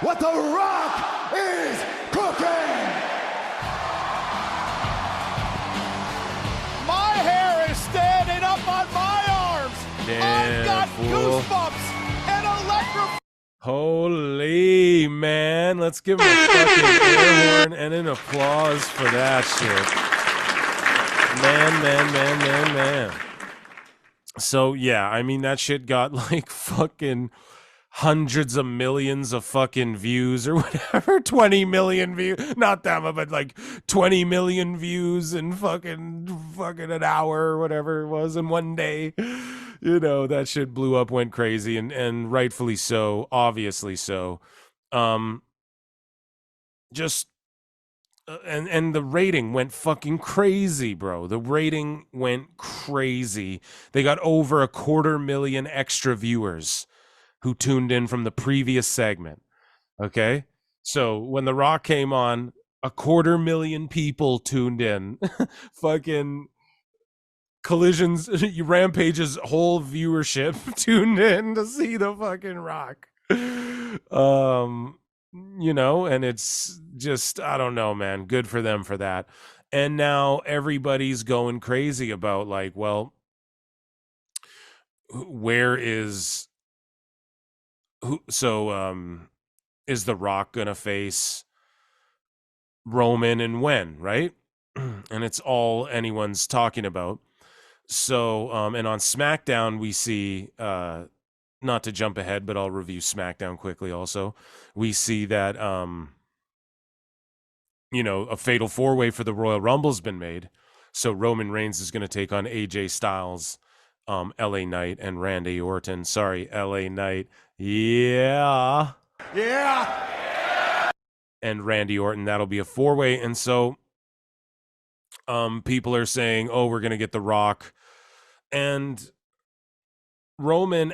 what The Rock is cooking! My hair is standing up on my arms. I've got goosebumps and electric. Holy man, let's give him a fucking air horn and an applause for that shit. Man. So yeah, I mean that shit got like fucking hundreds of millions of fucking views or whatever, 20 million views, not that much, but like 20 million views in fucking an hour or whatever it was in one day. You know, that shit blew up, went crazy, and rightfully so, obviously so. Just and the rating went fucking crazy, bro. The rating went crazy. They got over 250,000 extra viewers who tuned in from the previous segment. Okay? So when The Rock came on, 250,000 people tuned in. Fucking Collision's, Rampage's whole viewership tuned in to see the fucking Rock. You know, and it's just, I don't know, man. Good for them for that. And now everybody's going crazy about like, well, where is is The Rock gonna face Roman and when, right? And it's all anyone's talking about. So, and on SmackDown, we see, not to jump ahead, but I'll review SmackDown quickly also. We see that, you know, a fatal four-way for the Royal Rumble's been made. So Roman Reigns is going to take on AJ Styles, LA Knight, and Randy Orton. Sorry, LA Knight. Yeah. And Randy Orton. That'll be a four-way. And so people are saying, oh, we're going to get The Rock and Roman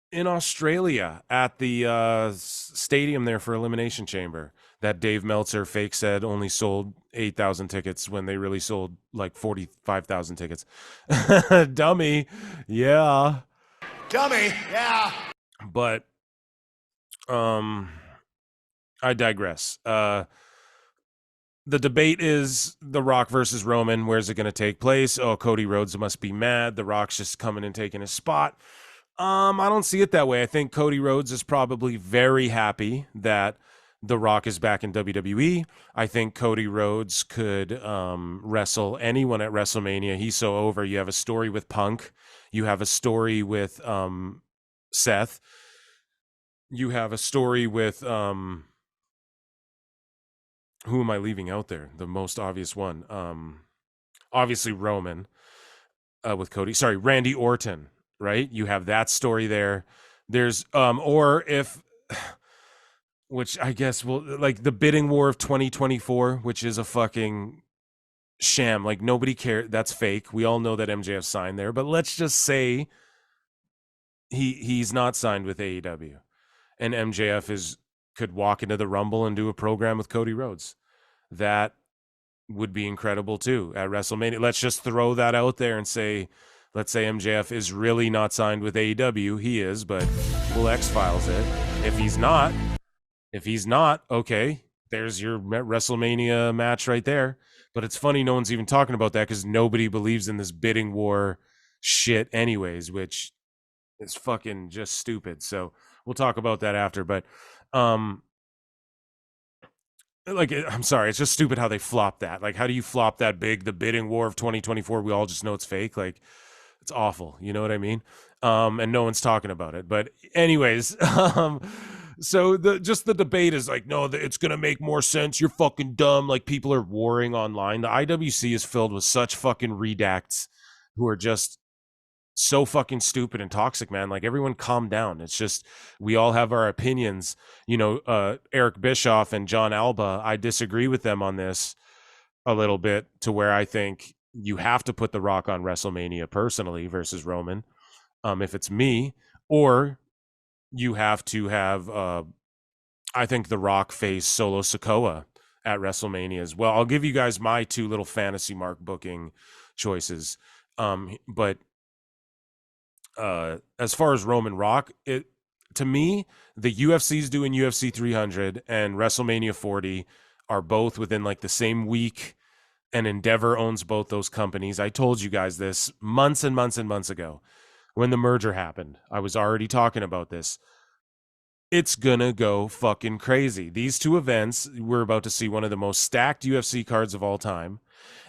in Australia at the stadium there for Elimination Chamber that Dave Meltzer fake said only sold 8,000 tickets when they really sold like 45,000 tickets. Dummy. Yeah. But I digress. The debate is The Rock versus Roman. Where's it going to take place? Oh, Cody Rhodes must be mad. The Rock's just coming and taking his spot. I don't see it that way. I think Cody Rhodes is probably very happy that The Rock is back in WWE. I think Cody Rhodes could wrestle anyone at WrestleMania. He's so over. You have a story with Punk. You have a story with Seth. You have a story with who am I leaving out there? The most obvious one. Obviously Roman with Cody. Sorry, Randy Orton, right? You have that story there. There's or if which I guess will like the bidding war of 2024, which is a fucking sham. Like nobody cares. That's fake. We all know that MJF signed there, but let's just say he's not signed with AEW, and MJF could walk into the Rumble and do a program with Cody Rhodes. That would be incredible too at WrestleMania. Let's just throw that out there and say, let's say MJF is really not signed with AEW. He is, but we'll X-Files it. If he's not, okay, there's your WrestleMania match right there. But it's funny no one's even talking about that because nobody believes in this bidding war shit anyways, which is fucking just stupid. So we'll talk about that after. But like, I'm sorry, it's just stupid how they flopped that. Like, how do you flop that big? The bidding war of 2024, we all just know it's fake. Like, it's awful. You know what I mean? And no one's talking about it. But anyways, so the debate is like, no, it's going to make more sense. You're fucking dumb. Like, people are warring online. The IWC is filled with such fucking redacts who are just so fucking stupid and toxic, man. Like, everyone calm down. It's just, we all have our opinions. You know, Eric Bischoff and John Alba, I disagree with them on this a little bit, to where I think you have to put The Rock on WrestleMania personally versus Roman, if it's me, or you have to have I think The Rock face Solo Sikoa at WrestleMania as well. I'll give you guys my two little fantasy mark booking choices. But as far as Roman Rock, to me, the UFC's doing UFC 300 and WrestleMania 40 are both within like the same week, and Endeavor owns both those companies. I told you guys this months and months and months ago when the merger happened. I was already talking about this. It's gonna go fucking crazy. These two events, we're about to see one of the most stacked UFC cards of all time,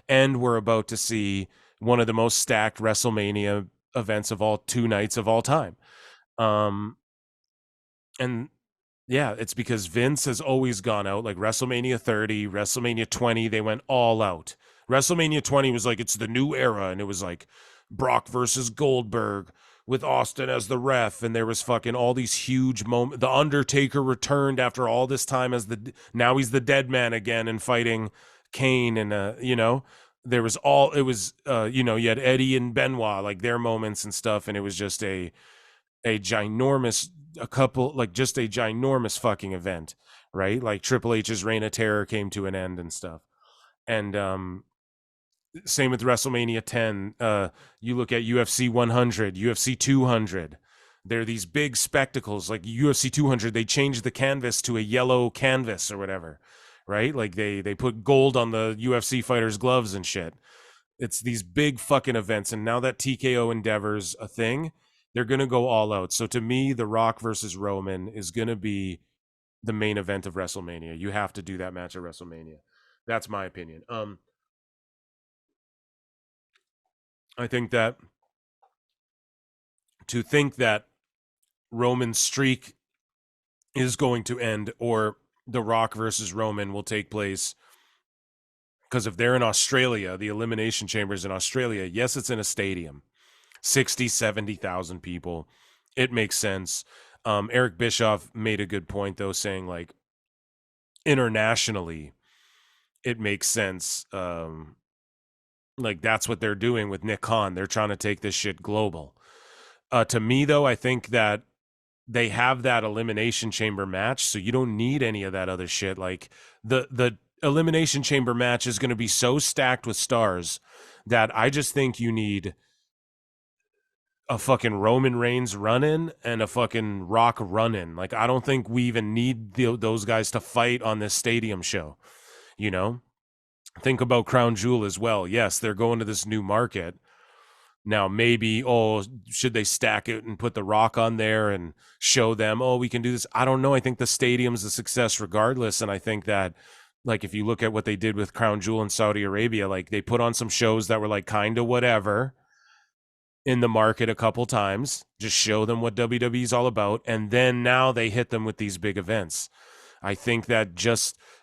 and we're about to see one of the most stacked WrestleMania events of all 2 nights of all time. And yeah, it's because Vince has always gone out, like WrestleMania 30, WrestleMania 20, they went all out. WrestleMania 20 was like, it's the new era, and it was like Brock versus Goldberg with Austin as the ref, and there was fucking all these huge moments. The Undertaker returned after all this time now he's the dead man again and fighting Kane, and you know, there was you know, you had Eddie and Benoit, like their moments and stuff, and it was just a ginormous fucking event, right? Like Triple H's Reign of Terror came to an end and stuff. And same with WrestleMania 10. You look at UFC 100, UFC 200. They're these big spectacles. Like UFC 200, they changed the canvas to a yellow canvas or whatever, right? Like they put gold on the UFC fighters' gloves and shit. It's these big fucking events. And now that TKO Endeavor's a thing, they're going to go all out. So to me, The Rock versus Roman is going to be the main event of WrestleMania. You have to do that match at WrestleMania. That's my opinion. I think that to think that Roman's streak is going to end, or The Rock versus Roman will take place, because if they're in Australia, the Elimination Chamber's in Australia, yes, it's in a stadium, 60, 70,000 people. It makes sense. Eric Bischoff made a good point, though, saying like internationally, it makes sense. Like that's what they're doing with Nick Khan. They're trying to take this shit global. To me, though, I think that they have that Elimination Chamber match, so you don't need any of that other shit. Like the Elimination Chamber match is going to be so stacked with stars that I just think you need a fucking Roman Reigns run-in and a fucking Rock run-in. Like, I don't think we even need those guys to fight on this stadium show, you know? Think about Crown Jewel as well. Yes, they're going to this new market. Now, maybe, should they stack it and put The Rock on there and show them, we can do this? I don't know. I think the stadium's a success regardless. And I think that, like, if you look at what they did with Crown Jewel in Saudi Arabia, like, they put on some shows that were, like, kind of whatever in the market a couple times, just show them what WWE's all about. And then now they hit them with these big events. I think that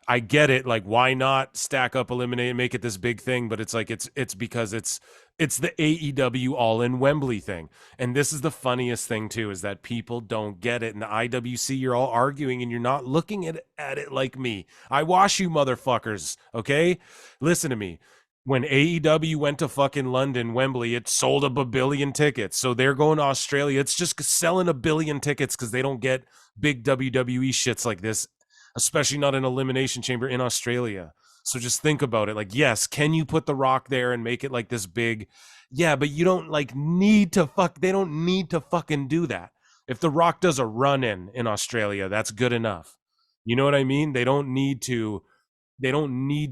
I get it. Like, why not stack up, eliminate, and make it this big thing? But it's like, it's because it's the AEW All in Wembley thing. And this is the funniest thing too, is that people don't get it. In the IWC, you're all arguing and you're not looking at it like me. I wash you motherfuckers. Okay. Listen to me. When AEW went to fucking London, Wembley, it sold a billion tickets. So they're going to Australia. It's just selling a billion tickets because they don't get big WWE shits like this, especially not an Elimination Chamber in Australia. So just think about it. Like, yes, can you put The Rock there and make it like this big? Yeah, but you don't they don't need to fucking do that. If The Rock does a run in Australia, that's good enough. You know what I mean? They don't need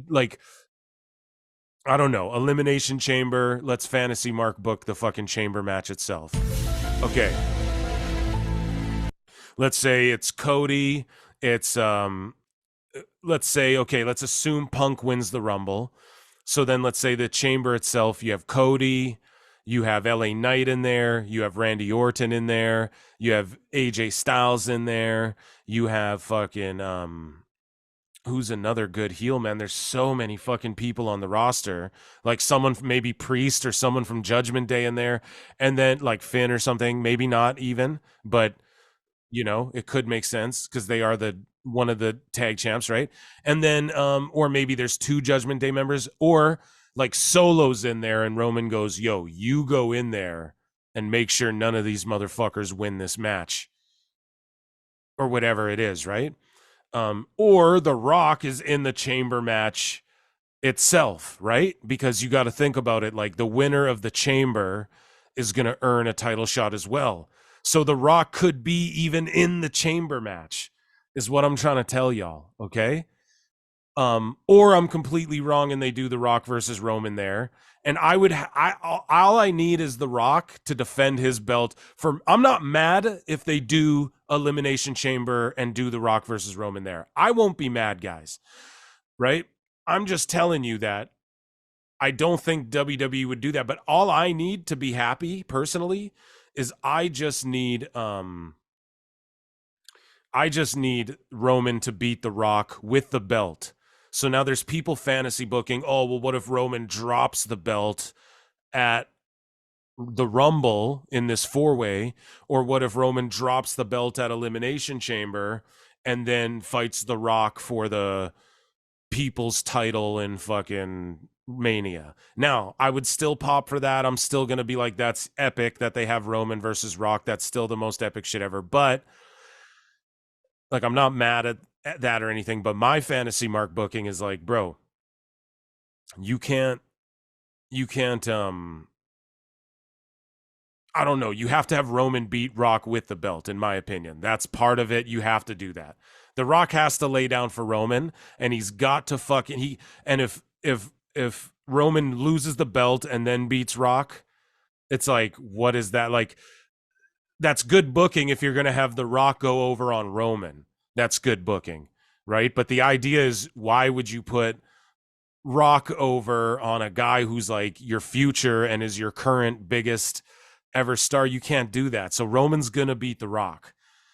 like, I don't know, Elimination Chamber. Let's fantasy mark book the fucking chamber match itself. Okay. Let's say it's Cody. It's, let's say, okay, let's assume Punk wins the Rumble. So then let's say the chamber itself, you have Cody, you have LA Knight in there, you have Randy Orton in there, you have AJ Styles in there, you have fucking, who's another good heel, man? There's so many fucking people on the roster. Like someone, maybe Priest or someone from Judgment Day in there. And then like Finn or something, maybe not even, but you know, it could make sense because they are one of the tag champs, right? And then, or maybe there's 2 Judgment Day members, or like Solo's in there and Roman goes, yo, you go in there and make sure none of these motherfuckers win this match. Or whatever it is, right? Or The Rock is in the chamber match itself, right? Because you got to think about it, like the winner of the chamber is going to earn a title shot as well. So The Rock could be even in the chamber match, is what I'm trying to tell y'all, okay? Or I'm completely wrong and they do The Rock versus Roman there. And all I need is The Rock to defend his belt. I'm not mad if they do Elimination Chamber and do The Rock versus Roman there. I won't be mad, guys, right? I'm just telling you that I don't think WWE would do that. But all I need to be happy personally is I just need Roman to beat The Rock with the belt. So now there's people fantasy booking, oh, well, what if Roman drops the belt at the Rumble in this 4-way? Or what if Roman drops the belt at Elimination Chamber and then fights The Rock for the people's title in fucking Mania? Now, I would still pop for that. I'm still going to be like, that's epic that they have Roman versus Rock. That's still the most epic shit ever. But like, I'm not mad at that or anything, but my fantasy mark booking is like, bro, you can't I don't know, you have to have Roman beat Rock with the belt, in my opinion. That's part of it. You have to do that. The Rock has to lay down for Roman, and he's got to fucking if Roman loses the belt and then beats Rock, it's like, what is that? Like, that's good booking if you're going to have The Rock go over on Roman. That's good booking, right? But the idea is, why would you put Rock over on a guy who's like your future and is your current biggest ever star? You can't do that. So Roman's going to beat The Rock.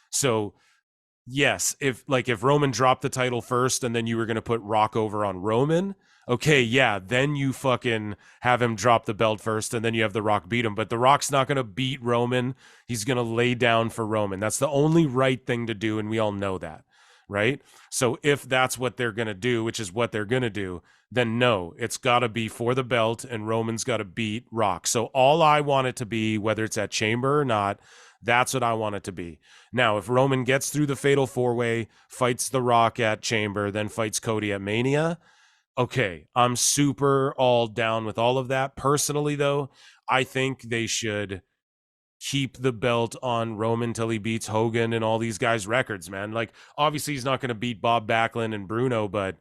So yes, if Roman dropped the title first and then you were going to put Rock over on Roman, okay, yeah, then you fucking have him drop the belt first and then you have The Rock beat him. But The Rock's not going to beat Roman. He's going to lay down for Roman. That's the only right thing to do, and we all know that, right? So if that's what they're going to do, which is what they're going to do, then no, it's got to be for the belt and Roman's got to beat Rock. So all I want it to be, whether it's at Chamber or not, that's what I want it to be. Now, if Roman gets through the Fatal 4-Way, fights The Rock at Chamber, then fights Cody at Mania, okay, I'm super all down with all of that. Personally, though, I think they should keep the belt on Roman till he beats Hogan and all these guys' records, man. Like, obviously, he's not going to beat Bob Backlund and Bruno, but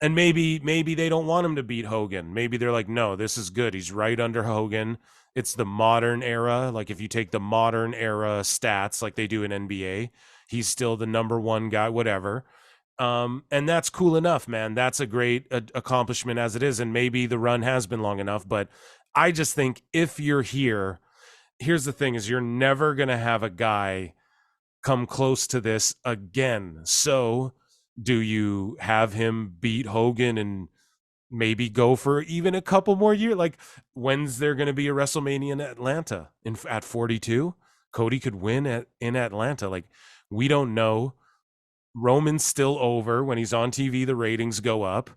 And maybe they don't want him to beat Hogan. Maybe they're like, no, this is good. He's right under Hogan. It's the modern era. Like if you take the modern era stats like they do in NBA, he's still the number one guy, whatever. And that's cool enough, man. That's a great accomplishment as it is. And maybe the run has been long enough, but I just think if you're here, here's the thing is you're never going to have a guy come close to this again. So do you have him beat Hogan and maybe go for even a couple more years? Like when's there going to be a WrestleMania in Atlanta at 42? Cody could win in Atlanta. Like we don't know. Roman's still over. When he's on TV, the ratings go up.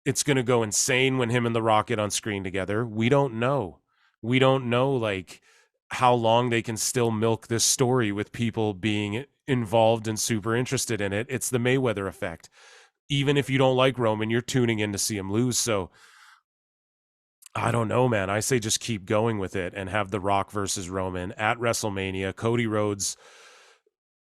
It's going to go insane when him and The Rock get on screen together. We don't know. We don't know like how long they can still milk this story with people being involved and super interested in it. It's the Mayweather effect. Even if you don't like Roman, you're tuning in to see him lose. So I don't know, man. I say just keep going with it and have The Rock versus Roman at WrestleMania. Cody Rhodes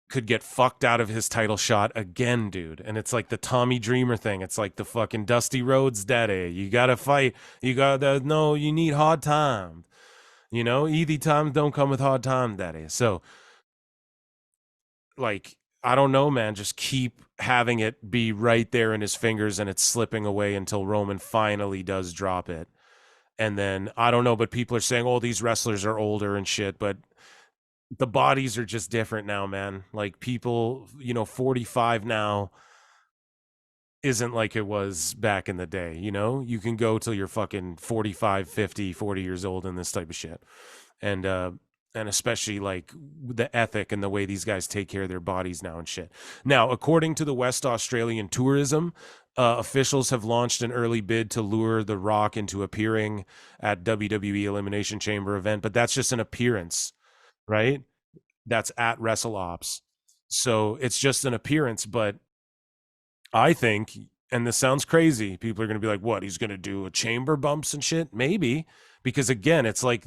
could get fucked out of his title shot again, dude. And it's like the Tommy Dreamer thing. It's like the fucking Dusty Rhodes daddy. You gotta fight. You need hard time. You know, easy times don't come with hard time, daddy. So like, I don't know, man. Just keep having it be right there in his fingers and it's slipping away until Roman finally does drop it. And then I don't know, but people are saying, oh, these wrestlers are older and shit, but the bodies are just different now, man. Like people, 45 now isn't like it was back in the day. You can go till you're fucking 45, 50, 40 years old in this type of shit. And especially like the ethic and the way these guys take care of their bodies now and shit. Now, according to the West Australian Tourism, officials have launched an early bid to lure The Rock into appearing at WWE Elimination Chamber event, but that's just an appearance. Right? That's at WrestleOps. So it's just an appearance, but I think, and this sounds crazy, people are going to be like, what, he's going to do a chamber bumps and shit? Maybe, because again, it's like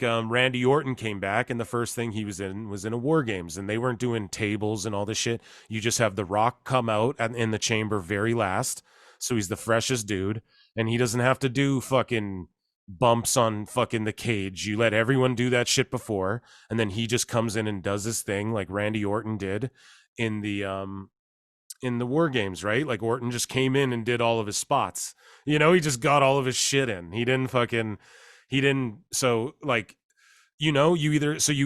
Randy Orton came back and the first thing he was in a War Games and they weren't doing tables and all this shit. You just have The Rock come out in the chamber very last. So he's the freshest dude and he doesn't have to do fucking bumps on fucking the cage. You let everyone do that shit before and then he just comes in and does his thing like Randy Orton did in the War Games, right? Like Orton just came in and did all of his spots. He just got all of his shit in. So like, you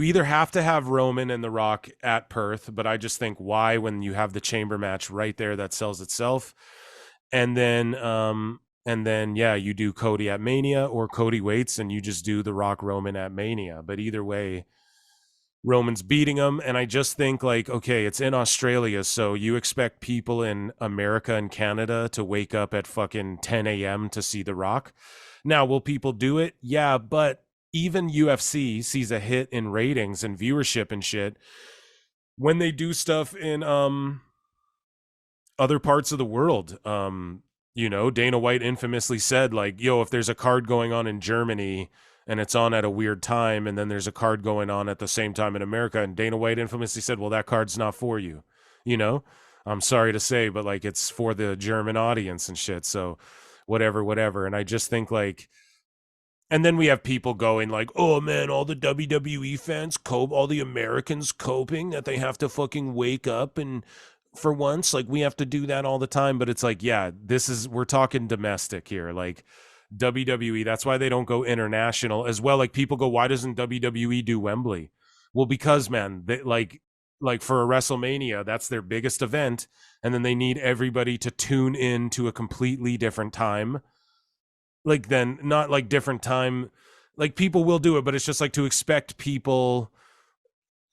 either have to have Roman and The Rock at Perth, but I just think why when you have the chamber match right there that sells itself. And then yeah, you do Cody at Mania or Cody waits and you just do The Rock Roman at Mania. But either way, Roman's beating him. And I just think like, okay, it's in Australia. So you expect people in America and Canada to wake up at fucking 10 a.m. to see The Rock. Now, will people do it? Yeah, but even UFC sees a hit in ratings and viewership and shit when they do stuff in other parts of the world. Dana White infamously said like, yo, if there's a card going on in Germany and it's on at a weird time and then there's a card going on at the same time in America, and Dana White infamously said, well, that card's not for you. I'm sorry to say, but like it's for the German audience and shit. So whatever. And I just think like, and then we have people going like, oh man, all the WWE fans all the Americans coping that they have to fucking wake up and for once, like we have to do that all the time. But it's like, yeah, we're talking domestic here. Like WWE, that's why they don't go international as well. Like people go, why doesn't WWE do Wembley? Well, because man, they like for a WrestleMania, that's their biggest event. And then they need everybody to tune in to a completely different time. Like then not like different time, like people will do it, but it's just like to expect people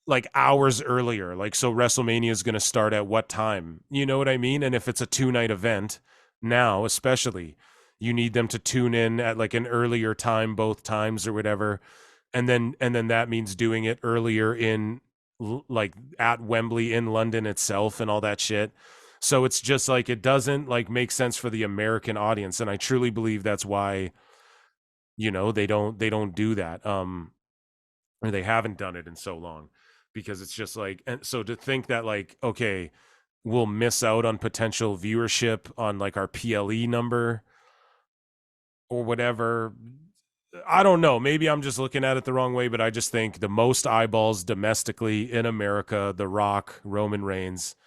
like hours earlier. Like, so WrestleMania is going to start at what time? You know what I mean? And if it's a 2-night event now, especially, you need them to tune in at like an earlier time, both times or whatever. And then that means doing it earlier in like at Wembley in London itself and all that shit. So it's just like, it doesn't like make sense for the American audience. And I truly believe that's why, they don't do that. Or they haven't done it in so long, because it's just like, and so to think that like, okay, we'll miss out on potential viewership on like our PLE number or whatever. I don't know. Maybe I'm just looking at it the wrong way, but I just think the most eyeballs domestically in America, The Rock, Roman Reigns,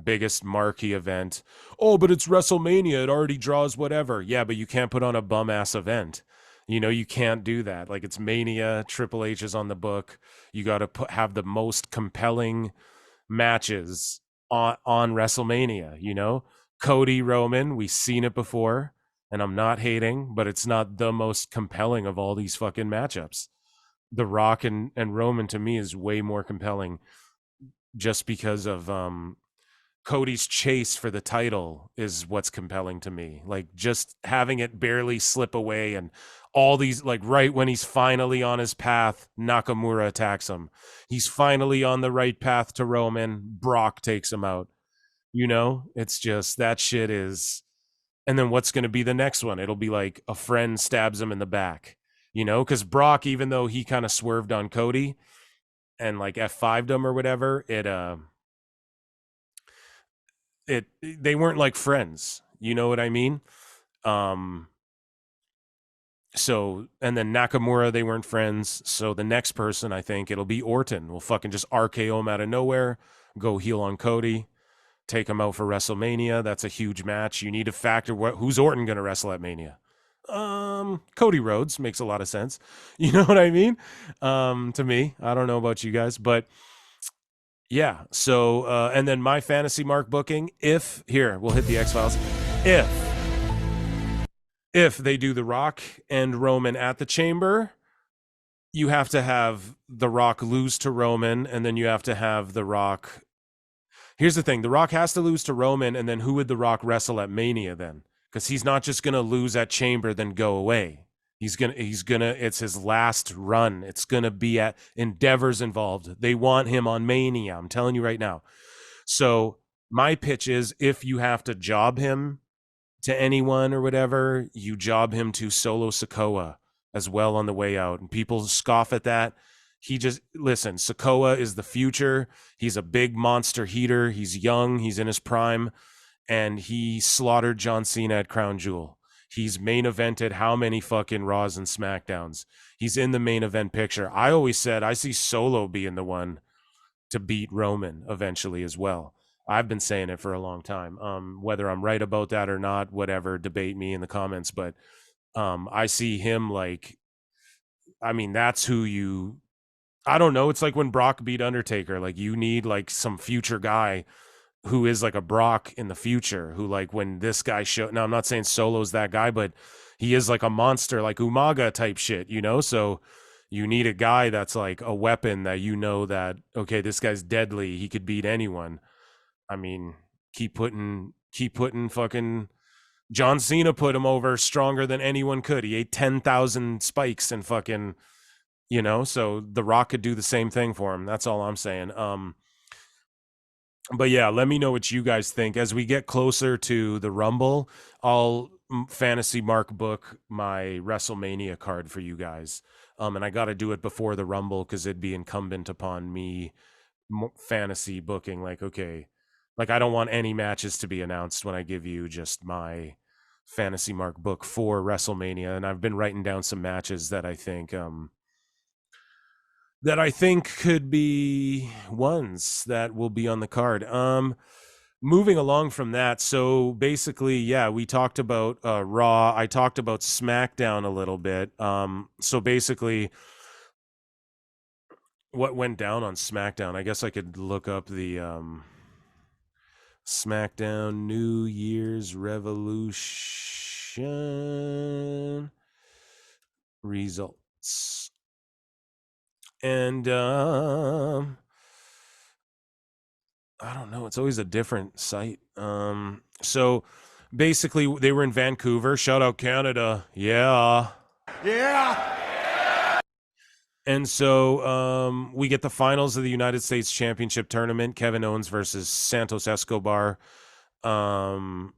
biggest marquee event. Oh, but it's WrestleMania. It already draws whatever. Yeah, but you can't put on a bum ass event. You know, you can't do that. Like, it's Mania. Triple H is on the book. You got to have the most compelling matches on WrestleMania. You know, Cody, Roman. We've seen it before. And I'm not hating, but it's not the most compelling of all these fucking matchups. The Rock and Roman to me is way more compelling just because of Cody's chase for the title is what's compelling to me. Like, just having it barely slip away and all these, like, right when he's finally on his path, Nakamura attacks him. He's finally on the right path to Roman. Brock takes him out. You know, it's just that shit is... And then what's going to be the next one? It'll be like a friend stabs him in the back, you know, because Brock, even though he kind of swerved on Cody and like F5'd him or whatever, they weren't like friends. You know what I mean? So, and then Nakamura, they weren't friends. So the next person, I think it'll be Orton. We'll fucking just RKO him out of nowhere, go heel on Cody. Take him out for WrestleMania. That's a huge match. You need to factor who's Orton going to wrestle at Mania? Cody Rhodes makes a lot of sense. You know what I mean? To me, I don't know about you guys, but yeah. So, and then my fantasy mark booking, we'll hit the X-Files. If they do The Rock and Roman at the Chamber, you have to have The Rock lose to Roman, and then you have to have The Rock... Here's the thing. The Rock has to lose to Roman, and then who would The Rock wrestle at Mania then? Because he's not just going to lose at Chamber, then go away. It's his last run. It's going to be at Endeavor's involved. They want him on Mania. I'm telling you right now. So my pitch is, if you have to job him to anyone or whatever, you job him to Solo Sikoa as well on the way out. And people scoff at that. Listen, Sikoa is the future. He's a big monster heater. He's young. He's in his prime. And he slaughtered John Cena at Crown Jewel. He's main evented how many fucking Raws and SmackDowns? He's in the main event picture. I always said I see Solo being the one to beat Roman eventually as well. I've been saying it for a long time. Whether I'm right about that or not, whatever, debate me in the comments. But I see him like, I mean, that's who you... I don't know. It's like when Brock beat Undertaker. Like, you need like some future guy who is like a Brock in the future, who, like, when this guy now I'm not saying Solo's that guy, but he is like a monster, like Umaga type shit, you know? So you need a guy that's like a weapon that, you know, that, okay, this guy's deadly. He could beat anyone. I mean, keep putting fucking John Cena put him over stronger than anyone could. He ate 10,000 spikes and fucking... You know, so The Rock could do the same thing for him. That's all I'm saying. But yeah, let me know what you guys think. As we get closer to the Rumble, I'll fantasy mark book my WrestleMania card for you guys. And I got to do it before the Rumble because it'd be incumbent upon me fantasy booking. Like, okay, like, I don't want any matches to be announced when I give you just my fantasy mark book for WrestleMania. And I've been writing down some matches that I think... could be ones that will be on the card. Moving along from that, so basically, yeah, we talked about Raw. I talked about SmackDown a little bit. So basically, what went down on SmackDown? I guess I could look up the SmackDown New Year's Revolution results. And I don't know, it's always a different site. So basically they were in Vancouver. Shout out Canada. Yeah. And so we get the finals of the United States Championship Tournament. Kevin Owens versus Santos Escobar. Kevin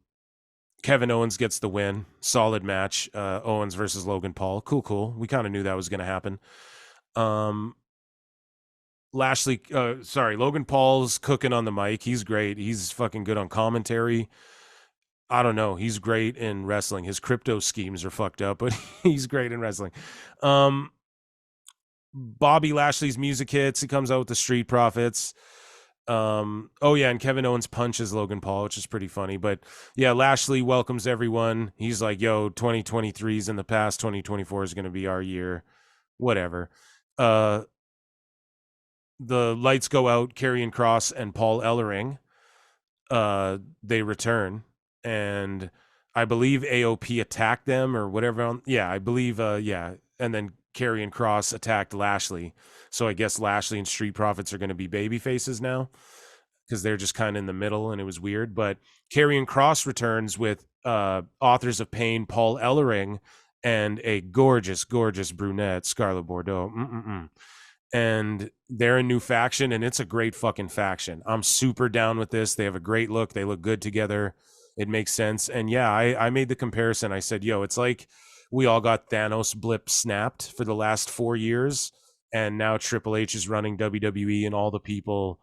Owens gets the win. Solid match. Owens versus Logan Paul. Cool. We kind of knew that was going to happen. Logan Paul's cooking on the mic. He's great. He's fucking good on commentary. I don't know. He's great in wrestling. His crypto schemes are fucked up, but he's great in wrestling. Bobby Lashley's music hits. He comes out with the Street Profits. And Kevin Owens punches Logan Paul, which is pretty funny. But yeah, Lashley welcomes everyone. He's like, yo, 2023 is in the past. 2024 is going to be our year. Whatever. The lights go out. Karrion Kross and Paul Ellering, they return. And I believe AOP attacked them or whatever. I believe, And then Karrion Kross attacked Lashley. So I guess Lashley and Street Profits are going to be baby faces now because they're just kind of in the middle, and it was weird. But Karrion Kross returns with Authors of Pain, Paul Ellering, and a gorgeous, gorgeous brunette, Scarlett Bordeaux. And they're a new faction, and it's a great fucking faction. I'm super down with this. They have a great look. They look good together. It makes sense. And yeah, I made the comparison. I said, yo, it's like we all got Thanos blip snapped for the last 4 years. And now Triple H is running WWE, and all the people,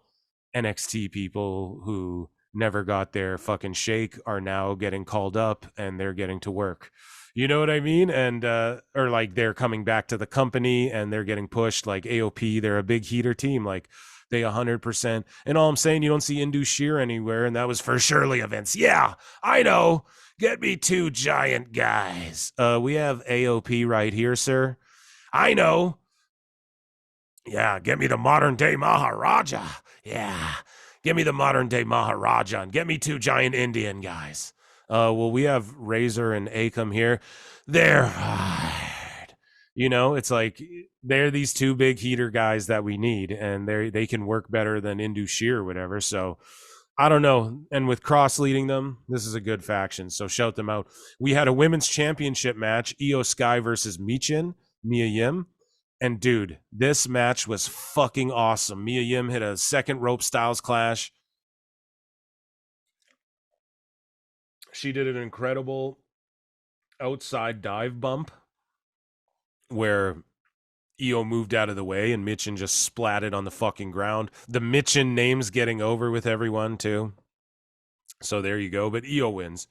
NXT people who never got their fucking shake are now getting called up and they're getting to work. You know what I mean? And, or like they're coming back to the company and they're getting pushed like AOP. They're a big heater team. Like they 100%. And all I'm saying, you don't see Indu Sheer anywhere. And that was for Shirley events. Yeah, I know. Get me 2 giant guys. We have AOP right here, sir. I know. Yeah, get me the modern day Maharaja. Yeah, get me the modern day Maharaja and get me 2 giant Indian guys. Well, we have Razor and Akam here. They're hard. You know, it's like they're these 2 big heater guys that we need, and they can work better than Indu Sheer or whatever. So I don't know. And with Cross leading them, this is a good faction. So shout them out. We had a women's championship match, Io Sky versus Mia Yim. And dude, this match was fucking awesome. Mia Yim hit a second rope Styles Clash. She did an incredible outside dive bump where Io moved out of the way and Michin just splatted on the fucking ground. The Michin name's getting over with everyone too. So there you go. But Io wins.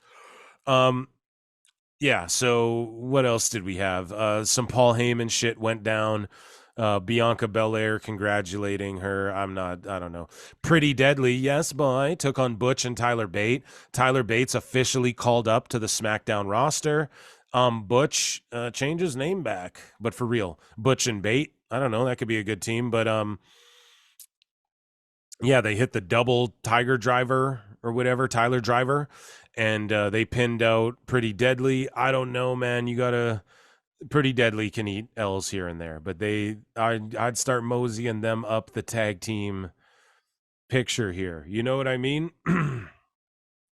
Yeah, so what else did we have? Some Paul Heyman shit went down. Bianca Belair congratulating her. I don't know. Pretty Deadly, yes, boy, took on Butch and Tyler Bate. Tyler Bate's officially called up to the SmackDown roster. Butch changed his name back, but for real. Butch and Bate, I don't know, that could be a good team, but yeah, they hit the double Tiger Driver or whatever, Tyler Driver. And they pinned out Pretty Deadly. I don't know, man. You gotta. Pretty Deadly can eat L's here and there, but I'd start moseying them up the tag team picture here. You know what I mean?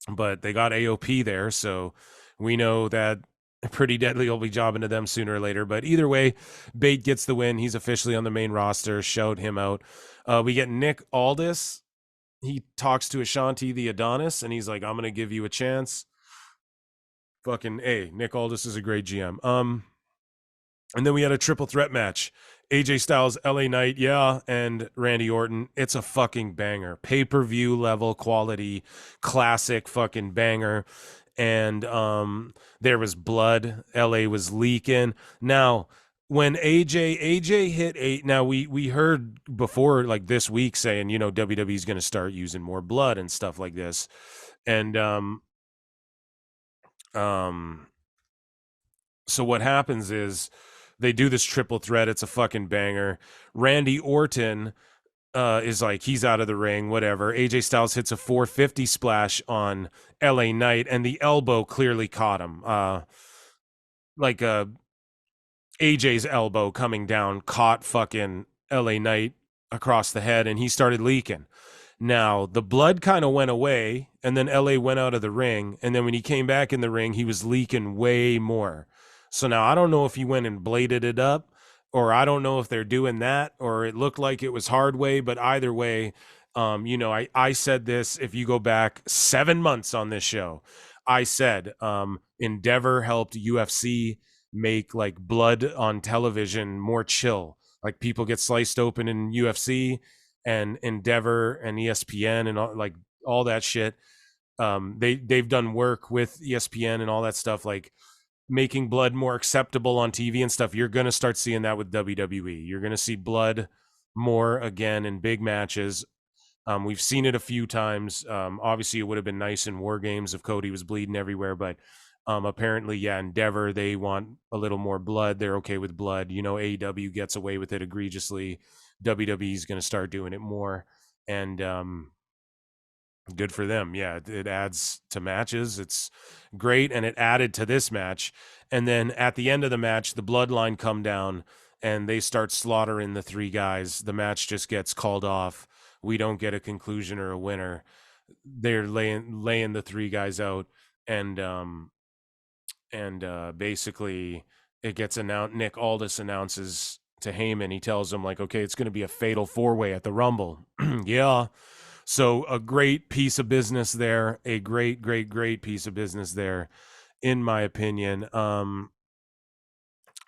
But they got AOP there, so we know that Pretty Deadly will be jobbing to them sooner or later. But either way, Bate gets the win. He's officially on the main roster. Shout him out. We get Nick Aldis. He talks to Ashanti the Adonis, and he's like, I'm going to give you a chance. Fucking A. Nick Aldis is a great GM. And then we had a triple threat match. AJ Styles, LA Knight, yeah, and Randy Orton. It's a fucking banger. Pay-per-view level quality, classic fucking banger. And there was blood. LA was leaking. Now, when AJ hit now we heard before like this week saying, you know, WWE's going to start using more blood and stuff like this. And so what happens is they do this triple threat. It's a fucking banger. Randy Orton is like, he's out of the ring, whatever. AJ Styles hits a 450 splash on LA Knight, and the elbow clearly caught him. AJ's elbow coming down caught fucking LA Knight across the head, and he started leaking. Now, the blood kind of went away, and then LA went out of the ring, and then when he came back in the ring, he was leaking way more. So now I don't know if he went and bladed it up, or I don't know if they're doing that, or it looked like it was hard way, but either way, you know, I said this, if you go back 7 months on this show, I said Endeavor helped UFC make like blood on television more chill. Like people get sliced open in UFC and Endeavor and ESPN and all that shit. They've done work with ESPN and all that stuff, like making blood more acceptable on TV and stuff. You're going to start seeing that with WWE. You're going to see blood more again in big matches. We've seen it a few times. Obviously, it would have been nice in War Games if Cody was bleeding everywhere, but apparently, yeah, Endeavor, they want a little more blood. They're okay with blood. You know, AEW gets away with it egregiously. WWE is going to start doing it more, and good for them. Yeah, it adds to matches. It's great, and it added to this match. And then at the end of the match, the Bloodline come down, and they start slaughtering the three guys. The match just gets called off. We don't get a conclusion or a winner. They're laying the three guys out, and basically it gets announced. Nick Aldis announces to Heyman, he tells him, like, okay, it's going to be a fatal four-way at the Rumble. Yeah. So a great piece of business there, a great piece of business there, in my opinion.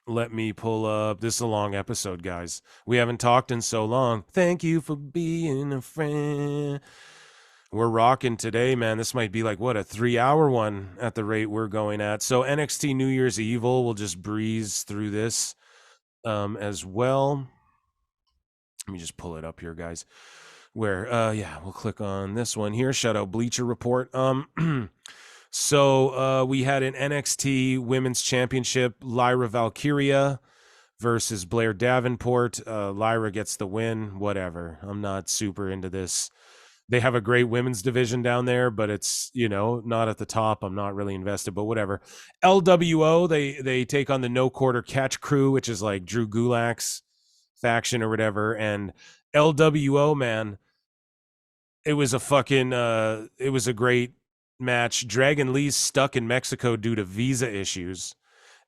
Let me pull up. This is a long episode, guys. We haven't talked in so long. Thank you for being a friend. We're rocking today, man. This might be like, what, a 3-hour one at the rate we're going at. So NXT New Year's Evil, we'll just breeze through this as well. Let me just pull it up here, guys. Where, yeah, we'll click on this one here. Shout out Bleacher Report. So we had an NXT Women's Championship, Lyra Valkyria versus Blair Davenport. Lyra gets the win, whatever. I'm not super into this. They have a great women's division down there, but it's, you know, not at the top. I'm not really invested, but whatever. LWO, they take on the No Quarter Catch Crew, which is like Drew Gulak's faction or whatever. And LWO, man, it was a great match. Dragon Lee's stuck in Mexico due to visa issues,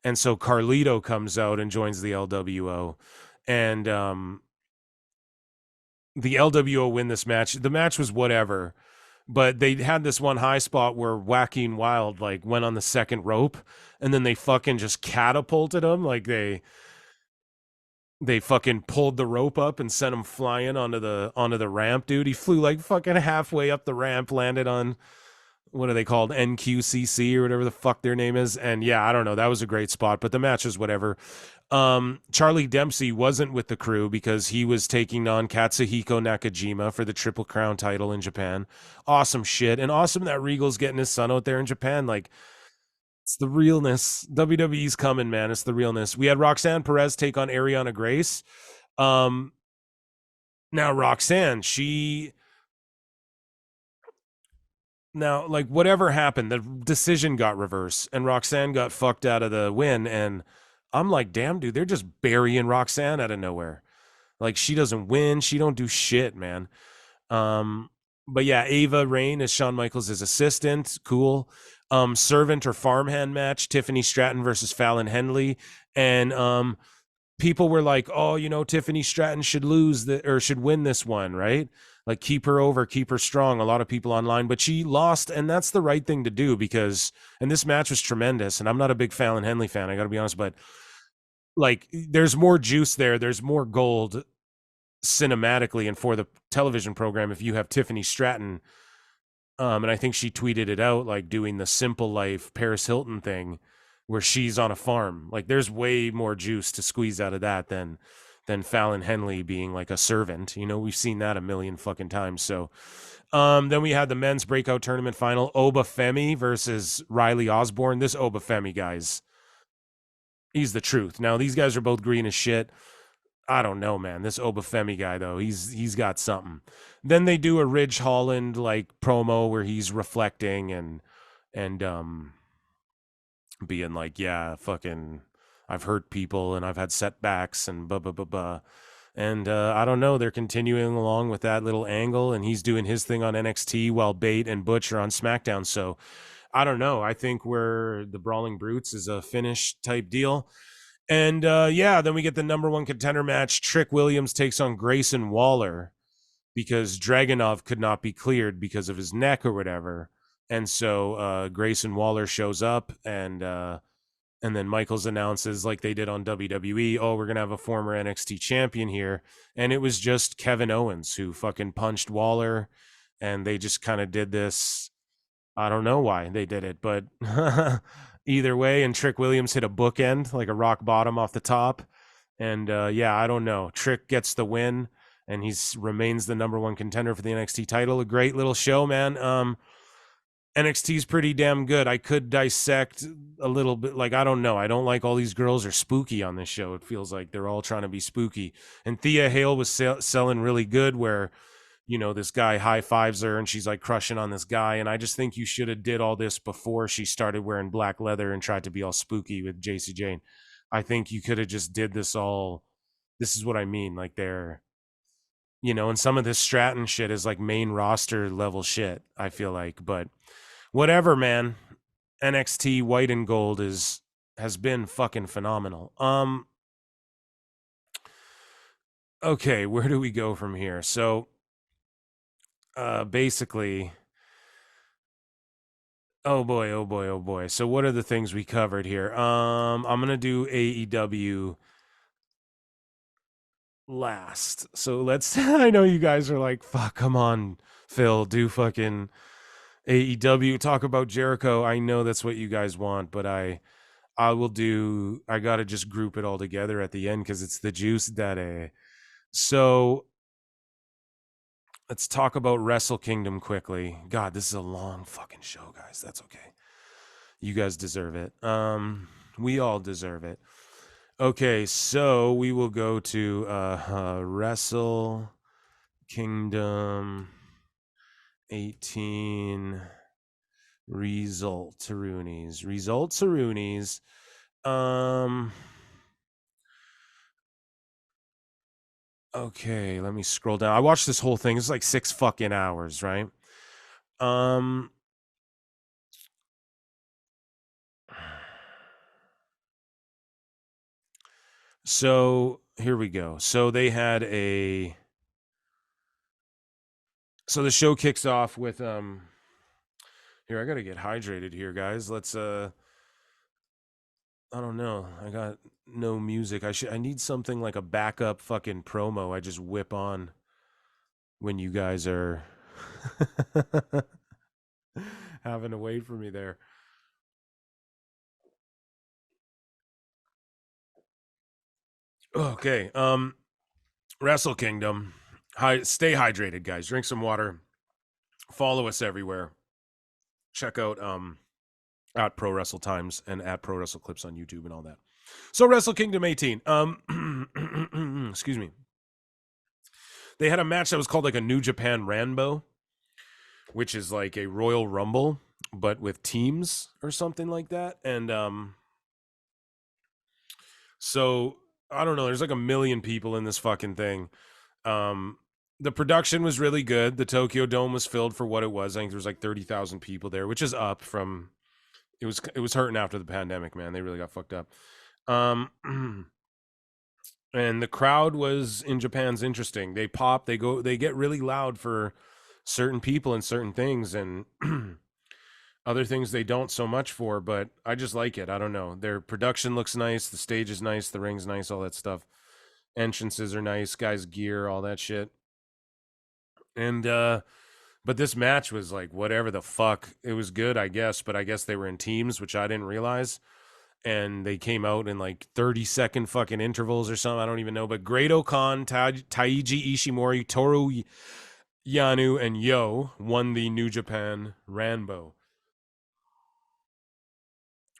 and so Carlito comes out and joins the LWO, and the LWO win this match. The match was whatever, but they had this one high spot where Joaquin Wilde like went on the second rope, and then they fucking just catapulted him. Like they fucking pulled the rope up and sent him flying onto the ramp, dude. He flew like fucking halfway up the ramp, landed on, what are they called, NQCC or whatever the fuck their name is. And yeah, I don't know, that was a great spot, but the match was whatever. Charlie Dempsey wasn't with the crew because he was taking on Katsuhiko Nakajima for the Triple Crown title in Japan. Awesome shit. And awesome that Regal's getting his son out there in Japan. Like, it's the realness. WWE's coming, man. It's the realness. We had Roxanne Perez take on Ariana Grace. Now Roxanne, like whatever happened, the decision got reversed and Roxanne got fucked out of the win. And I'm like, damn, dude, they're just burying Roxanne out of nowhere. Like, she doesn't win. She don't do shit, man. But yeah, Ava Rain is Shawn Michaels' assistant. Cool. Servant or farmhand match, Tiffany Stratton versus Fallon Henley. And people were like, oh, you know, Tiffany Stratton should should win this one, right? Like, keep her over, keep her strong. A lot of people online, but she lost, and that's the right thing to do because, and this match was tremendous, and I'm not a big Fallon Henley fan, I gotta be honest, but like, there's more juice there, there's more gold cinematically and for the television program if you have Tiffany Stratton. And I think she tweeted it out, like doing the Simple Life Paris Hilton thing where she's on a farm. Like, there's way more juice to squeeze out of that than Fallon Henley being like a servant. You know, we've seen that a million fucking times. So then we had the men's breakout tournament final, Oba Femi versus Riley Osborne. This Oba Femi, guys, he's the truth. Now, these guys are both green as shit. I don't know, man. This Oba Femi guy, though, he's got something. Then they do a Ridge Holland like promo where he's reflecting and being like, yeah, fucking, I've hurt people and I've had setbacks and blah blah blah blah. And I don't know, they're continuing along with that little angle, and he's doing his thing on NXT while Bate and Butch are on SmackDown. So I don't know. I think the Brawling Brutes is a finish type deal. And yeah, then we get the number one contender match. Trick Williams takes on Grayson Waller because Dragunov could not be cleared because of his neck or whatever. And so Grayson Waller shows up and And then Michaels announces, like they did on WWE, oh, we're going to have a former NXT champion here. And it was just Kevin Owens who fucking punched Waller. And they just kind of did this. I don't know why they did it, but either way. And Trick Williams hit a bookend, like a rock bottom off the top. And yeah, I don't know. Trick gets the win, and he's remains the number one contender for the NXT title. A great little show, man. NXT's pretty damn good. I could dissect a little bit. Like, I don't know. I don't like all these girls are spooky on this show. It feels like they're all trying to be spooky. And Thea Hale was selling really good where, you know, this guy high fives her and she's like crushing on this guy. And I just think you should have did all this before she started wearing black leather and tried to be all spooky with JC Jane. I think you could have just did this all. This is what I mean. Like they're, you know, and some of this Stratton shit is like main roster level shit, I feel like, but whatever, man. NXT white and gold has been fucking phenomenal. Okay, where do we go from here? So basically, oh boy. So what are the things we covered here? I'm going to do AEW last. So let's I know you guys are like, fuck, come on, Phil, do fucking AEW, talk about Jericho. I know that's what you guys want, but I gotta just group it all together at the end because it's the juice daddy. So let's talk about Wrestle Kingdom quickly. God, this is a long fucking show, guys. That's okay. You guys deserve it. We all deserve it. Okay, so we will go to Wrestle Kingdom 18 results-a-roonies. Okay, let me scroll down. I watched this whole thing. It's like 6 fucking hours, right? So here we go. So they had so the show kicks off with here, I gotta get hydrated here, guys. Let's I don't know. I got no music. I need something like a backup fucking promo I just whip on when you guys are having to wait for me there. Okay. Wrestle Kingdom. Stay hydrated, guys. Drink some water. Follow us everywhere. Check out at Pro Wrestle Times and at Pro Wrestle Clips on YouTube and all that. So Wrestle Kingdom 18. Excuse me. They had a match that was called like a New Japan Rambo, which is like a Royal Rumble, but with teams or something like that. And so I don't know. There's like 1 million people in this fucking thing. The production was really good. The Tokyo Dome was filled for what it was. I think there was like 30,000 people there, which is up from it was hurting after the pandemic, man. They really got fucked up. And the crowd was in Japan's interesting. They pop, they get really loud for certain people and certain things, and other things they don't so much for, but I just like it. I don't know. Their production looks nice, the stage is nice, the ring's nice, all that stuff. Entrances are nice, guys' gear, all that shit. And but this match was like whatever the fuck. It was good, I guess, but I guess they were in teams, which I didn't realize. And they came out in like 30-second fucking intervals or something. I don't even know. But Great-O-Khan, Taiji Ishimori, Toru Yano, and Yo won the New Japan Rambo.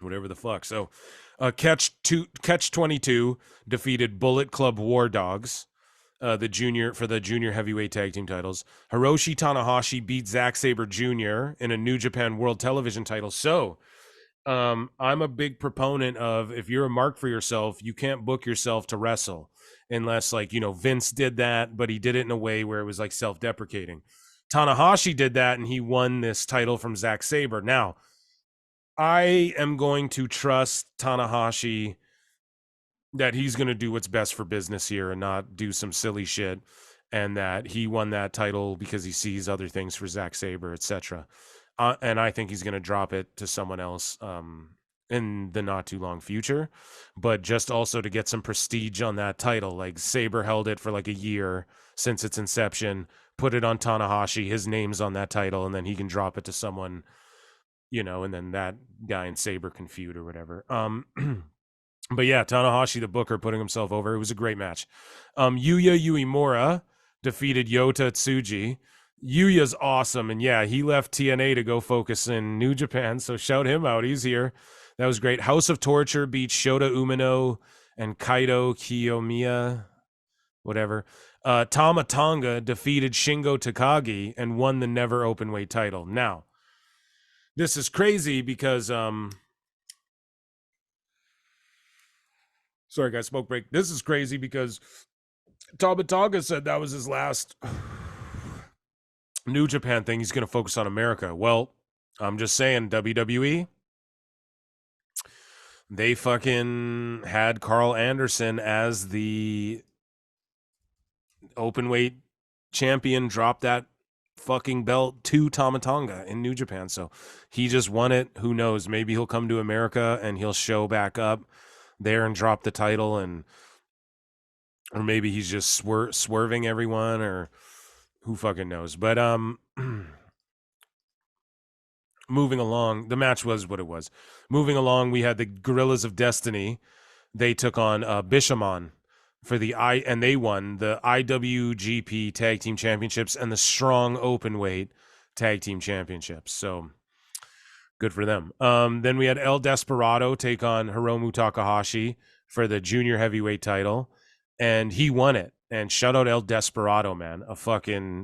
Whatever the fuck. So Catch 22 defeated Bullet Club War Dogs. The junior heavyweight tag team titles. Hiroshi Tanahashi beat Zack Sabre Jr. in a New Japan World Television title. So, I'm a big proponent of, if you're a mark for yourself, you can't book yourself to wrestle unless, like, you know, Vince did that, but he did it in a way where it was like self-deprecating. Tanahashi did that, and he won this title from Zack Sabre. Now, I am going to trust Tanahashi that he's going to do what's best for business here and not do some silly shit, and that he won that title because he sees other things for Zack Sabre, etc. And I think he's going to drop it to someone else in the not too long future, but just also to get some prestige on that title. Like Sabre held it for like a year since its inception, put it on Tanahashi, his name's on that title, and then he can drop it to someone, you know, and then that guy and Sabre can feud or whatever. But yeah, Tanahashi, the booker, putting himself over. It was a great match. Yuya Uemura defeated Yota Tsuji. Yuya's awesome, and yeah, he left TNA to go focus in New Japan, so shout him out. He's here. That was great. House of Torture beat Shota Umino and Kaito Kiyomiya, whatever. Tama Tonga defeated Shingo Takagi and won the never openweight title. Now, this is crazy because sorry guys, smoke break. This is crazy because Tama Tonga said that was his last New Japan thing. He's going to focus on America. Well, I'm just saying, WWE, they fucking had Carl Anderson as the openweight champion, drop that fucking belt to Tama Tonga in New Japan. So he just won it. Who knows? Maybe he'll come to America and he'll show back up there and drop the title, and or maybe he's just swerving everyone, or who fucking knows. But moving along, the match was what it was. Moving along, we had the Guerrillas of Destiny. They took on Bishamon for and they won the IWGP Tag Team Championships and the Strong Openweight Tag Team Championships. So good for them. Then we had El Desperado take on Hiromu Takahashi for the Junior Heavyweight title, and he won it. And shout out El Desperado, man.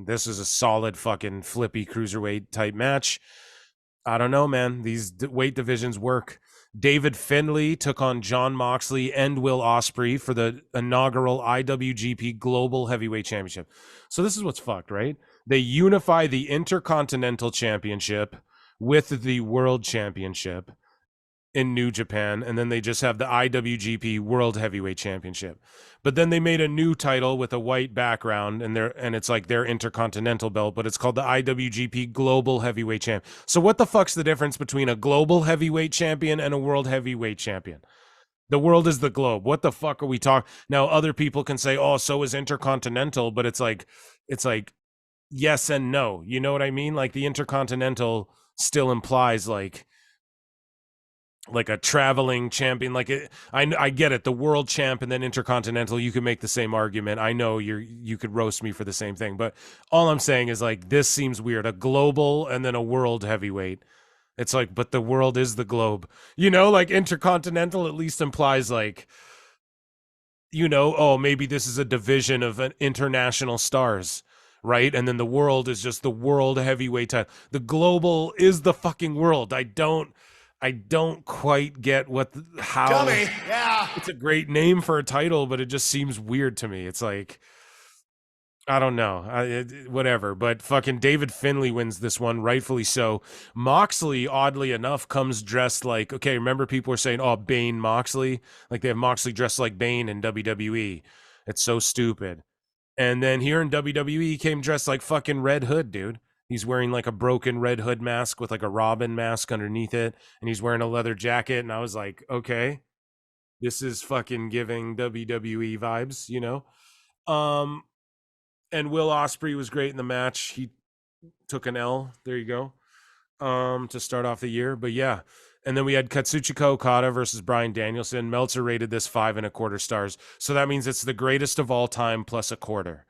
This is a solid fucking flippy cruiserweight type match. I don't know, man. These weight divisions work. David Finlay took on Jon Moxley and Will Ospreay for the inaugural IWGP Global Heavyweight Championship. So this is what's fucked, right? They unify the Intercontinental Championship with the World Championship in New Japan, and then they just have the IWGP World Heavyweight Championship. But then they made a new title with a white background, and it's like their Intercontinental belt, but it's called the IWGP Global Heavyweight Champ. So what the fuck's the difference between a Global Heavyweight Champion and a World Heavyweight Champion? The world is the globe. What the fuck are we talking? Now, other people can say, oh, so is Intercontinental, but it's like yes and no. You know what I mean? Like the Intercontinental still implies like a traveling champion. I get it, the world champ and then Intercontinental, you can make the same argument. I know you could roast me for the same thing, but all I'm saying is like this seems weird. A global and then a world heavyweight. It's like, but the world is the globe. You know, like Intercontinental at least implies like, you know, oh, maybe this is a division of an international stars, right? And then the world is just the world heavyweight title. The global is the fucking world. I don't quite get how. Dummy, yeah. It's a great name for a title, but it just seems weird to me. It's like, I don't know, whatever. But fucking David Finlay wins this one, rightfully so. Moxley, oddly enough, comes dressed like, okay, remember people were saying, oh, Bane Moxley? Like they have Moxley dressed like Bane in WWE. It's so stupid. And then here in WWE, he came dressed like fucking Red Hood, dude. He's wearing like a broken Red Hood mask with like a Robin mask underneath it. And he's wearing a leather jacket. And I was like, okay, this is fucking giving WWE vibes, you know? And Will Ospreay was great in the match. He took an L. There you go. To start off the year. But yeah. And then we had Katsuchika Okada versus Bryan Danielson. Meltzer rated this 5.25 stars. So that means it's the greatest of all time plus a quarter.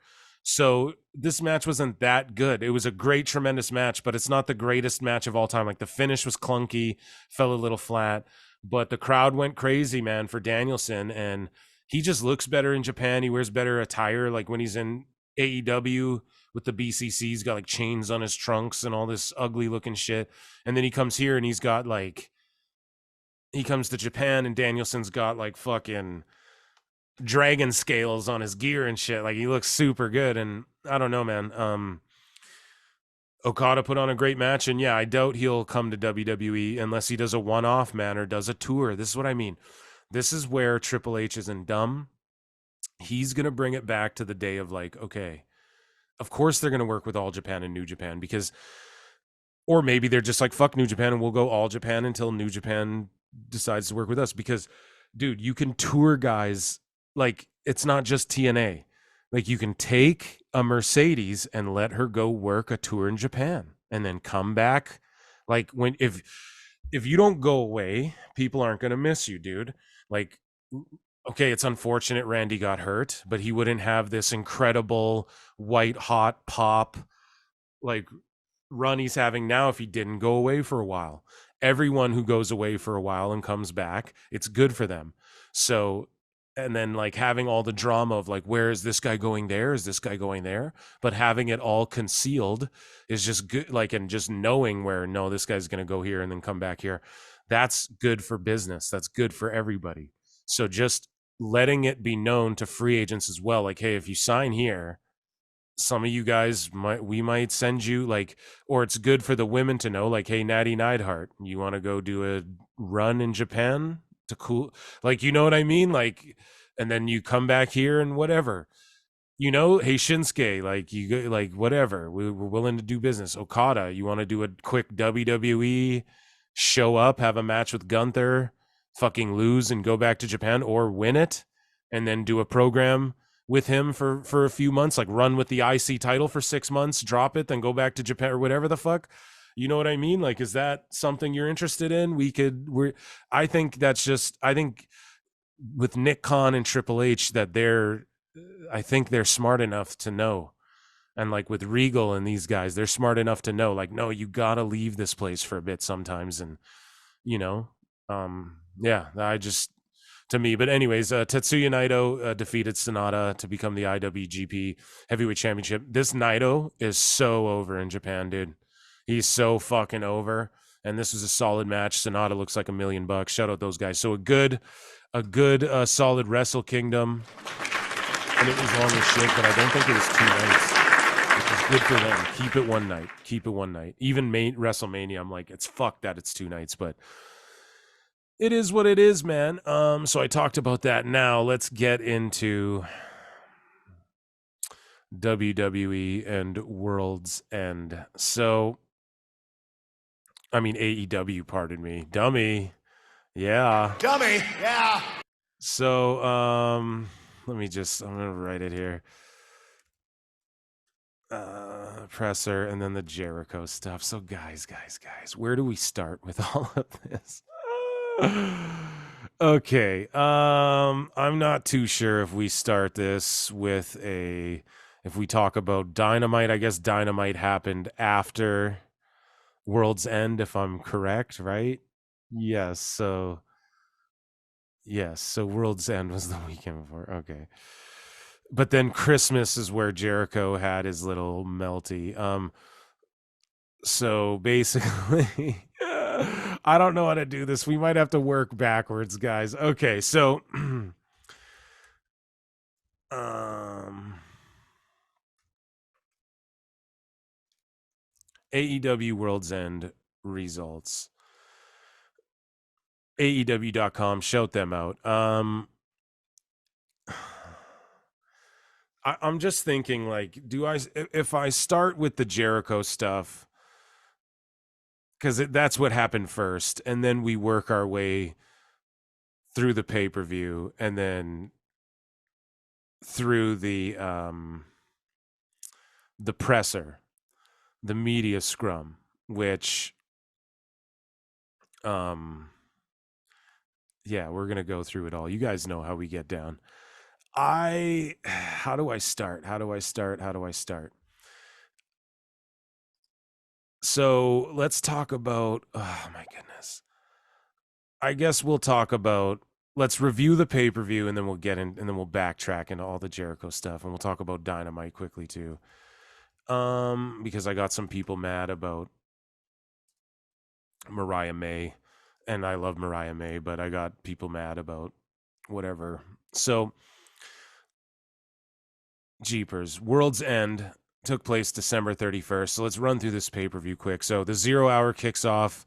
So this match wasn't that good. It was a great, tremendous match, but it's not the greatest match of all time. Like the finish was clunky, fell a little flat, but the crowd went crazy, man, for Danielson. And he just looks better in Japan. He wears better attire. Like when he's in AEW with the BCC, he's got like chains on his trunks and all this ugly looking shit. And then he comes here and he comes to Japan and Danielson's got like fucking dragon scales on his gear and shit. Like he looks super good. And I don't know, man. Okada put on a great match, and yeah, I doubt he'll come to WWE unless he does a one-off, man, or does a tour. This is what I mean. This is where Triple H isn't dumb. He's gonna bring it back to the day of like, okay, of course they're gonna work with All Japan and New Japan, because Or maybe they're just like, fuck New Japan and we'll go all Japan until New Japan decides to work with us. Because, dude, you can tour guys, like, it's not just TNA. Like, you can take a Mercedes and let her go work a tour in Japan and then come back. Like, if you don't go away, people aren't going to miss you, dude. Like, okay, it's unfortunate Randy got hurt, but he wouldn't have this incredible white hot pop like run he's having now if he didn't go away for a while. Everyone who goes away for a while and comes back, it's good for them. So, and then like having all the drama of like, where is this guy going there? Is this guy going there? But having it all concealed is just good. Like, and just knowing where, no, this guy's going to go here and then come back here. That's good for business. That's good for everybody. So just letting it be known to free agents as well. Like, hey, if you sign here, some of you guys we might send you like, or it's good for the women to know like, hey, Natty Neidhart, you want to go do a run in Japan to cool, like, you know what I mean? Like, and then you come back here and whatever, you know, hey, Shinsuke, like you go, like, whatever, we're willing to do business. Okada, you want to do a quick WWE, show up, have a match with Gunther, fucking lose and go back to Japan, or win it and then do a program with him for a few months, like run with the IC title for 6 months, drop it, then go back to Japan or whatever the fuck. You know what I mean? Like, is that something you're interested in? I think with Nick Khan and Triple H that I think they're smart enough to know. And like with Regal and these guys, they're smart enough to know, like, no, you gotta leave this place for a bit sometimes. And, you know, to me. But anyways, Tetsuya Naito defeated Sonata to become the IWGP Heavyweight Championship. This Naito is so over in Japan, dude. He's so fucking over. And this was a solid match. Sonata looks like $1 million. Shout out those guys. So a good solid Wrestle Kingdom. And it was long as shit, but I don't think it was 2 nights. Which is good for them. Keep it one night. Even WrestleMania, I'm like, it's fuck that it's 2 nights, but it is what it is, man. So I talked about that. Now let's get into WWE and Worlds End. So, I mean, AEW, pardon me. Dummy. Yeah. Dummy. Yeah. So, I'm going to write it here. Presser and then the Jericho stuff. So guys, where do we start with all of this? Okay. I'm not too sure if we start this with if we talk about Dynamite. I guess Dynamite happened after World's End, if I'm correct, right? Yes. So World's End was the weekend before. Okay. But then Christmas is where Jericho had his little melty. So basically, I don't know how to do this. We might have to work backwards, guys. Okay, so AEW World's End results. AEW.com, shout them out. I'm just thinking, like, if I start with the Jericho stuff, because that's what happened first, and then we work our way through the pay-per-view, and then through the presser, the media scrum, which, we're gonna go through it all. You guys know how we get down. How do I start? So let's talk about, oh my goodness. I guess we'll talk about, let's review the pay-per-view and then we'll get in, and then we'll backtrack into all the Jericho stuff, and we'll talk about Dynamite quickly too. Because I got some people mad about Mariah May, and I love Mariah May, but I got people mad about whatever. So, Jeepers. World's End took place December 31st. So let's run through this pay-per-view quick. So the 0 hour kicks off.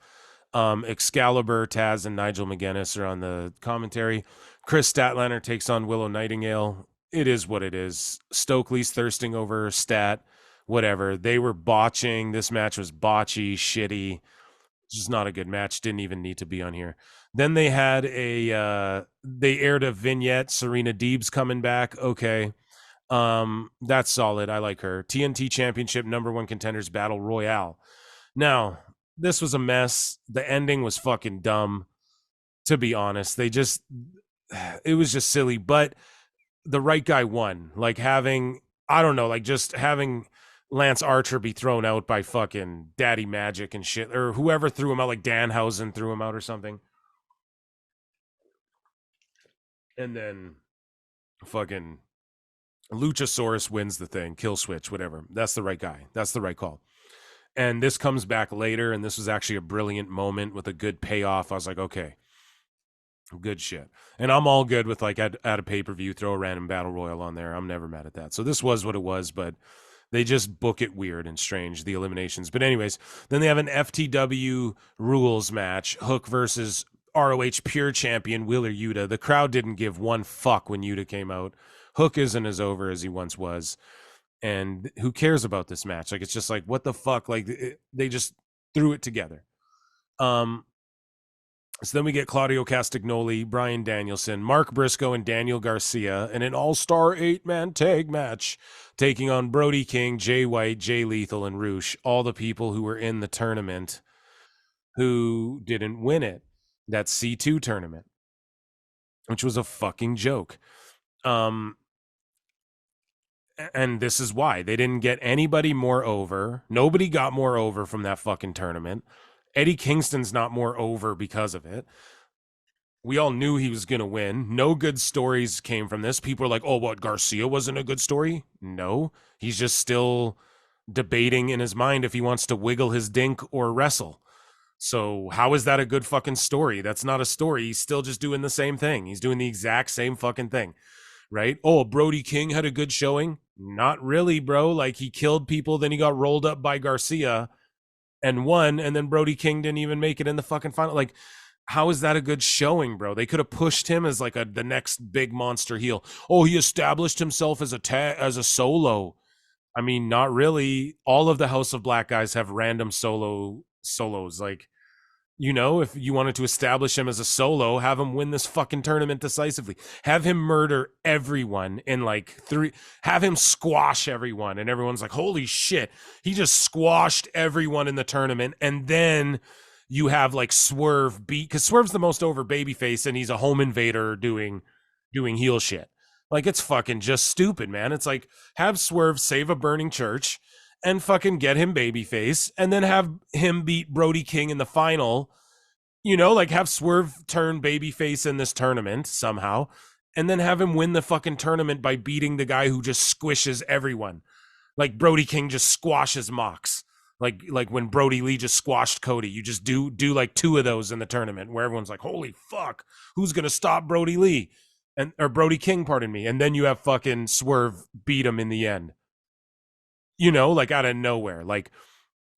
Excalibur, Taz, and Nigel McGuinness are on the commentary. Chris Statlander takes on Willow Nightingale. It is what it is. Stokely's thirsting over Stat. whatever. They were botching. This match was botchy, shitty. Just not a good match. Didn't even need to be on here. Then they had they aired a vignette. Serena Deeb's coming back. Okay. That's solid. I like her. TNT Championship #1 Contenders Battle Royale. Now, this was a mess. The ending was fucking dumb, to be honest. It was just silly, but the right guy won. Like having Lance Archer be thrown out by fucking Daddy Magic and shit, or whoever threw him out, like Danhausen threw him out or something. And then fucking Luchasaurus wins the thing, kill switch, whatever. That's the right guy. That's the right call. And this comes back later, and this was actually a brilliant moment with a good payoff. I was like, okay, good shit. And I'm all good with like at a pay-per-view, throw a random battle royal on there. I'm never mad at that. So this was what it was, but they just book it weird and strange, the eliminations. But anyways, then they have an FTW rules match, Hook versus ROH Pure Champion Wheeler Yuta. The crowd didn't give one fuck when Yuta came out. Hook isn't as over as he once was. And who cares about this match? Like, it's just like, what the fuck? Like, they just threw it together. So then we get Claudio Castagnoli, Bryan Danielson, Mark Briscoe, and Daniel Garcia in an all-star 8-man tag match, taking on Brody King, Jay White, Jay Lethal, and Roosh, all the people who were in the tournament who didn't win it. That C2 tournament, which was a fucking joke. And this is why. They didn't get anybody more over. Nobody got more over from that fucking tournament. Eddie Kingston's not more over because of it. We all knew he was going to win. No good stories came from this. People are like, oh, what, Garcia wasn't a good story? No. He's just still debating in his mind if he wants to wiggle his dink or wrestle. So how is that a good fucking story? That's not a story. He's still just doing the same thing. He's doing the exact same fucking thing, right? Oh, Brody King had a good showing? Not really, bro. Like, he killed people, then he got rolled up by Garcia and won, and then Brody King didn't even make it in the fucking final. Like, how is that a good showing, bro? They could have pushed him as like the next big monster heel. Oh, he established himself as a solo. I mean, not really. All of the House of Black guys have random solos. Like, you know, if you wanted to establish him as a solo, have him win this fucking tournament decisively. Have him murder everyone in like have him squash everyone. And everyone's like, holy shit, he just squashed everyone in the tournament. And then you have like Swerve beat, because Swerve's the most over babyface and he's a home invader doing heel shit. Like, it's fucking just stupid, man. It's like, have Swerve save a burning church and fucking get him babyface, and then have him beat Brody King in the final, you know, like have Swerve turn babyface in this tournament somehow, and then have him win the fucking tournament by beating the guy who just squishes everyone. Like Brody King just squashes Mox. Like when Brody Lee just squashed Cody. You just do like 2 of those in the tournament where everyone's like, holy fuck, who's going to stop Brody Lee? Or Brody King, pardon me. And then you have fucking Swerve beat him in the end. You know, like out of nowhere, like,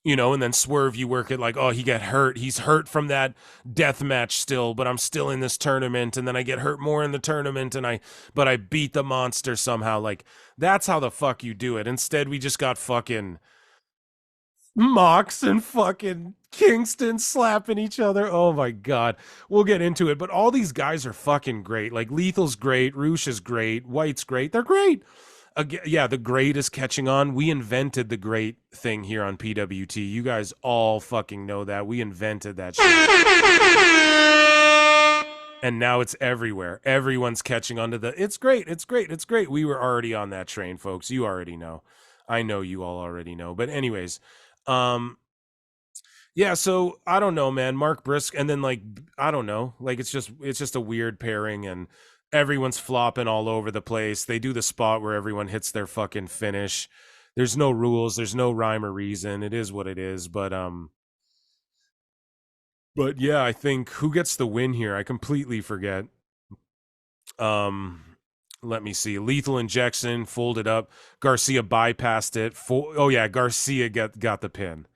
you know, and then Swerve, you work it like, oh, he got hurt. He's hurt from that death match still, but I'm still in this tournament. And then I get hurt more in the tournament but I beat the monster somehow. Like, that's how the fuck you do it. Instead, we just got fucking Mox and fucking Kingston slapping each other. Oh my God. We'll get into it. But all these guys are fucking great. Like, Lethal's great. Roosh is great. White's great. They're great. Yeah, the great is catching on. We invented the great thing here on PWT. You guys all fucking know that. We invented that shit. And now it's everywhere. Everyone's catching on to it's great. It's great. It's great. We were already on that train, folks. You already know. I know you all already know. But anyways, yeah, so I don't know, man. Mark Briscoe, and then like, I don't know. Like, it's just a weird pairing, and everyone's flopping all over the place. They do the spot where everyone hits their fucking finish. There's no rules. There's no rhyme or reason. It is what it is. But yeah, I think who gets the win here? I completely forget. Let me see. Lethal injection, folded up. Garcia bypassed it. Oh yeah, Garcia got the pin.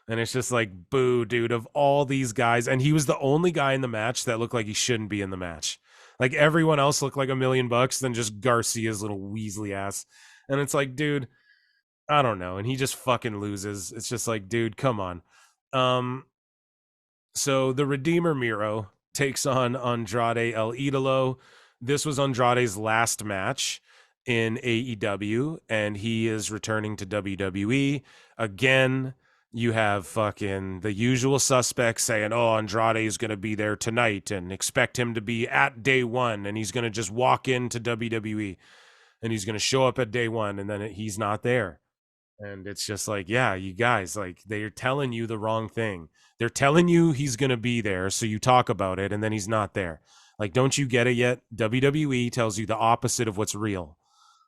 And it's just like, boo, dude, of all these guys. And he was the only guy in the match that looked like he shouldn't be in the match. Like, everyone else looked like $1 million, then just Garcia's little Weasley ass. And it's like, dude, I don't know, and he just fucking loses. It's just like, dude, come on. So the Redeemer Miro takes on Andrade El Idolo. This was Andrade's last match in AEW, and he is returning to WWE. Again, you have fucking the usual suspects saying, oh, Andrade is going to be there tonight and expect him to be at day one, and he's going to just walk into WWE, and he's going to show up at day one, and then he's not there. And it's just like, yeah, you guys, like, they're telling you the wrong thing. They're telling you he's going to be there, so you talk about it, and then he's not there. Like, don't you get it yet? WWE tells you the opposite of what's real.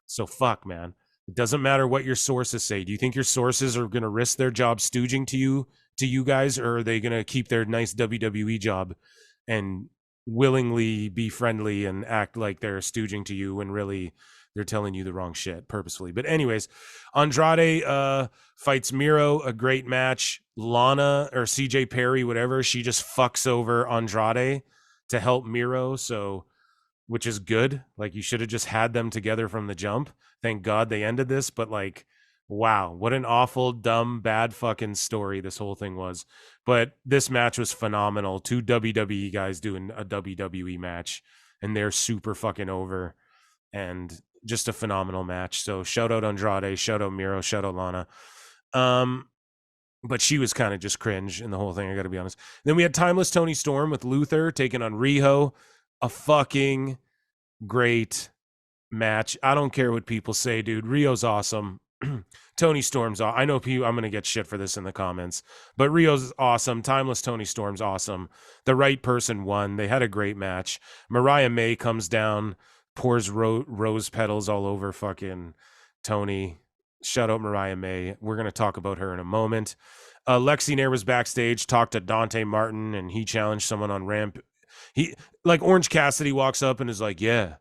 So fuck, man. It doesn't matter what your sources say. Do you think your sources are going to risk their job stooging to you guys, or are they going to keep their nice WWE job and willingly be friendly and act like they're stooging to you when really they're telling you the wrong shit purposefully? But anyways, Andrade fights Miro, a great match. Lana or CJ Perry, whatever, she just fucks over Andrade to help Miro, so, which is good. Like, you should have just had them together from the jump. Thank God they ended this, but like, wow, what an awful, dumb, bad fucking story this whole thing was. But this match was phenomenal. Two WWE guys doing a WWE match, and they're super fucking over, and just a phenomenal match. So shout out Andrade, shout out Miro, shout out Lana. But she was kind of just cringe in the whole thing, I gotta be honest. Then we had Timeless Tony Storm with Luther taking on Riho. A fucking great match. I don't care what people say, dude. Rio's awesome. Tony Storm's I know people, I'm gonna get shit for this in the comments, but Rio's awesome. Timeless Tony Storm's awesome. The right person won. They had a great match. Mariah May comes down, pours rose petals all over fucking Tony. Shout out Mariah May. We're going to talk about her in a moment. Lexi Nair was backstage, talked to Dante Martin, and he challenged someone on ramp. He, like, Orange Cassidy walks up and is like, yeah,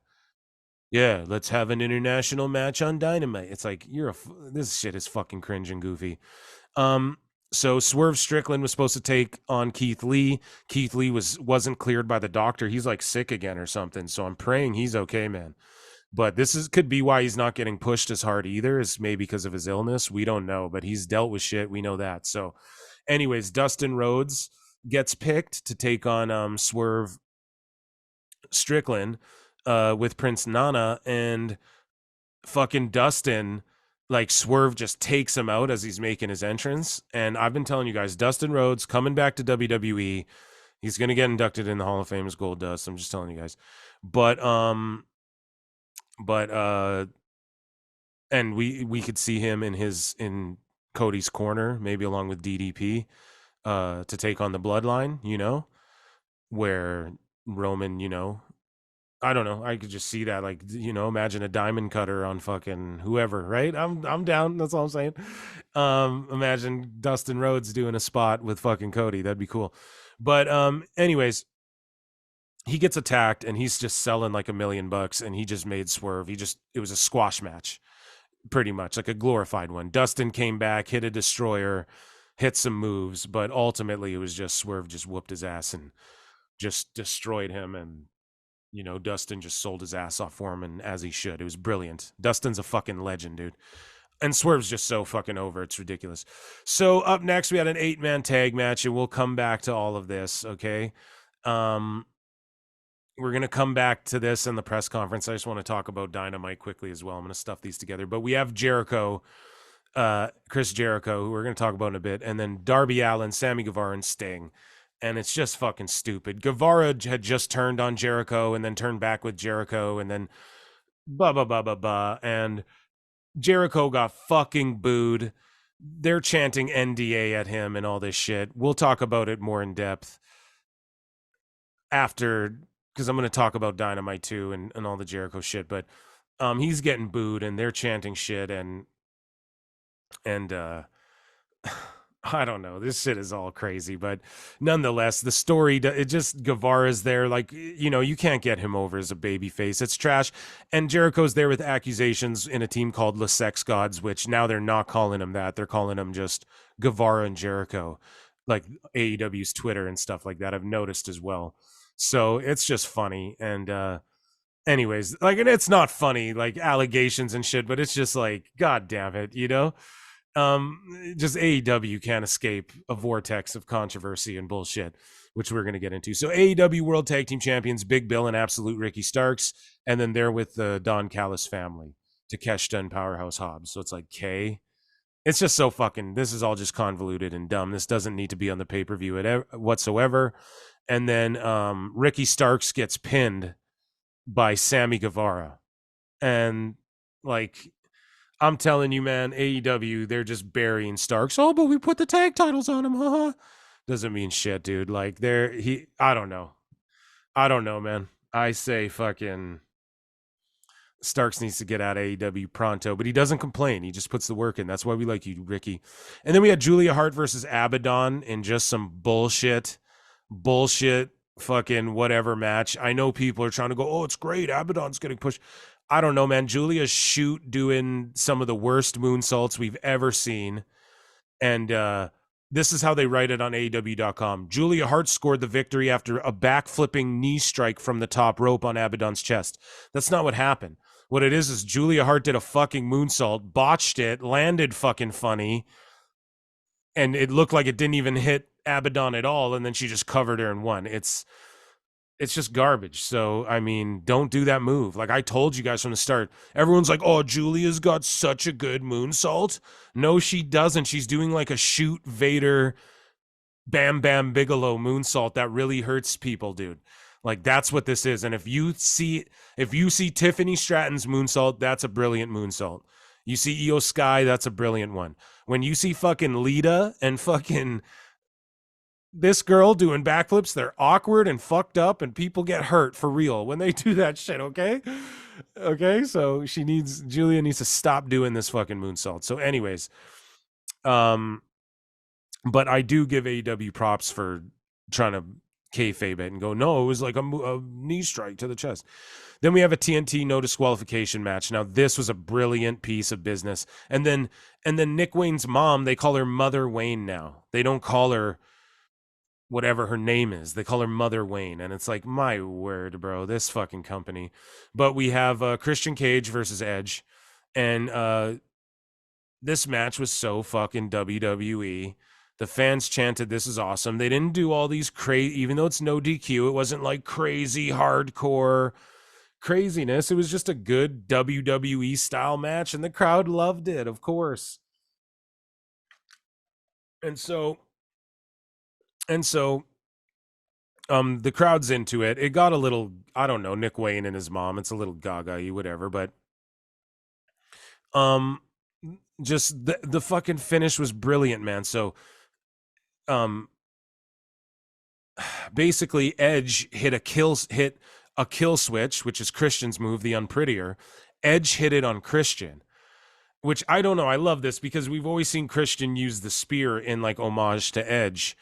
let's have an international match on Dynamite. It's like, this shit is fucking cringe and goofy. So Swerve Strickland was supposed to take on Keith Lee. Keith Lee wasn't cleared by the doctor. He's like sick again or something. So I'm praying he's okay, man. But could be why he's not getting pushed as hard either, is maybe because of his illness. We don't know, but he's dealt with shit. We know that. So anyways, Dustin Rhodes gets picked to take on Swerve Strickland with Prince Nana, and fucking Dustin, like, Swerve just takes him out as he's making his entrance. And I've been telling you guys, Dustin Rhodes coming back to WWE. He's going to get inducted in the Hall of Fame as Gold Dust. I'm just telling you guys. But and we could see him in Cody's corner, maybe along with DDP, to take on the Bloodline, where Roman, I don't know, I could just see that, like, imagine a diamond cutter on fucking whoever, right? I'm down, that's all I'm saying. Imagine Dustin Rhodes doing a spot with fucking Cody, that'd be cool. But anyways, he gets attacked and he's just selling like $1 million, and he just made Swerve. It was a squash match, pretty much like a glorified one. Dustin came back, hit a destroyer, hit some moves, but ultimately it was just Swerve just whooped his ass and just destroyed him. And, Dustin just sold his ass off for him, and as he should. It was brilliant. Dustin's a fucking legend, dude. And Swerve's just so fucking over. It's ridiculous. So up next, we had an 8-man tag match, and we'll come back to all of this, okay? We're going to come back to this in the press conference. I just want to talk about Dynamite quickly as well. I'm going to stuff these together. But we have Jericho, Chris Jericho, who we're going to talk about in a bit, and then Darby Allin, Sammy Guevara, and Sting. And it's just fucking stupid. Guevara had just turned on Jericho and then turned back with Jericho, and then and Jericho got fucking booed. They're chanting NDA at him and all this shit. We'll talk about it more in depth after, because I'm going to talk about Dynamite too and all the Jericho shit. But he's getting booed and they're chanting shit, and I don't know. This shit is all crazy, but nonetheless, the story, it just, Guevara's there. Like, you can't get him over as a baby face. It's trash. And Jericho's there with accusations in a team called the Sex Gods, which now they're not calling him that. They're calling him just Guevara and Jericho, like AEW's Twitter and stuff like that. I've noticed as well. So it's just funny. And anyways, like, and it's not funny, like allegations and shit, but it's just like, God damn it, you know? Just AEW can't escape a vortex of controversy and bullshit, which we're going to get into. So AEW World Tag Team Champions, Big Bill and Absolute Ricky Starks, and then they're with the Don Callis family, Takeshita and Powerhouse Hobbs. So it's like, K. It's just so fucking, this is all just convoluted and dumb. This doesn't need to be on the pay-per-view whatsoever. And then Ricky Starks gets pinned by Sammy Guevara. And like, I'm telling you, man, AEW, they're just burying Starks. Oh, but we put the tag titles on him, haha. Doesn't mean shit, dude. Like, I don't know. I don't know, man. I say fucking Starks needs to get out of AEW pronto, but he doesn't complain. He just puts the work in. That's why we like you, Ricky. And then we had Julia Hart versus Abaddon in just some bullshit fucking whatever match. I know people are trying to go, oh, it's great. Abaddon's getting pushed. I don't know, man. Julia's doing some of the worst moonsaults we've ever seen. And this is how they write it on AEW.com. Julia Hart scored the victory after a back-flipping knee strike from the top rope on Abaddon's chest. That's not what happened. What it is Julia Hart did a fucking moonsault, botched it, landed fucking funny, and it looked like it didn't even hit Abaddon at all, and then she just covered her and won. It's just garbage. So, I mean, don't do that move. Like I told you guys from the start, everyone's like, oh, Julia's got such a good moonsault. No, she doesn't. She's doing like a Shoot Vader, Bam Bam Bigelow moonsault that really hurts people, dude. Like that's what this is. And if you see Tiffany Stratton's moonsault, that's a brilliant moonsault. You see Io Sky, that's a brilliant one. When you see fucking Lita and fucking this girl doing backflips, they're awkward and fucked up and people get hurt for real when they do that shit, okay? Okay, so Julia needs to stop doing this fucking moonsault. So anyways, but I do give AEW props for trying to kayfabe it and go, no, it was like a knee strike to the chest. Then we have a TNT no disqualification match. Now this was a brilliant piece of business. And then Nick Wayne's mom, they call her Mother Wayne now. They don't call her whatever her name is. They call her Mother Wayne. And it's like, my word, bro, this fucking company. But we have Christian Cage versus Edge. And this match was so fucking WWE. The fans chanted, this is awesome. They didn't do all these crazy, even though it's no DQ, it wasn't like crazy hardcore craziness. It was just a good WWE style match, and the crowd loved it, of course. And so the crowd's into it. It got a little, I don't know, Nick Wayne and his mom, it's a little gaga-y, whatever, but just the fucking finish was brilliant, man. So basically Edge hit a kill switch, which is Christian's move, the Unprettier. Edge hit it on Christian, which I don't know. I love this because we've always seen Christian use the spear in like homage to Edge.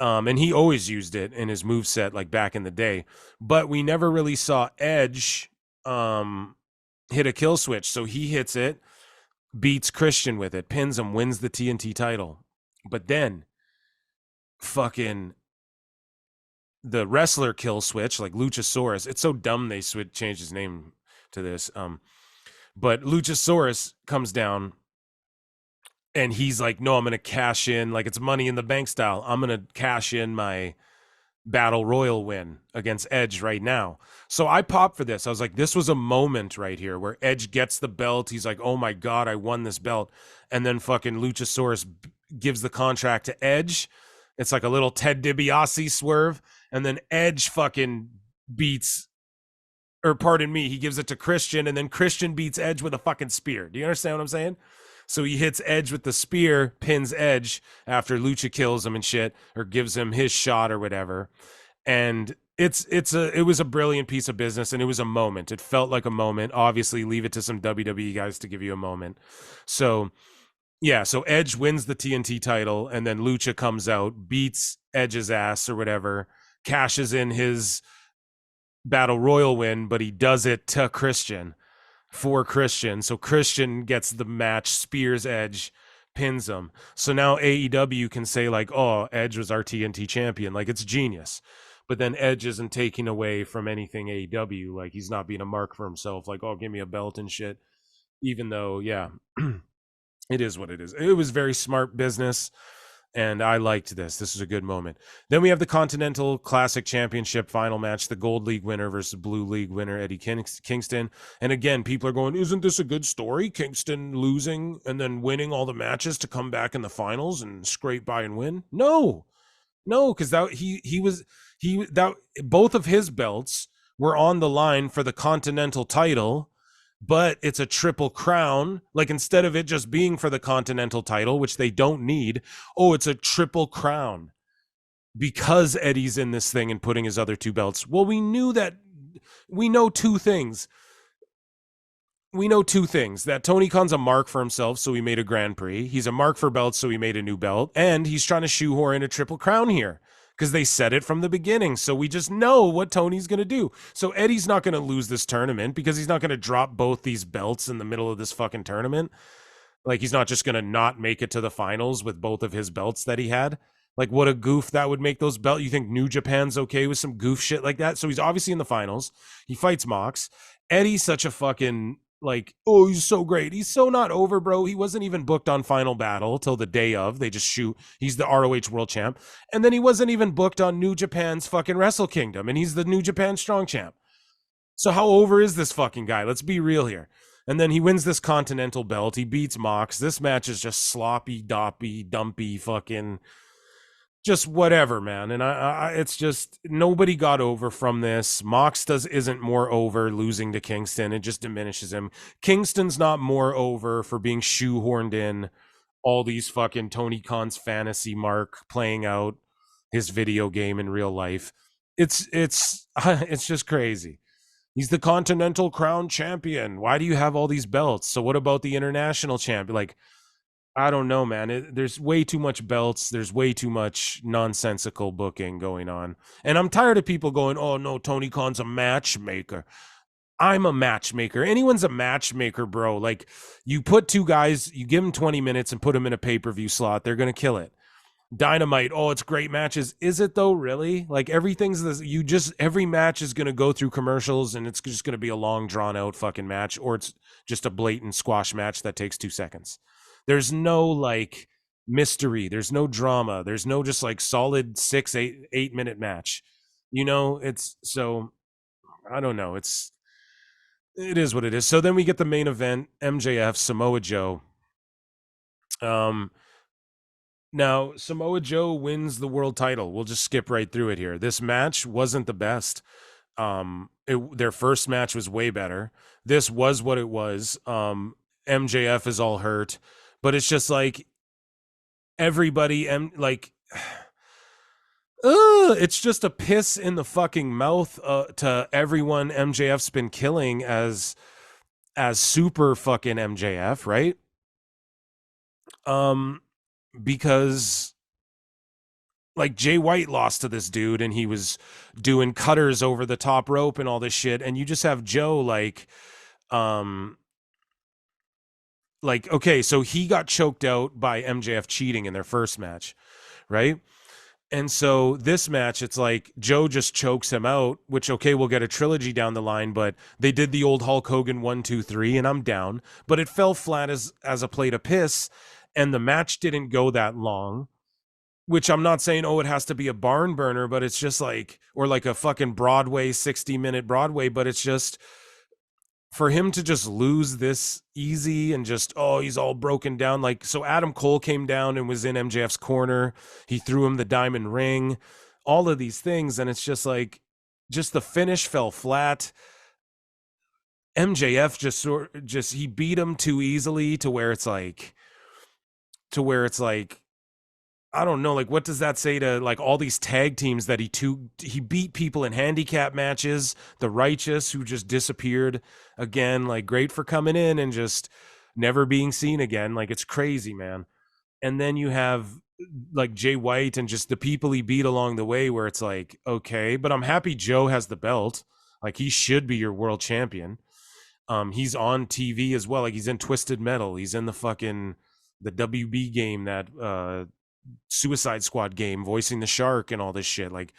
And he always used it in his moveset like back in the day, but we never really saw Edge hit a kill switch. So he hits it, beats Christian with it, pins him, wins the TNT title. But then fucking the wrestler kill switch, like Luchasaurus. It's so dumb they changed his name to this. But Luchasaurus comes down and he's like, no, I'm going to cash in, like it's Money in the Bank style. I'm going to cash in my Battle Royal win against Edge right now. So I popped for this. I was like, this was a moment right here where Edge gets the belt. He's like, oh my God, I won this belt. And then fucking Luchasaurus gives the contract to Edge. It's like a little Ted DiBiase swerve. And then Edge fucking he gives it to Christian, and then Christian beats Edge with a fucking spear. Do you understand what I'm saying? So he hits Edge with the spear, pins Edge after Lucha kills him and shit, or gives him his shot or whatever. And it was a brilliant piece of business, and it was a moment. It felt like a moment. Obviously, leave it to some WWE guys to give you a moment. So yeah, so Edge wins the TNT title, and then Lucha comes out, beats Edge's ass or whatever, cashes in his Battle Royal win, but he does it to Christian. For Christian. So Christian gets the match, spears Edge, pins him. So now AEW can say like, oh, Edge was our TNT champion. Like, it's genius. But then Edge isn't taking away from anything AEW. Like, he's not being a mark for himself. Like, oh, give me a belt and shit. Even though, yeah, it is what it is. It was very smart business, and I liked this. This is a good moment. Then we have the Continental Classic Championship final match, the Gold League winner versus Blue League winner, Eddie Kingston. And again, people are going, isn't this a good story? Kingston losing and then winning all the matches to come back in the finals and scrape by and win? No, because both of his belts were on the line for the Continental title, but it's a triple crown. Like, instead of it just being for the Continental title, which they don't need, it's a triple crown because Eddie's in this thing and putting his other two belts. Well, we know two things. We know two things: that Tony Khan's a mark for himself, so he made a Grand Prix. He's a mark for belts, so he made a new belt. And he's trying to shoehorn in a triple crown here, because they said it from the beginning. So we just know what Tony's going to do. So Eddie's not going to lose this tournament, because he's not going to drop both these belts in the middle of this fucking tournament. Like, he's not just going to not make it to the finals with both of his belts that he had. Like, what a goof that would make those belts. You think New Japan's okay with some goof shit like that? So he's obviously in the finals. He fights Mox. Eddie's such a fucking, like, oh, he's so great. He's so not over, bro. He wasn't even booked on Final Battle till the day of. They just shoot. He's the ROH World Champ. And then he wasn't even booked on New Japan's fucking Wrestle Kingdom. And he's the New Japan Strong Champ. So how over is this fucking guy? Let's be real here. And then he wins this Continental belt. He beats Mox. This match is just sloppy, doppy, dumpy, fucking just whatever, man. And it's just, nobody got over from this. Mox isn't more over losing to Kingston. It just diminishes him. Kingston's not more over for being shoehorned in all these fucking Tony Khan's fantasy mark playing out his video game in real life. It's just crazy. He's the Continental Crown Champion. Why do you have all these belts? So what about the International Champion? Like, I don't know, man. There's way too much belts. There's way too much nonsensical booking going on. And I'm tired of people going, oh, no, Tony Khan's a matchmaker. I'm a matchmaker. Anyone's a matchmaker, bro. Like, you put two guys, you give them 20 minutes and put them in a pay-per-view slot. They're going to kill it. Dynamite, oh, it's great matches. Is it though, really? Like, every match is going to go through commercials, and it's just going to be a long, drawn-out fucking match, or it's just a blatant squash match that takes 2 seconds. There's no, like, mystery. There's no drama. There's no just, like, solid 6-8 minute match. You know, it's so, I don't know. It is what it is. So then we get the main event, MJF, Samoa Joe. Now, Samoa Joe wins the world title. We'll just skip right through it here. This match wasn't the best. Their first match was way better. This was what it was. MJF is all hurt. But it's just like everybody, it's just a piss in the fucking mouth to everyone MJF's been killing as super fucking MJF, right? Because, like, Jay White lost to this dude, and he was doing cutters over the top rope and all this shit, and you just have Joe, like, okay, so he got choked out by MJF cheating in their first match, right? And so this match, it's like Joe just chokes him out, which, okay, we'll get a trilogy down the line, but they did the old Hulk Hogan 1, 2, 3, and I'm down. But it fell flat as a plate of piss, and the match didn't go that long, which I'm not saying, it has to be a barn burner, but it's just like, or like a fucking Broadway, 60-minute Broadway, but it's just, for him to just lose this easy and just, he's all broken down. Like, so Adam Cole came down and was in MJF's corner. He threw him the diamond ring, all of these things. And it's just like, just the finish fell flat. MJF he beat him too easily to where it's like, I don't know, like, what does that say to, like, all these tag teams that he beat people in handicap matches, the Righteous, who just disappeared again, like, great for coming in and just never being seen again. Like, it's crazy, man. And then you have, like, Jay White and just the people he beat along the way, where it's like, okay, but I'm happy Joe has the belt. Like, he should be your world champion. He's on TV as well. Like, he's in Twisted Metal. He's in the WB game, that Suicide Squad game, voicing the Shark and all this shit. Like,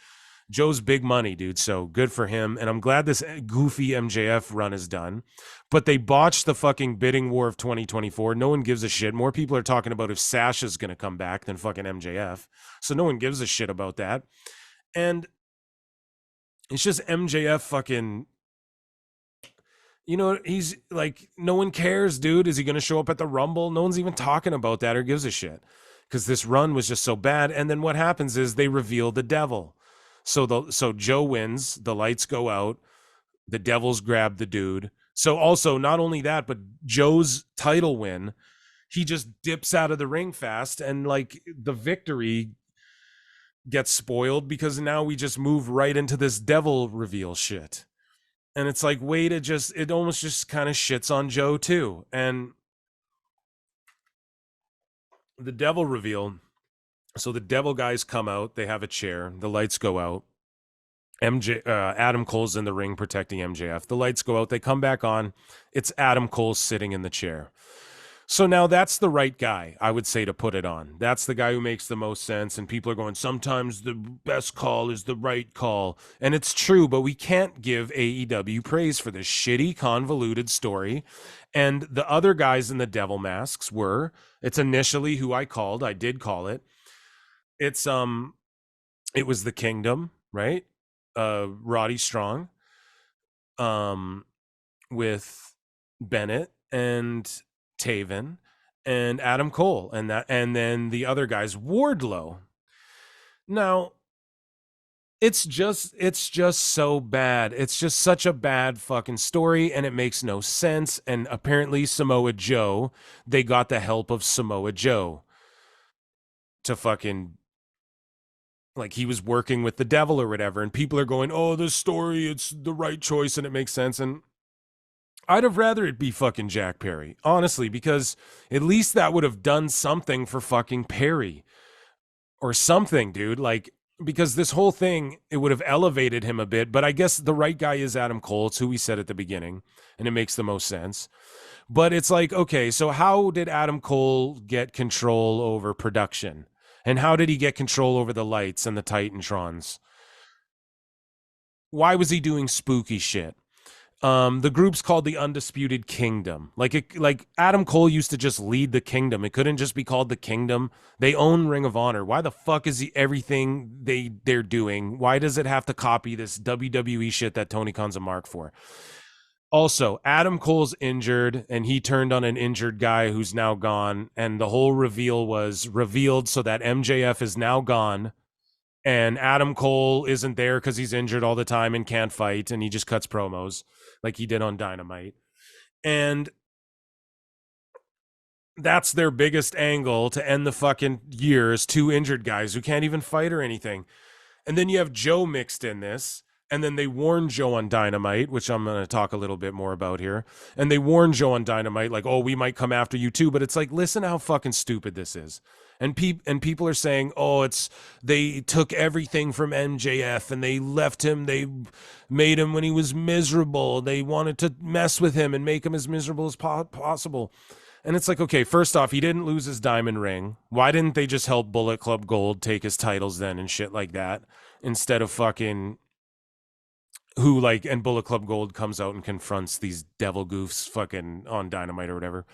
Joe's big money, dude. So good for him. And I'm glad this goofy MJF run is done. But they botched the fucking bidding war of 2024. No one gives a shit. More people are talking about if Sasha's going to come back than fucking MJF. So no one gives a shit about that. And it's just MJF fucking, you know, he's like, no one cares, dude. Is he going to show up at the Rumble? No one's even talking about that or gives a shit because this run was just so bad. And then what happens is they reveal the devil. So Joe wins, the lights go out, the Devils grab the dude. So also not only that, but Joe's title win, he just dips out of the ring fast, and like the victory gets spoiled because now we just move right into this devil reveal shit. And it's like, way to just, it almost just kind of shits on Joe too. And the devil reveal, so the devil guys come out, they have a chair, the lights go out. Adam Cole's in the ring protecting MJF. The lights go out, they come back on. It's Adam Cole sitting in the chair. So now that's the right guy, I would say, to put it on. That's the guy who makes the most sense. And people are going, sometimes the best call is the right call. And it's true, but we can't give AEW praise for this shitty, convoluted story. And the other guys in the devil masks were, it's initially who I called. I did call it. It was the Kingdom, right? Roddy Strong, with Bennett and Taven and Adam Cole, and then the other guys, Wardlow. Now, it's just so bad. It's just such a bad fucking story, and it makes no sense. And apparently Samoa Joe, they got the help of Samoa Joe to fucking, like, he was working with the devil or whatever, and people are going, oh, this story, it's the right choice and it makes sense. And I'd have rather it be fucking Jack Perry, honestly, because at least that would have done something for fucking Perry or something, dude. Like, because this whole thing, it would have elevated him a bit. But I guess the right guy is Adam Cole. It's who we said at the beginning, and it makes the most sense. But it's like, okay, so how did Adam Cole get control over production? And how did he get control over the lights and the Titantrons? Why was he doing spooky shit? The group's called the Undisputed Kingdom. Like Adam Cole used to just lead the Kingdom. It couldn't just be called the Kingdom. They own Ring of Honor. Why the fuck is everything they're doing? Why does it have to copy this WWE shit that Tony Khan's a mark for? Also, Adam Cole's injured, and he turned on an injured guy who's now gone, and the whole reveal was revealed so that MJF is now gone, and Adam Cole isn't there because he's injured all the time and can't fight, and he just cuts promos like he did on Dynamite. And that's their biggest angle to end the fucking year, is two injured guys who can't even fight or anything. And then you have Joe mixed in this. And then they warn Joe on Dynamite, which I'm going to talk a little bit more about here. And they warn Joe on Dynamite, like, oh, we might come after you too. But it's like, listen how fucking stupid this is. And people are saying, oh, they took everything from MJF and they left him. They made him when he was miserable. They wanted to mess with him and make him as miserable as possible. And it's like, okay, first off, he didn't lose his diamond ring. Why didn't they just help Bullet Club Gold take his titles then and shit like that, instead of fucking... and Bullet Club Gold comes out and confronts these devil goofs fucking on Dynamite or whatever.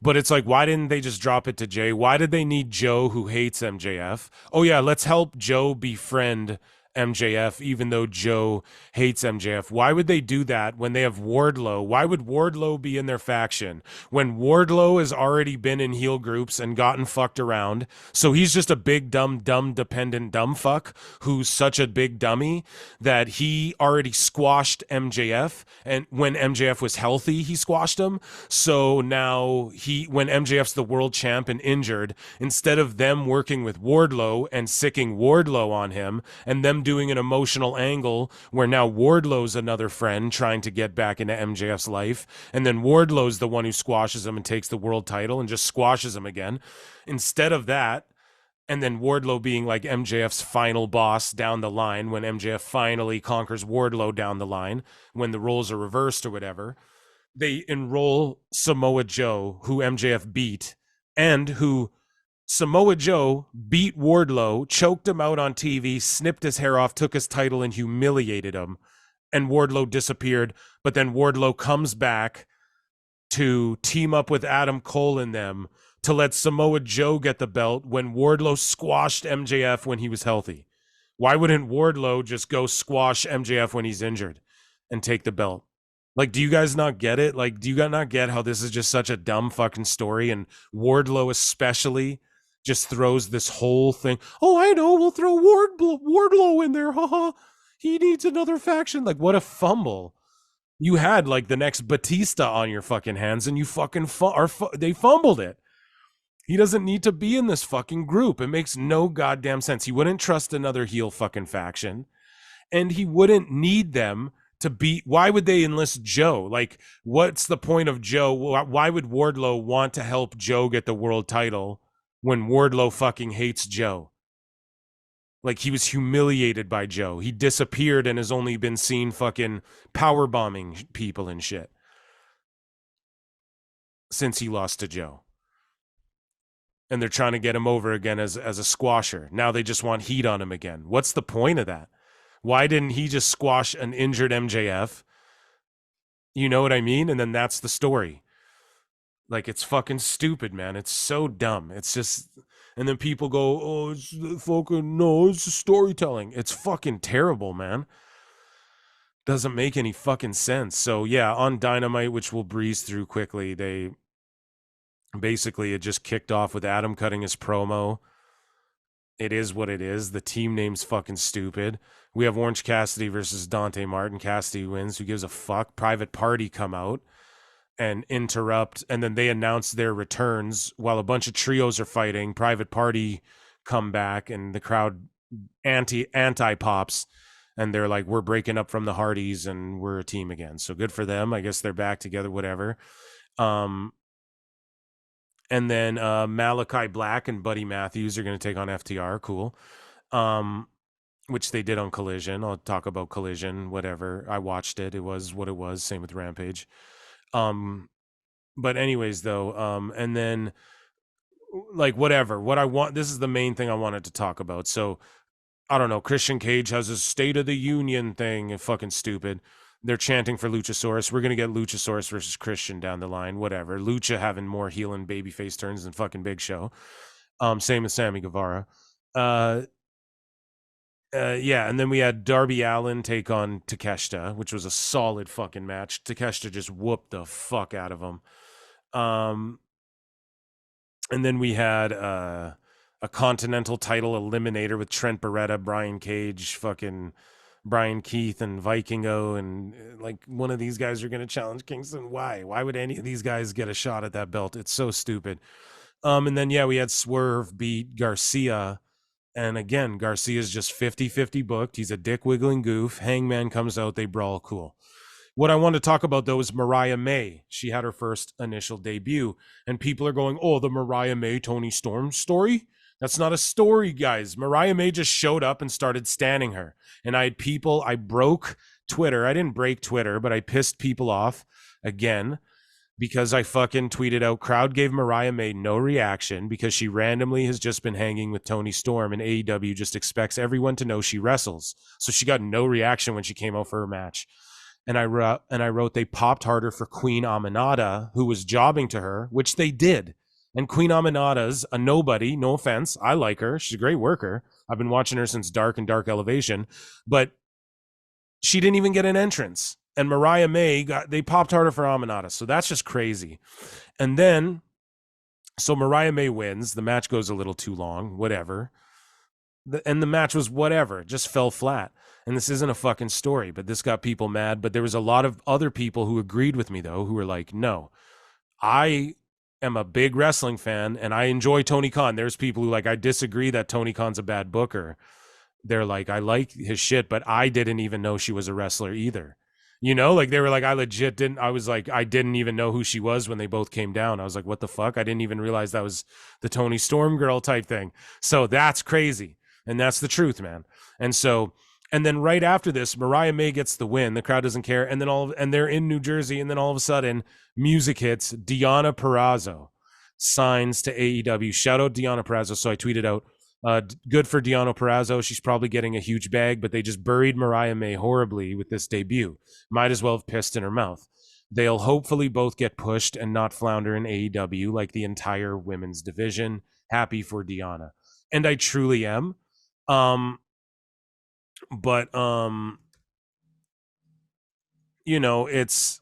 But it's like, why didn't they just drop it to Jay? Why did they need Joe, who hates MJF? Oh yeah, let's help Joe befriend MJF, even though Joe hates MJF. Why would they do that when they have Wardlow? Why would Wardlow be in their faction when Wardlow has already been in heel groups and gotten fucked around? So he's just a big, dumb, dependent dumb fuck who's such a big dummy that he already squashed MJF. And when MJF was healthy, he squashed him. So now when MJF's the world champ and injured, instead of them working with Wardlow and sicking Wardlow on him and them doing an emotional angle where now Wardlow's another friend trying to get back into MJF's life, and then Wardlow's the one who squashes him and takes the world title and just squashes him again. Instead of that, and then Wardlow being like MJF's final boss down the line when MJF finally conquers Wardlow down the line, when the roles are reversed or whatever, they enroll Samoa Joe, who MJF beat and who Samoa Joe beat Wardlow, choked him out on TV, snipped his hair off, took his title, and humiliated him. And Wardlow disappeared. But then Wardlow comes back to team up with Adam Cole and them to let Samoa Joe get the belt when Wardlow squashed MJF when he was healthy. Why wouldn't Wardlow just go squash MJF when he's injured and take the belt? Like, do you guys not get it? Like, do you guys not get how this is just such a dumb fucking story? And Wardlow especially just throws this whole thing. Oh, I know. We'll throw Wardlow in there. Haha. He needs another faction. Like, what a fumble. You had like the next Batista on your fucking hands and you fucking they fumbled it. He doesn't need to be in this fucking group. It makes no goddamn sense. He wouldn't trust another heel fucking faction, and he wouldn't need them to beat. Why would they enlist Joe? Like, what's the point of Joe? Why would Wardlow want to help Joe get the world title when Wardlow fucking hates Joe? Like, he was humiliated by Joe. He disappeared and has only been seen fucking power bombing people and shit since he lost to Joe. And they're trying to get him over again as a squasher. Now they just want heat on him again. What's the point of that? Why didn't he just squash an injured MJF? You know what I mean? And then that's the story. Like, it's fucking stupid, man. It's so dumb. It's just... And then people go, oh, it's fucking... No, it's storytelling. It's fucking terrible, man. Doesn't make any fucking sense. So, yeah, on Dynamite, which we'll breeze through quickly, they... Basically, it just kicked off with Adam cutting his promo. It is what it is. The team name's fucking stupid. We have Orange Cassidy versus Dante Martin. Cassidy wins. Who gives a fuck? Private Party come out and interrupt. And then they announce their returns while a bunch of trios are fighting. Private Party come back and the crowd anti-pops. And they're like, we're breaking up from the Hardys and we're a team again. So good for them. I guess they're back together, whatever. And then Malachi Black and Buddy Matthews are going to take on FTR. Cool. Which they did on Collision. I'll talk about Collision, whatever. I watched it. It was what it was. Same with Rampage. But anyways, though, and then, like, whatever. What I want, this is the main thing I wanted to talk about. So, I don't know. Christian Cage has a State of the Union thing. Fucking stupid. They're chanting for Luchasaurus. We're going to get Luchasaurus versus Christian down the line. Whatever. Lucha having more heel and babyface turns than fucking Big Show. Same as Sammy Guevara. Yeah, and then we had Darby Allin take on Takeshita, which was a solid fucking match. Takeshita just whooped the fuck out of him. And then we had a Continental title eliminator with Trent Beretta, Brian Cage, fucking... Brian Keith and Vikingo, and like one of these guys are going to challenge Kingston. Why would any of these guys get a shot at that belt? It's so stupid. And then, yeah, we had Swerve beat Garcia. And again, Garcia's just 50-50 booked. He's a dick wiggling goof. Hangman comes out. They brawl. Cool. What I want to talk about, though, is Mariah May. She had her first initial debut. And people are going, oh, the Mariah May, Tony Storm story? That's not a story, guys. Mariah May just showed up and started standing her. And I broke Twitter. I didn't break Twitter, but I pissed people off again because I fucking tweeted out, crowd gave Mariah May no reaction because she randomly has just been hanging with Tony Storm, and AEW just expects everyone to know she wrestles. So she got no reaction when she came out for her match. And I wrote they popped harder for Queen Aminata, who was jobbing to her, which they did. And Queen Aminata's a nobody, no offense. I like her. She's a great worker. I've been watching her since Dark and Dark Elevation. But she didn't even get an entrance. And Mariah May, they popped harder for Aminata. So that's just crazy. And then, so Mariah May wins. The match goes a little too long, whatever. And the match was whatever. It just fell flat. And this isn't a fucking story, but this got people mad. But there was a lot of other people who agreed with me, though, who were like, no, I am a big wrestling fan and I enjoy Tony Khan. There's people who like, I disagree that Tony Khan's a bad booker. They're like, I like his shit, but I didn't even know she was a wrestler either. You know, like they were like, I didn't even know who she was when they both came down. I was like, what the fuck? I didn't even realize that was the Tony Storm girl type thing. So that's crazy. And that's the truth, man. And then right after this, Mariah May gets the win. The crowd doesn't care. And then they're in New Jersey. And then all of a sudden, music hits. Deonna Purrazzo. signs to AEW. Shout out Deonna Purrazzo. So I tweeted out, good for Deonna Purrazzo. She's probably getting a huge bag, but they just buried Mariah May horribly with this debut. Might as well have pissed in her mouth. They'll hopefully both get pushed and not flounder in AEW like the entire women's division. Happy for Deonna. And I truly am. But you know, it's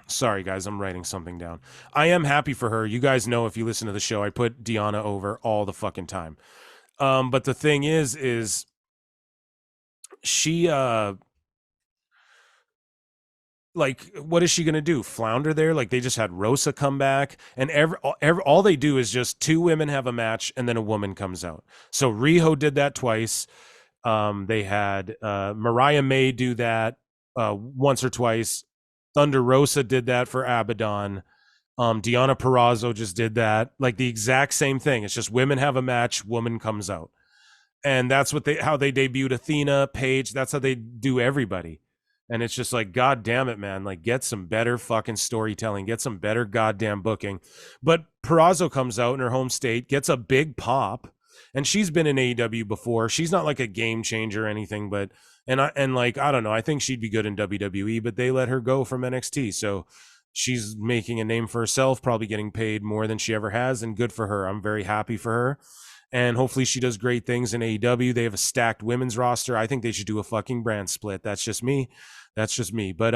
sorry guys, I'm writing something down. I am happy for her. You guys know, if you listen to the show, I put Deonna over all the fucking time. But the thing is she like, what is she gonna do? Flounder there? Like, they just had Rosa come back, and all they do is just two women have a match, and then a woman comes out. So Riho did that twice. They had Mariah May do that once or twice. Thunder Rosa did that for Abaddon. Deonna Purrazzo just did that. Like, the exact same thing. It's just women have a match, woman comes out, and that's how they debuted Athena, Paige. That's how they do everybody. And it's just like, God damn it, man. Like, get some better fucking storytelling. Get some better goddamn booking. But Purrazzo comes out in her home state, gets a big pop. And she's been in AEW before. She's not like a game changer or anything, but, I don't know. I think she'd be good in WWE, but they let her go from NXT. So she's making a name for herself, probably getting paid more than she ever has. And good for her. I'm very happy for her. And hopefully she does great things in AEW. They have a stacked women's roster. I think they should do a fucking brand split. That's just me. But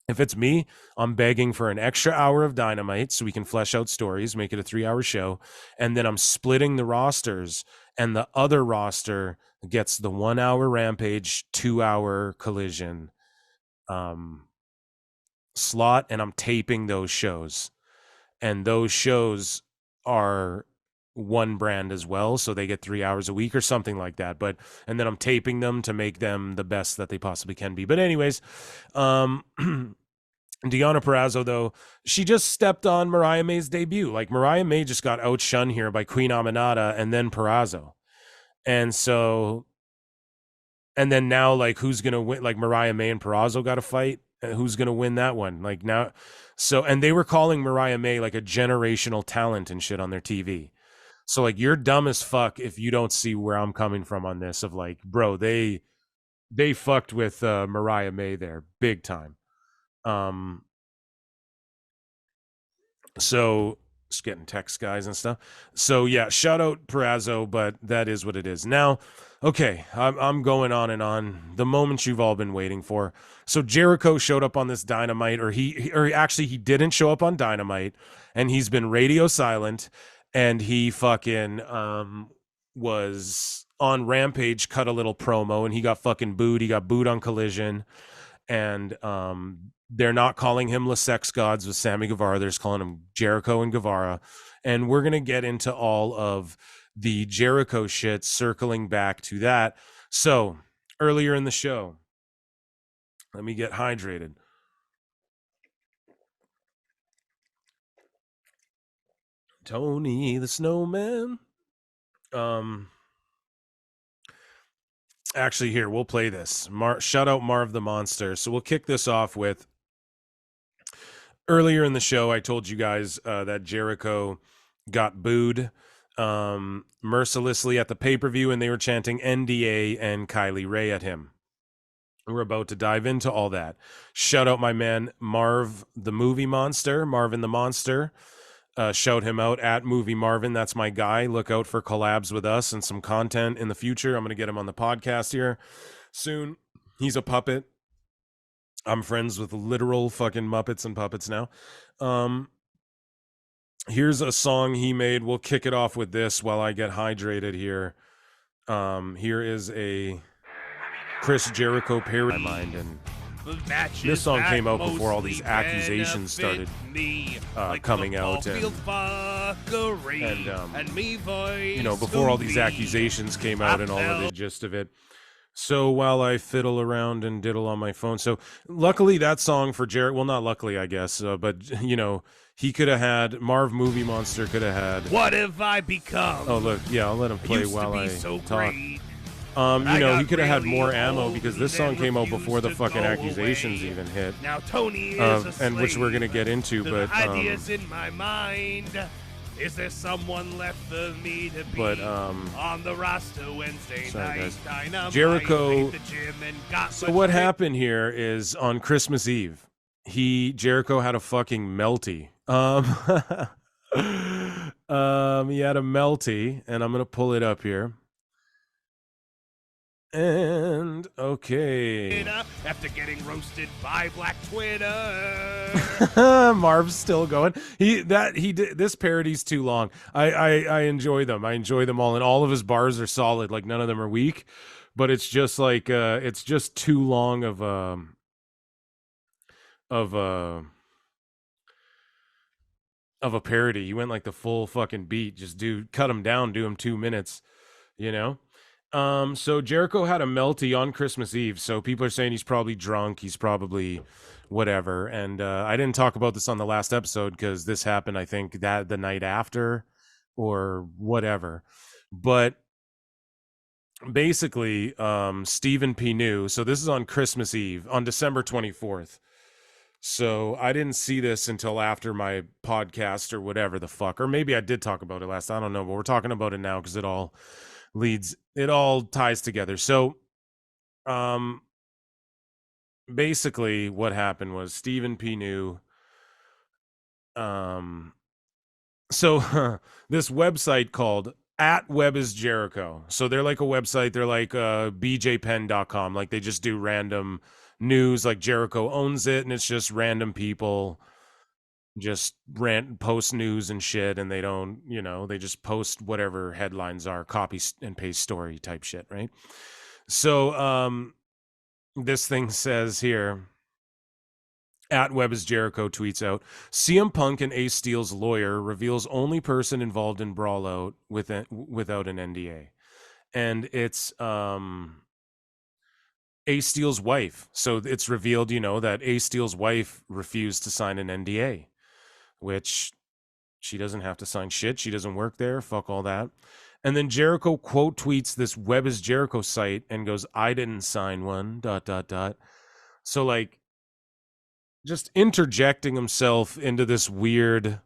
if it's me, I'm begging for an extra hour of Dynamite so we can flesh out stories, make it a 3-hour show, and then I'm splitting the rosters, and the other roster gets the 1-hour Rampage, 2-hour Collision slot, and I'm taping those shows, and those shows are one brand as well, so they get 3 hours a week or something like that. And then I'm taping them to make them the best that they possibly can be. But anyways, Deonna Purrazzo, though, she just stepped on Mariah May's debut. Like, Mariah May just got outshone here by Queen Aminata and then Purrazzo. And then now, like, who's gonna win? Like, Mariah May and Purrazzo got to fight. Who's gonna win that one? Like, now, and they were calling Mariah May like a generational talent and shit on their TV. So, like, you're dumb as fuck if you don't see where I'm coming from on this. Of like, bro, they fucked with Mariah May there big time. So just getting text guys and stuff. So yeah, shout out Purrazzo, but that is what it is. Now, okay, I'm going on and on. The moment you've all been waiting for. So Jericho showed up on this Dynamite, or he didn't show up on Dynamite, and he's been radio silent. And he fucking was on Rampage, cut a little promo, and he got fucking booed. He got booed on Collision. And they're not calling him Le Sex Gods with Sammy Guevara. They're just calling him Jericho and Guevara. And we're going to get into all of the Jericho shit, circling back to that. So earlier in the show, let me get hydrated. Tony the Snowman. Actually, here, we'll play this. Shout out Marv the Monster. So we'll kick this off with, earlier in the show, I told you guys that Jericho got booed mercilessly at the pay-per-view, and they were chanting NDA and Kylie Ray at him. We're about to dive into all that. Shout out my man Marv the Movie Monster, Marvin the Monster. Shout him out at Movie Marvin. That's my guy. Look out for collabs with us and some content in the future. I'm going to get him on the podcast here soon. He's a puppet. I'm friends with literal fucking Muppets and puppets now. Here's a song he made. We'll kick it off with this while I get hydrated here. Here is a Chris Jericho parody. My mind, and this song came out before all these accusations started coming out, and you know, before all these accusations came out and all of the gist of it. So while I fiddle around and diddle on my phone, so luckily that song for Jericho, well, not luckily, I guess, but you know, he could have had, Marv Movie Monster could have had, What Have I Become? Oh look, yeah, I'll let him play while I talk. He could have had more ammo because this song came out before the fucking accusations even hit. Now Tony is and which we're gonna get into, but ideas in my mind. Is there someone left for me to be on the roster Wednesday night? Dynamite, Jericho. the gym and got So what happened here is on Christmas Eve, Jericho had a fucking melty. He had a melty, and I'm gonna pull it up here. And okay, after getting roasted by Black Twitter. Marv's still going. He did this parody's too long. I enjoy them. I enjoy them all, and all of his bars are solid. Like none of them are weak, but it's just like it's just too long of a parody. You went like the full fucking beat. Just cut him down. Do him 2 minutes. You know. So Jericho had a melty on Christmas Eve. So people are saying he's probably drunk. He's probably whatever. And I didn't talk about this on the last episode because this happened, I think, that the night after or whatever. But basically, Stephen P. knew. So this is on Christmas Eve, on December 24th. So I didn't see this until after my podcast or whatever the fuck. Or maybe I did talk about it last. I don't know. But we're talking about it now because it all ties together. So basically what happened was Stephen P. knew so this website called @WebIsJericho. So they're like a website, they're like bjpen.com, like they just do random news, like Jericho owns it, and it's just random people just post news and shit, and they don't, they just post whatever headlines are, copy and paste story type shit, right? So this thing says here, @WebIsJericho tweets out, CM Punk and Ace Steel's lawyer reveals only person involved in Brawl Out without an NDA, and it's Ace Steel's wife. So it's revealed, that Ace Steel's wife refused to sign an NDA, which she doesn't have to sign shit. She doesn't work there. Fuck all that. And then Jericho quote tweets this Web is Jericho site and goes, I didn't sign one, ... So like just interjecting himself into this weird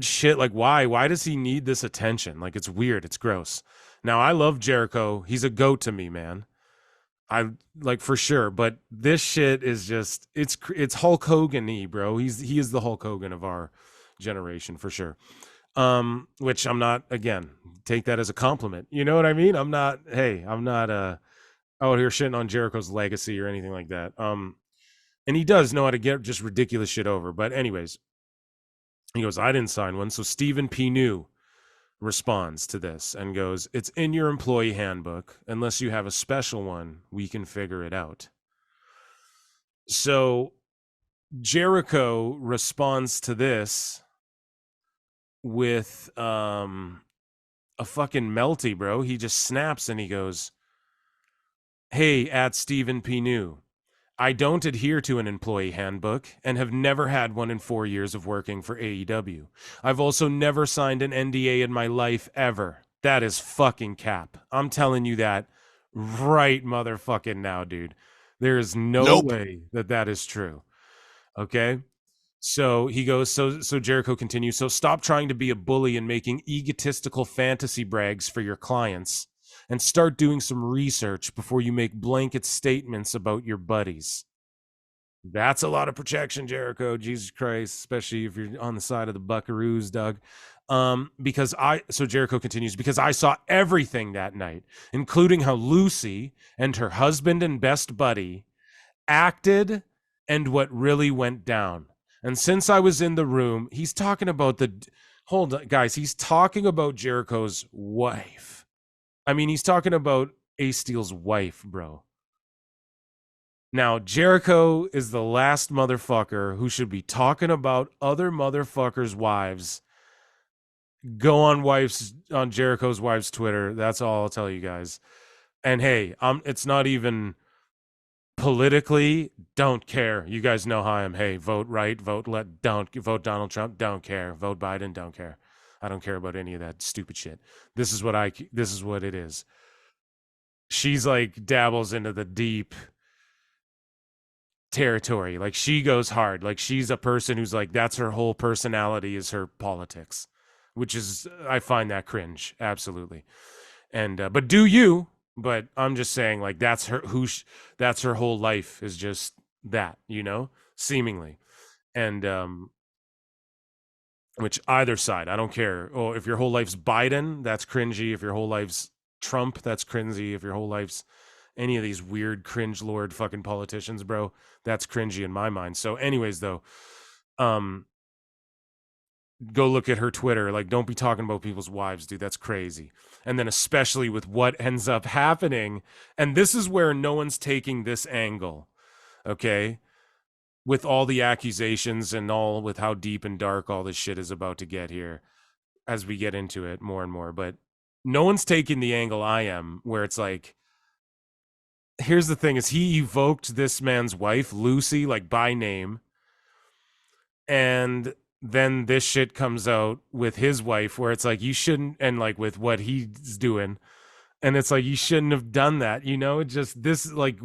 shit. Like why does he need this attention? Like it's weird. It's gross. Now I love Jericho. He's a goat to me, man. I like for sure, but this shit is just it's Hulk Hogan-y, bro. He is the Hulk Hogan of our generation for sure. Which I'm not, again, take that as a compliment. You know what I mean? I'm not out here shitting on Jericho's legacy or anything like that. And he does know how to get just ridiculous shit over. But anyways, he goes, I didn't sign one. So Stephen P. New responds to this and goes, it's in your employee handbook. Unless you have a special one, we can figure it out. So Jericho responds to this with a fucking melty, bro. He just snaps and he goes, hey, @Stephen P. New, I don't adhere to an employee handbook and have never had one in 4 years of working for AEW. I've also never signed an NDA in my life ever. That is fucking cap. I'm telling you that right motherfucking now, dude. There is no way that is true. Okay? So he goes, so Jericho continues, so stop trying to be a bully and making egotistical fantasy brags for your clients and start doing some research before you make blanket statements about your buddies. That's a lot of protection, Jericho. Jesus Christ, especially if you're on the side of the Buckaroos, Doug. So Jericho continues, because I saw everything that night, including how Lucy and her husband and best buddy acted and what really went down. And since I was in the room, he's talking about hold on, guys, he's talking about Jericho's wife. I mean, he's talking about Ace Steel's wife, bro. Now, Jericho is the last motherfucker who should be talking about other motherfuckers' wives. Go on Jericho's wife's Twitter. That's all I'll tell you guys. And hey, it's not even politically, don't care. You guys know how I am. Hey, vote right, vote Donald Trump, don't care. Vote Biden, don't care. I don't care about any of that stupid shit. This is what it is. She's like dabbles into the deep territory. Like she goes hard. Like she's a person who's like, that's her whole personality is her politics, which is, I find that cringe. Absolutely. And, but do you, but I'm just saying like, that's her, that's her whole life is just that, you know, seemingly. And, which either side, I don't care. Oh, if your whole life's Biden, that's cringy. If your whole life's Trump, that's cringy. If your whole life's any of these weird cringe lord fucking politicians, bro, that's cringy in my mind. So anyways, though, go look at her Twitter. Like, don't be talking about people's wives, dude. That's crazy. And then especially with what ends up happening. And this is where no one's taking this angle. Okay. With all the accusations and all with how deep and dark all this shit is about to get here as we get into it more and more. But no one's taking the angle I am, where it's like, here's the thing is he evoked this man's wife, Lucy, like by name. And then this shit comes out with his wife where it's like, you shouldn't, and like with what he's doing. And it's like, you shouldn't have done that. You know, it just, this like,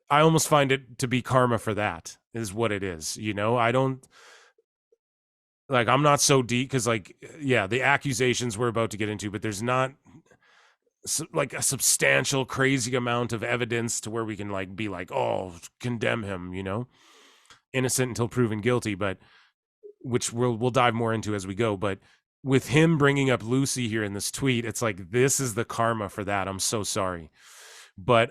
I almost find it to be karma for that is what it is. You know, I don't like, I'm not so deep because like, yeah, the accusations we're about to get into, but there's not like a substantial crazy amount of evidence to where we can like be like, oh, condemn him, you know, innocent until proven guilty, but which we'll dive more into as we go. But with him bringing up Lucy here in this tweet, it's like, this is the karma for that. I'm so sorry. But,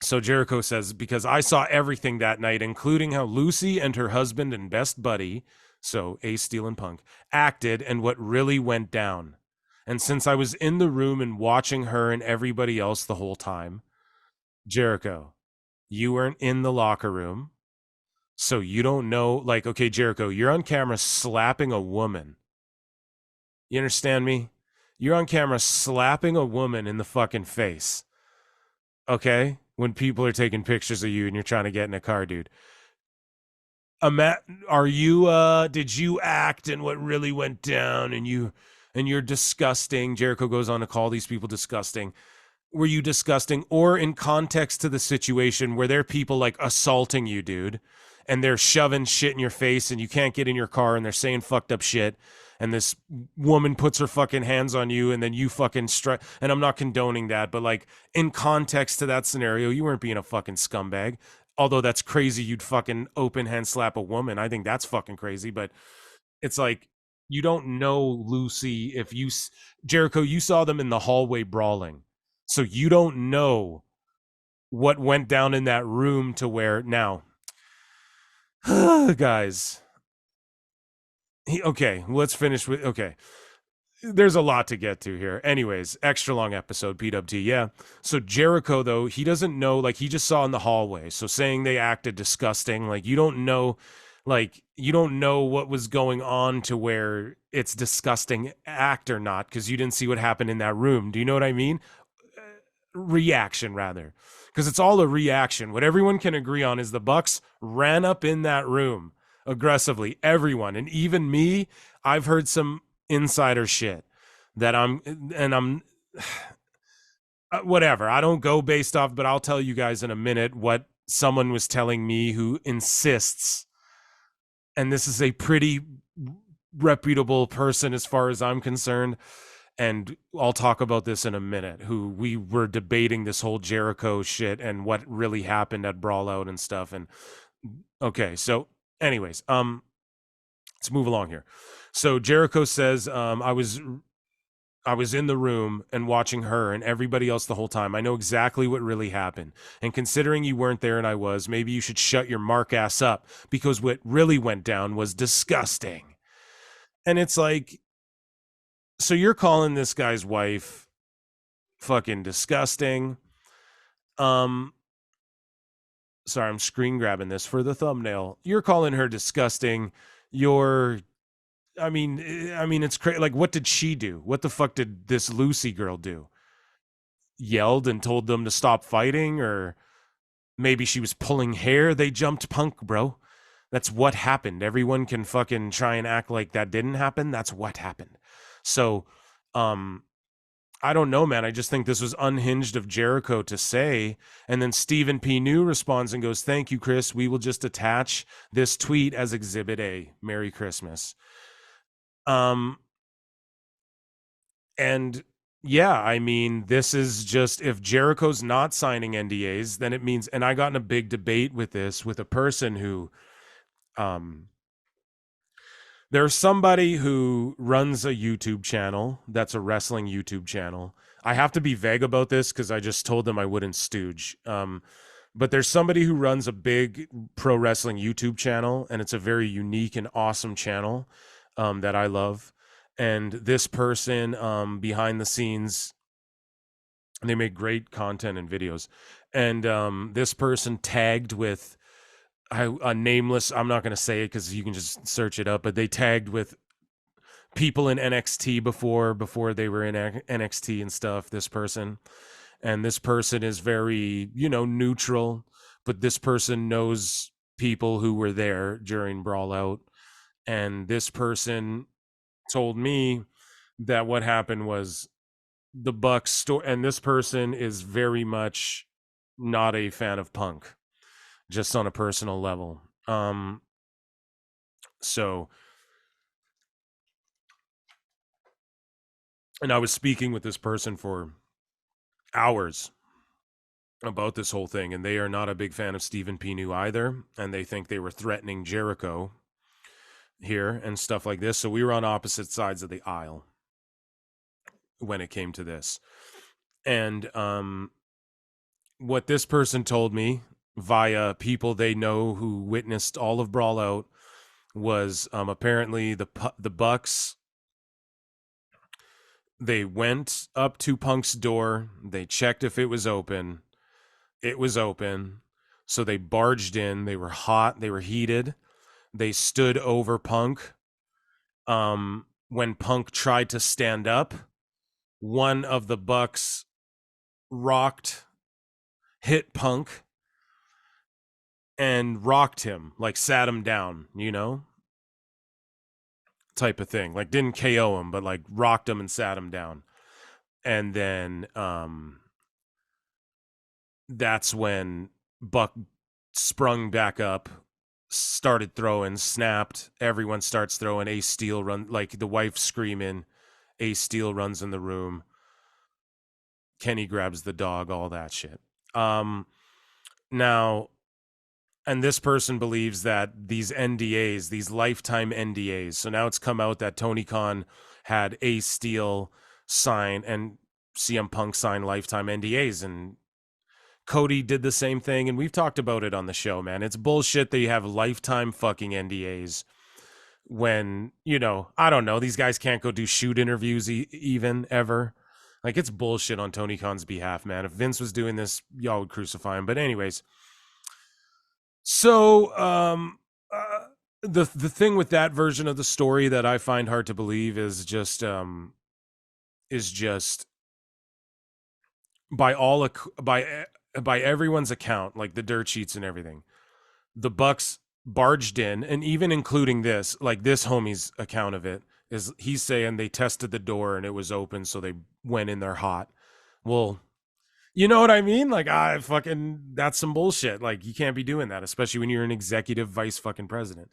so Jericho says, because I saw everything that night, including how Lucy and her husband and best buddy, so Ace, Steel, and Punk, acted and what really went down. And since I was in the room and watching her and everybody else the whole time, Jericho, you weren't in the locker room. So you don't know, like, okay, Jericho, you're on camera slapping a woman. You understand me? You're on camera slapping a woman in the fucking face. Okay? When people are taking pictures of you and you're trying to get in a car, dude. Are you, did you act in what really went down and you're disgusting? Jericho goes on to call these people disgusting. Were you disgusting? Or in context to the situation where there are people like assaulting you, dude, and they're shoving shit in your face and you can't get in your car and they're saying fucked up shit. And this woman puts her fucking hands on you and then you fucking strike. And I'm not condoning that, but like in context to that scenario, you weren't being a fucking scumbag. Although that's crazy. You'd fucking open hand slap a woman. I think that's fucking crazy. But it's like, you don't know Lucy. If you, Jericho, you saw them in the hallway brawling. So you don't know what went down in that room to where now, guys, okay, let's finish with, okay, there's a lot to get to here. Anyways, extra long episode, PWT, yeah. So Jericho, though, he doesn't know, like, he just saw in the hallway. So saying they acted disgusting, like, you don't know, like, you don't know what was going on to where it's disgusting act or not, because you didn't see what happened in that room. Do you know what I mean? Reaction, rather. Because it's all a reaction. What everyone can agree on is the Bucks ran up in that room aggressively, everyone, and even me. I've heard some insider shit that I'm whatever, I don't go based off, but I'll tell you guys in a minute what someone was telling me who insists, and this is a pretty reputable person as far as I'm concerned, and I'll talk about this in a minute, who we were debating this whole Jericho shit and what really happened at Brawl Out and stuff. And okay, so anyways, let's move along here. So Jericho says, I was in the room and watching her and everybody else the whole time. I know exactly what really happened. And considering you weren't there and I was, maybe you should shut your mark ass up, because what really went down was disgusting. And it's like, so you're calling this guy's wife fucking disgusting. Sorry, I'm screen grabbing this for the thumbnail. You're calling her disgusting. I mean, it's crazy. Like, what did she do? What the fuck did this Lucy girl do? Yelled and told them to stop fighting, or maybe she was pulling hair. They jumped Punk, bro. That's what happened. Everyone can fucking try and act like that didn't happen. That's what happened. So, I don't know, man. I just think this was unhinged of Jericho to say. And then Stephen P. New responds and goes, "Thank you, Chris. We will just attach this tweet as Exhibit A. Merry Christmas." And yeah, I mean, this is just, if Jericho's not signing NDAs, then it means, and I got in a big debate with this with a person who, there's somebody who runs a YouTube channel that's a wrestling YouTube channel. I have to be vague about this because I just told them I wouldn't stooge. But there's somebody who runs a big pro wrestling YouTube channel, and it's a very unique and awesome channel that I love. And this person, behind the scenes, they make great content and videos. And this person tagged with a nameless, I'm not going to say it because you can just search it up, but they tagged with people in NXT before they were in NXT and stuff, this person. And this person is very, neutral, but this person knows people who were there during Brawl Out. And this person told me that what happened was the Bucks store, and this person is very much not a fan of Punk, just on a personal level. So, and I was speaking with this person for hours about this whole thing, and they are not a big fan of Stephen P. New either, and they think they were threatening Jericho here and stuff like this. So we were on opposite sides of the aisle when it came to this. And what this person told me via people they know who witnessed all of Brawl Out was apparently the Bucks, they went up to Punk's door, they checked if it was open. It was open. So they barged in, they were hot, they were heated. They stood over Punk. When Punk tried to stand up, one of the Bucks hit Punk and rocked him, like sat him down, type of thing. Like didn't KO him, but like rocked him and sat him down. And then that's when Buck sprung back up, started throwing, snapped. Everyone starts throwing. Ace Steel run, like the wife screaming. Ace Steel runs in the room. Kenny grabs the dog, all that shit. Now, and this person believes that these NDAs, these lifetime NDAs, so now it's come out that Tony Khan had Ace Steel sign and CM Punk sign lifetime NDAs, and Cody did the same thing, and we've talked about it on the show, man. It's bullshit that you have lifetime fucking NDAs when, I don't know, these guys can't go do shoot interviews even, ever. Like, it's bullshit on Tony Khan's behalf, man. If Vince was doing this, y'all would crucify him. But anyways, so the thing with that version of the story that I find hard to believe is just by everyone's account, like the dirt sheets and everything, the Bucks barged in, and even including this, like this homie's account of it, is he's saying they tested the door and it was open, so they went in there hot. Well, you know what I mean? Like, that's some bullshit. Like, you can't be doing that, especially when you're an executive vice fucking president.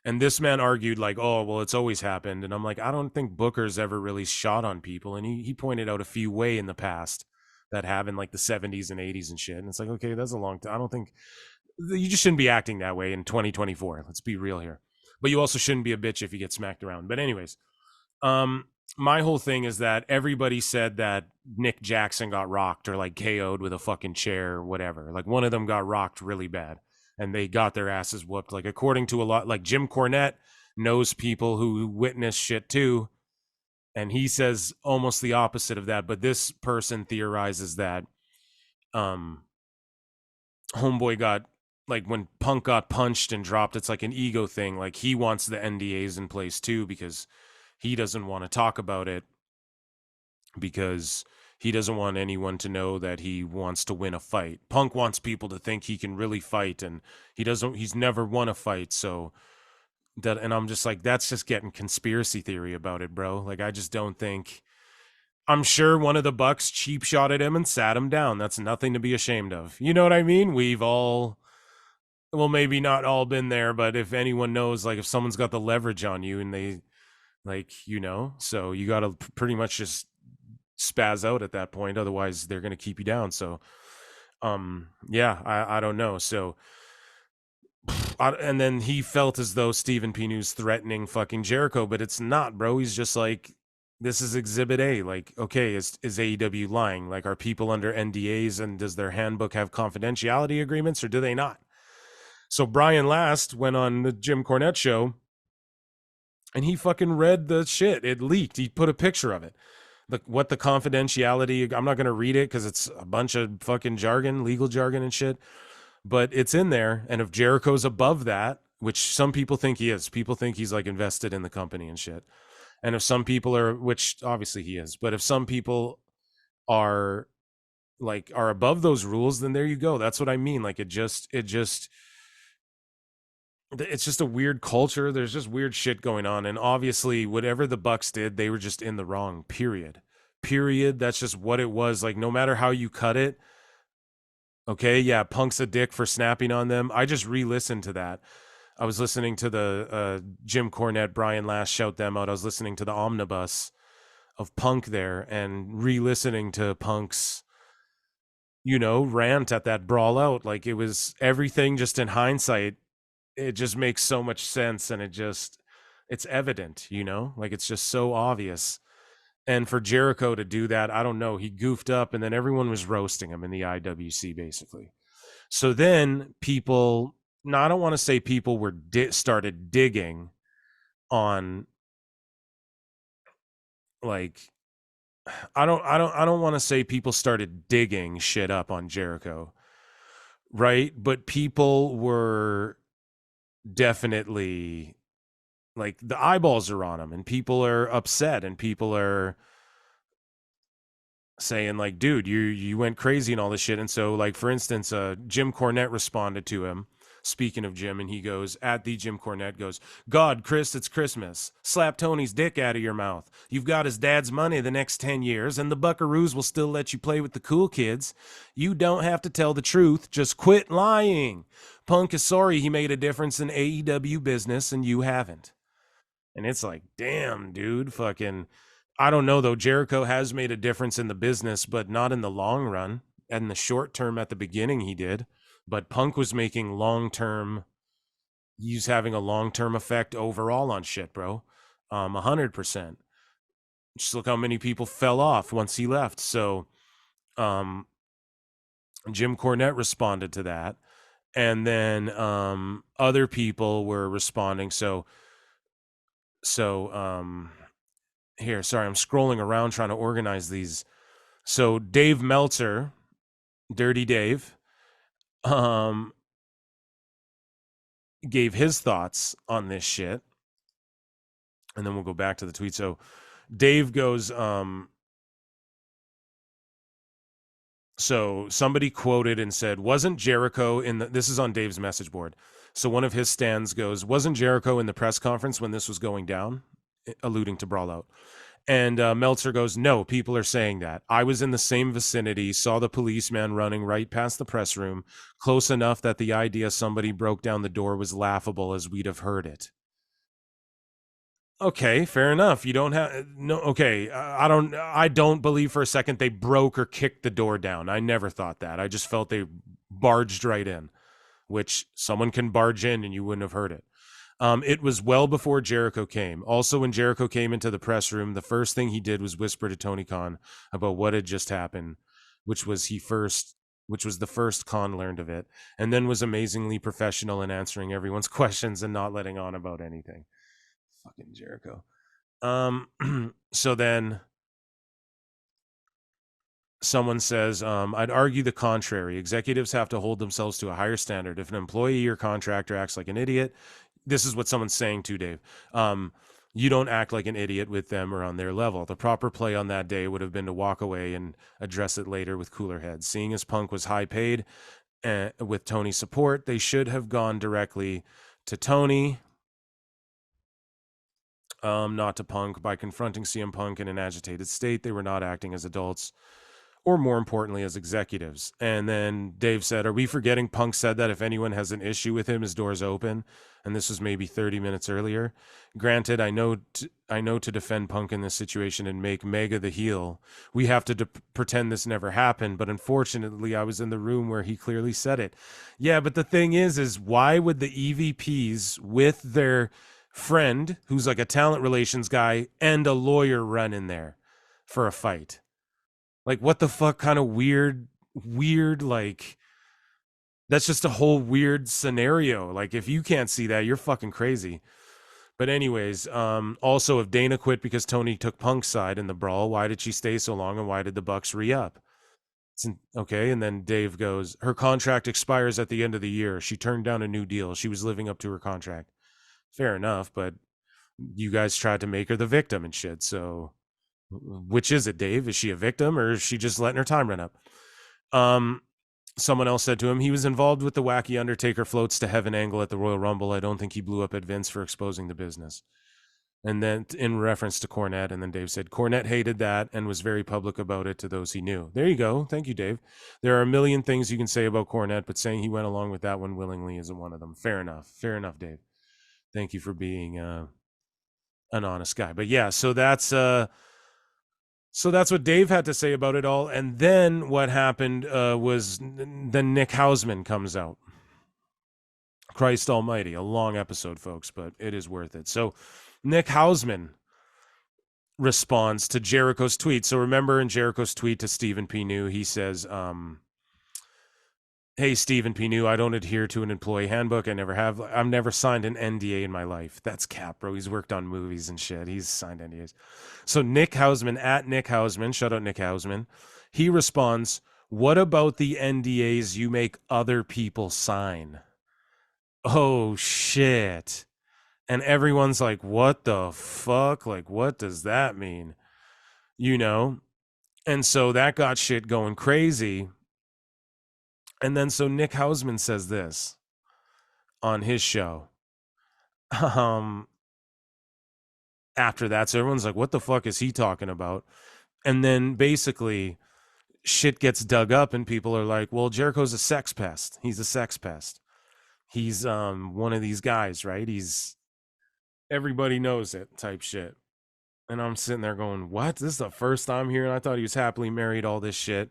And this man argued like, oh, well, it's always happened. And I'm like, I don't think Booker's ever really shot on people. And he pointed out a few way in the past that have in like the 70s and 80s and shit. And it's like, okay, that's a long time. I don't think you just shouldn't be acting that way in 2024. Let's be real here. But you also shouldn't be a bitch if you get smacked around. But anyways, my whole thing is that everybody said that Nick Jackson got rocked or like KO'd with a fucking chair or whatever. Like one of them got rocked really bad and they got their asses whooped. Like according to a lot, like Jim Cornette knows people who witness shit too. And he says almost the opposite of that. But this person theorizes that Homeboy got, like when Punk got punched and dropped, it's like an ego thing. Like he wants the NDAs in place too because he doesn't want to talk about it because he doesn't want anyone to know that he wants to win a fight. Punk wants people to think he can really fight, and he's never won a fight. So that, and I'm just like, that's just getting conspiracy theory about it, bro. Like, I just don't think, I'm sure one of the Bucks cheap shot at him and sat him down. That's nothing to be ashamed of. You know what I mean? We've all, well, maybe not all been there, but if anyone knows, like, if someone's got the leverage on you and they, like, you know, so you got to pretty much just spaz out at that point. Otherwise, they're going to keep you down. So, yeah, I don't know. So, and then he felt as though Stephen Pinu's threatening fucking Jericho, but it's not, bro. He's just like, this is Exhibit A. Like, okay, is AEW lying? Like, are people under NDAs, and does their handbook have confidentiality agreements, or do they not? So Brian Last went on the Jim Cornette show, and he fucking read the shit. It leaked. He put a picture of it. What the confidentiality, I'm not going to read it because it's a bunch of fucking jargon, legal jargon and shit, but it's in there. And if Jericho's above that, which some people think he is, people think he's like invested in the company and shit. And if some people are, which obviously he is, but if some people are like, are above those rules, then there you go. That's what I mean. Like, it's just a weird culture. There's just weird shit going on. And obviously whatever the Bucks did, they were just in the wrong, period. That's just what it was. Like, no matter how you cut it. Okay. Yeah. Punk's a dick for snapping on them. I just re-listened to that. I was listening to the Jim Cornette, Brian Last shout them out. I was listening to the omnibus of Punk there and re-listening to Punk's, you know, rant at that brawl out. Like, it was everything just in hindsight. It just makes so much sense, and it's evident, you know, like, it's just so obvious. And for Jericho to do that, I don't know, he goofed up, and then everyone was roasting him in the IWC basically. So then people, no, I don't want to say people were started digging on, like, I don't want to say people started digging shit up on Jericho, right? But people were definitely, like, the eyeballs are on him, and people are upset, and people are saying, like, dude, you went crazy and all this shit. And so, like, for instance, Jim Cornette responded to him, speaking of Jim, and he goes, at the Jim Cornette goes, God, Chris, it's Christmas. Slap Tony's dick out of your mouth. You've got his dad's money the next 10 years, and the Buckaroos will still let you play with the cool kids. You don't have to tell the truth. Just quit lying. Punk is sorry he made a difference in AEW business, and you haven't. And it's like, damn, dude, fucking, I don't know, though. Jericho has made a difference in the business, but not in the long run. And in the short term, at the beginning, he did. But Punk was making long-term, he's having a long-term effect overall on shit, bro. 100%. Just look how many people fell off once he left. So Jim Cornette responded to that. And then other people were responding. So here, sorry, I'm scrolling around trying to organize these. So Dave Meltzer, Dirty Dave, gave his thoughts on this shit, and then we'll go back to the tweet. So Dave goes, so somebody quoted and said, wasn't Jericho in the, this is on Dave's message board. So one of his stands goes, wasn't Jericho in the press conference when this was going down, alluding to Brawl Out? And Meltzer goes, no, people are saying that. I was in the same vicinity, saw the policeman running right past the press room, close enough that the idea somebody broke down the door was laughable as we'd have heard it. Okay, fair enough. You don't have, no, okay, I don't believe for a second they broke or kicked the door down. I never thought that. I just felt they barged right in, which someone can barge in and you wouldn't have heard it. It was well before Jericho came. Also, when Jericho came into the press room, the first thing he did was whisper to Tony Khan about what had just happened, which was the first Khan learned of it, and then was amazingly professional in answering everyone's questions and not letting on about anything. Fucking Jericho. So then someone says, I'd argue the contrary. Executives have to hold themselves to a higher standard. If an employee or contractor acts like an idiot, this is what someone's saying too, Dave. you don't act like an idiot with them or on their level. The proper play on that day would have been to walk away and address it later with cooler heads. Seeing as Punk was high paid with Tony's support, they should have gone directly to Tony, not to Punk. By confronting CM Punk in an agitated state, they were not acting as adults, or more importantly, as executives. And then Dave said, are we forgetting Punk said that if anyone has an issue with him, his door's open? And this was maybe 30 minutes earlier. Granted, I know to defend Punk in this situation and make Mega the heel, we have to pretend this never happened. But unfortunately, I was in the room where he clearly said it. Yeah, but the thing is why would the EVPs with their friend, who's like a talent relations guy, and a lawyer run in there for a fight? Like, what the fuck kind of weird, like, that's just a whole weird scenario. Like, if you can't see that, you're fucking crazy. But anyways, also, if Dana quit because Tony took Punk's side in the brawl, why did she stay so long, and why did the Bucks re-up? Okay, and then Dave goes, her contract expires at the end of the year. She turned down a new deal. She was living up to her contract. Fair enough, but you guys tried to make her the victim and shit, so... Which is it, Dave? Is she a victim, or is she just letting her time run up? Someone else said to him, he was involved with the wacky Undertaker floats to heaven angle at the Royal Rumble. I don't think he blew up at Vince for exposing the business. And then in reference to Cornette, and then Dave said, Cornette hated that and was very public about it to those he knew. There you go. Thank you, Dave. There are a million things you can say about Cornette, but saying he went along with that one willingly isn't one of them. Fair enough. Fair enough, Dave. Thank you for being an honest guy. But yeah, so that's what Dave had to say about it all. And then what happened was then Nick Hausman comes out. Christ almighty, a long episode, folks, but it is worth it. So Nick Hausman responds to Jericho's tweet. So remember in Jericho's tweet to Stephen P. New, he says, hey, Stephen P. New, I don't adhere to an employee handbook. I never have. I've never signed an NDA in my life. That's cap, bro. He's worked on movies and shit. He's signed NDAs. So Nick Hausman, at Nick Hausman, shout out Nick Hausman, he responds, what about the NDAs you make other people sign? Oh, shit. And everyone's like, what the fuck? Like, what does that mean? You know? And so that got shit going crazy. And then so Nick Hausman says this on his show. After that, so everyone's like, what the fuck is he talking about? And then basically shit gets dug up and people are like, well, Jericho's a sex pest. He's a sex pest. He's one of these guys, right? He's everybody knows it type shit. And I'm sitting there going, what? This is the first time hearing. I thought he was happily married, all this shit.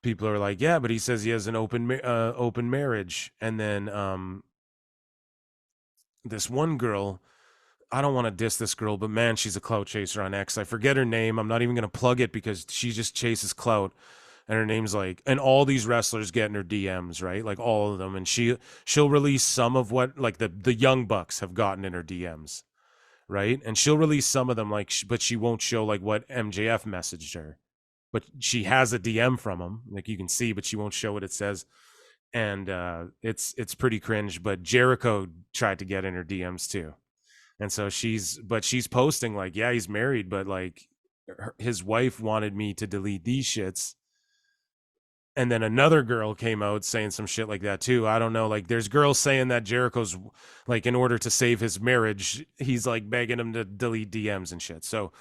People are like, yeah, but he says he has an open marriage. And then this one girl, I don't want to diss this girl, but man, she's a clout chaser on X. I forget her name. I'm not even going to plug it because she just chases clout. And her name's like, and all these wrestlers get in her DMs, right? Like all of them. And she'll release some of what like the Young Bucks have gotten in her DMs, right? And she'll release some of them, like, but she won't show like what MJF messaged her. But she has a DM from him, like you can see, but she won't show what it says. And it's pretty cringe. But Jericho tried to get in her DMs too. And so she's posting like, yeah, he's married, but like his wife wanted me to delete these shits. And then another girl came out saying some shit like that too. I don't know. Like there's girls saying that Jericho's like, in order to save his marriage, he's like begging him to delete DMs and shit. So,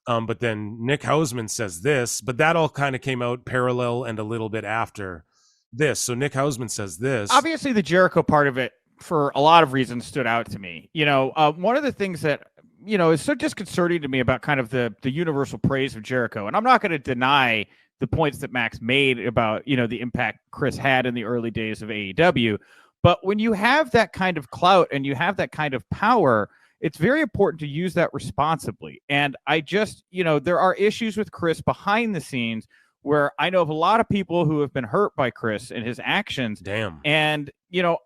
but then Nick Hausman says this, but that all kind of came out parallel and a little bit after this. So Nick Hausman says this. Obviously the Jericho part of it, for a lot of reasons, stood out to me. You know, one of the things that, you know, is so disconcerting to me about kind of the universal praise of Jericho, and I'm not going to deny the points that Max made about, you know, the impact Chris had in the early days of AEW. But when you have that kind of clout and you have that kind of power, it's very important to use that responsibly. And I just, you know, there are issues with Chris behind the scenes where I know of a lot of people who have been hurt by Chris and his actions. Damn. And, you know,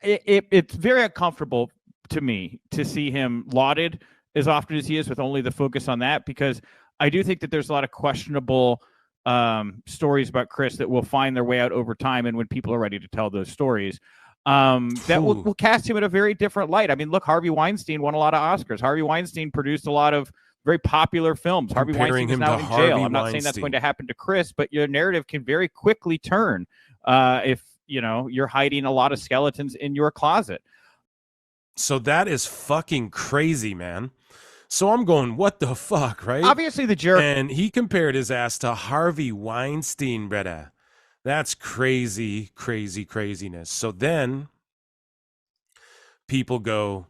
it's very uncomfortable to me to see him lauded as often as he is with only the focus on that, because I do think that there's a lot of questionable stories about Chris that will find their way out over time and when people are ready to tell those stories. that will cast him in a very different light. I mean, look, Harvey Weinstein won a lot of Oscars. Harvey Weinstein produced a lot of very popular films. Harvey Weinstein is now in jail. I'm not saying that's going to happen to Chris, but your narrative can very quickly turn if you're hiding a lot of skeletons in your closet. So that is fucking crazy, man. So I'm going, what the fuck, right? Obviously the Jericho. And he compared his ass to Harvey Weinstein, brother. That's crazy, crazy, craziness. So then people go,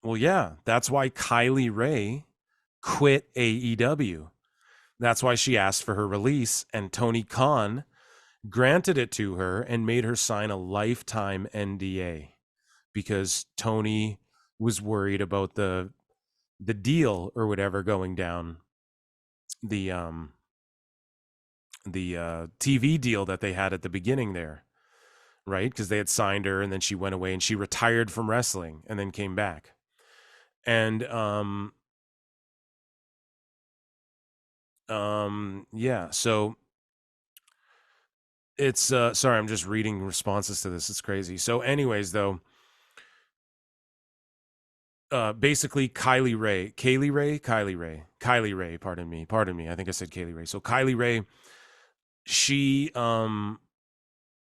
well, yeah, that's why Kylie Rae quit AEW. That's why she asked for her release, and Tony Khan granted it to her and made her sign a lifetime NDA because Tony was worried about the deal or whatever going down, the TV deal that they had at the beginning there, right? Because they had signed her and then she went away and she retired from wrestling and then came back. And yeah, so it's sorry, I'm just reading responses to this. It's crazy. So anyways, though, basically Kylie Rae, pardon me. I think I said Kaylee Ray. So Kylie Rae, she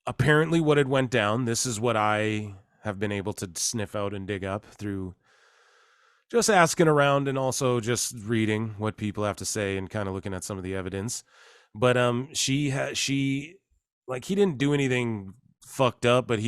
apparently what had went down, this is what I have been able to sniff out and dig up through just asking around and also just reading what people have to say and kind of looking at some of the evidence. But he didn't do anything fucked up, but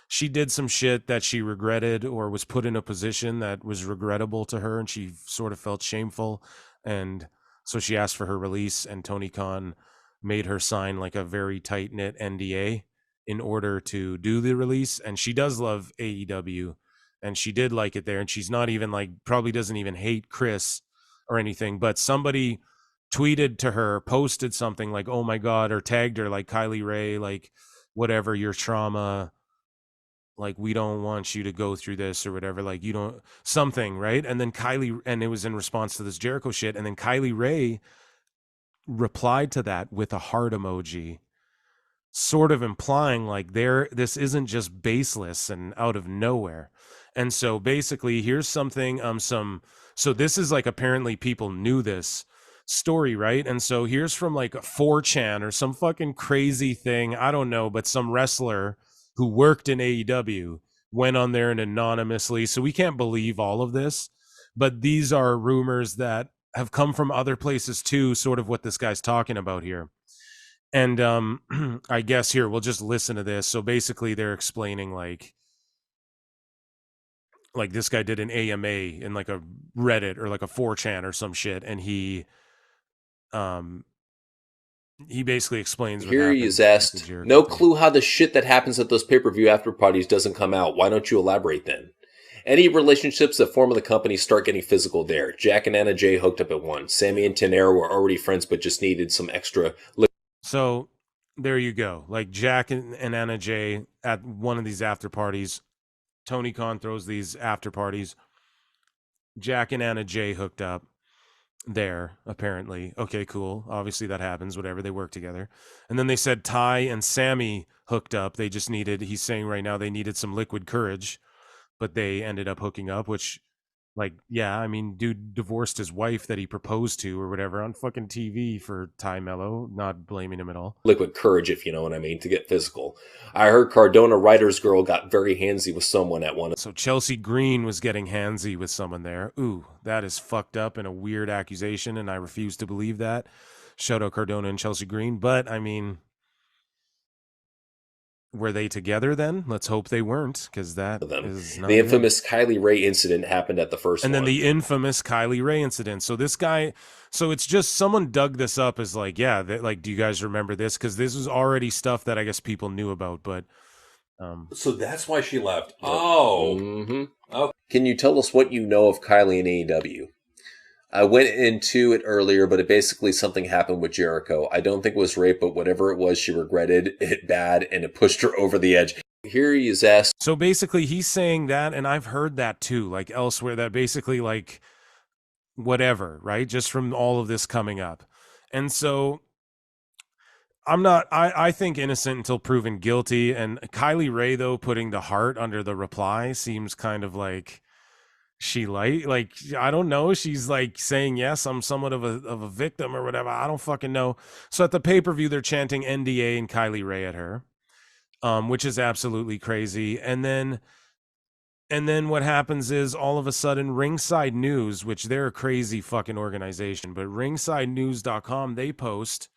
she did some shit that she regretted or was put in a position that was regrettable to her, and she sort of felt shameful. And so she asked for her release, and Tony Khan made her sign like a very tight-knit NDA in order to do the release. And she does love AEW, and she did like it there. And she's not even probably doesn't even hate Chris or anything, but somebody tweeted to her, posted something like, oh my God, or tagged her like, Kylie Rae, like, whatever, your trauma, like, we don't want you to go through this or whatever, like, you don't, something, right? And then and it was in response to this Jericho shit. And then Kylie Rae replied to that with a heart emoji, sort of implying like this isn't just baseless and out of nowhere. And so basically here's something, so this is like, apparently people knew this story, right? And so here's from like a 4chan or some fucking crazy thing, I don't know, but some wrestler who worked in AEW went on there and anonymously, so we can't believe all of this, but these are rumors that have come from other places too, sort of what this guy's talking about here. And I guess here we'll just listen to this. So basically they're explaining like this guy did an AMA in like a Reddit or like a 4chan or some shit, and he basically explains what Here he is asked, no clue how the shit that happens at those pay-per-view after parties doesn't come out. Why don't you elaborate then? Any relationships that form of the company start getting physical there. Jack and Anna Jay hooked up at one. Sammy and Tenera were already friends but just needed some extra... So there you go. Like Jack and Anna Jay at one of these after parties. Tony Khan throws these after parties. Jack and Anna Jay hooked up there, apparently. Okay, cool. Obviously that happens, whatever. They work together. And then they said Ty and Sammy hooked up. They just needed, he's saying right now, they needed some liquid courage, but they ended up hooking up, which, like, yeah, I mean, dude divorced his wife that he proposed to or whatever on fucking TV for Ty Mello, not blaming him at all. Liquid courage, if you know what I mean, to get physical. I heard Cardona Writer's Girl got very handsy with someone at one. So Chelsea Green was getting handsy with someone there. Ooh, that is fucked up and a weird accusation, and I refuse to believe that. Shout out Cardona and Chelsea Green, but I mean, were they together then? Let's hope they weren't, because that is not the infamous Kylie Rae incident happened at the first and one. then the infamous Kylie Rae incident. So this guy, so it's just someone dug this up as like, yeah, like, do you guys remember this? Because this was already stuff that I guess people knew about, but so that's why she left. Oh. Mm-hmm. Oh. Can you tell us what you know of Kylie and AEW? I went into it earlier, but it basically something happened with Jericho. I don't think it was rape, but whatever it was, she regretted it bad, and it pushed her over the edge. Here he is asked. So basically he's saying that, and I've heard that too, like elsewhere, that basically like whatever, right? Just from all of this coming up. And so I think innocent until proven guilty. And Kylie Ray, though, putting the heart under the reply seems kind of like I don't know. She's like saying, yes, I'm somewhat of a victim or whatever. I don't fucking know. So at the pay-per-view, they're chanting NDA and Kylie Ray at her, which is absolutely crazy. And then what happens is all of a sudden Ringside News, which they're a crazy fucking organization, but ringsidenews.com, they post,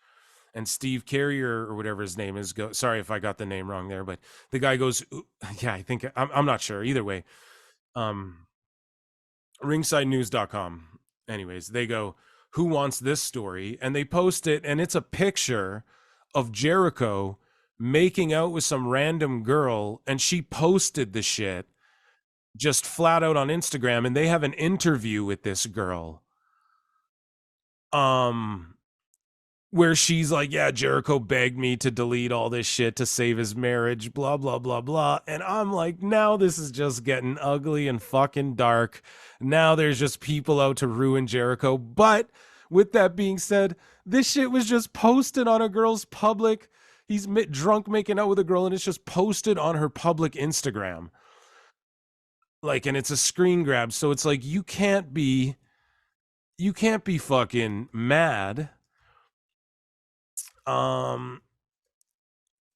and Steve Carrier or whatever his name is, sorry if I got the name wrong there, but the guy goes, yeah, I think I'm not sure either way. Ringsidenews.com. Anyways, they go, who wants this story? And they post it, and it's a picture of Jericho making out with some random girl, and she posted the shit just flat out on Instagram, and they have an interview with this girl. Where she's like, yeah, Jericho begged me to delete all this shit to save his marriage, blah, blah, blah, blah. And I'm like, now this is just getting ugly and fucking dark. Now there's just people out to ruin Jericho. But with that being said, this shit was just posted on a girl's public. He's drunk making out with a girl, and it's just posted on her public Instagram. Like, and it's a screen grab. So it's like, you can't be fucking mad.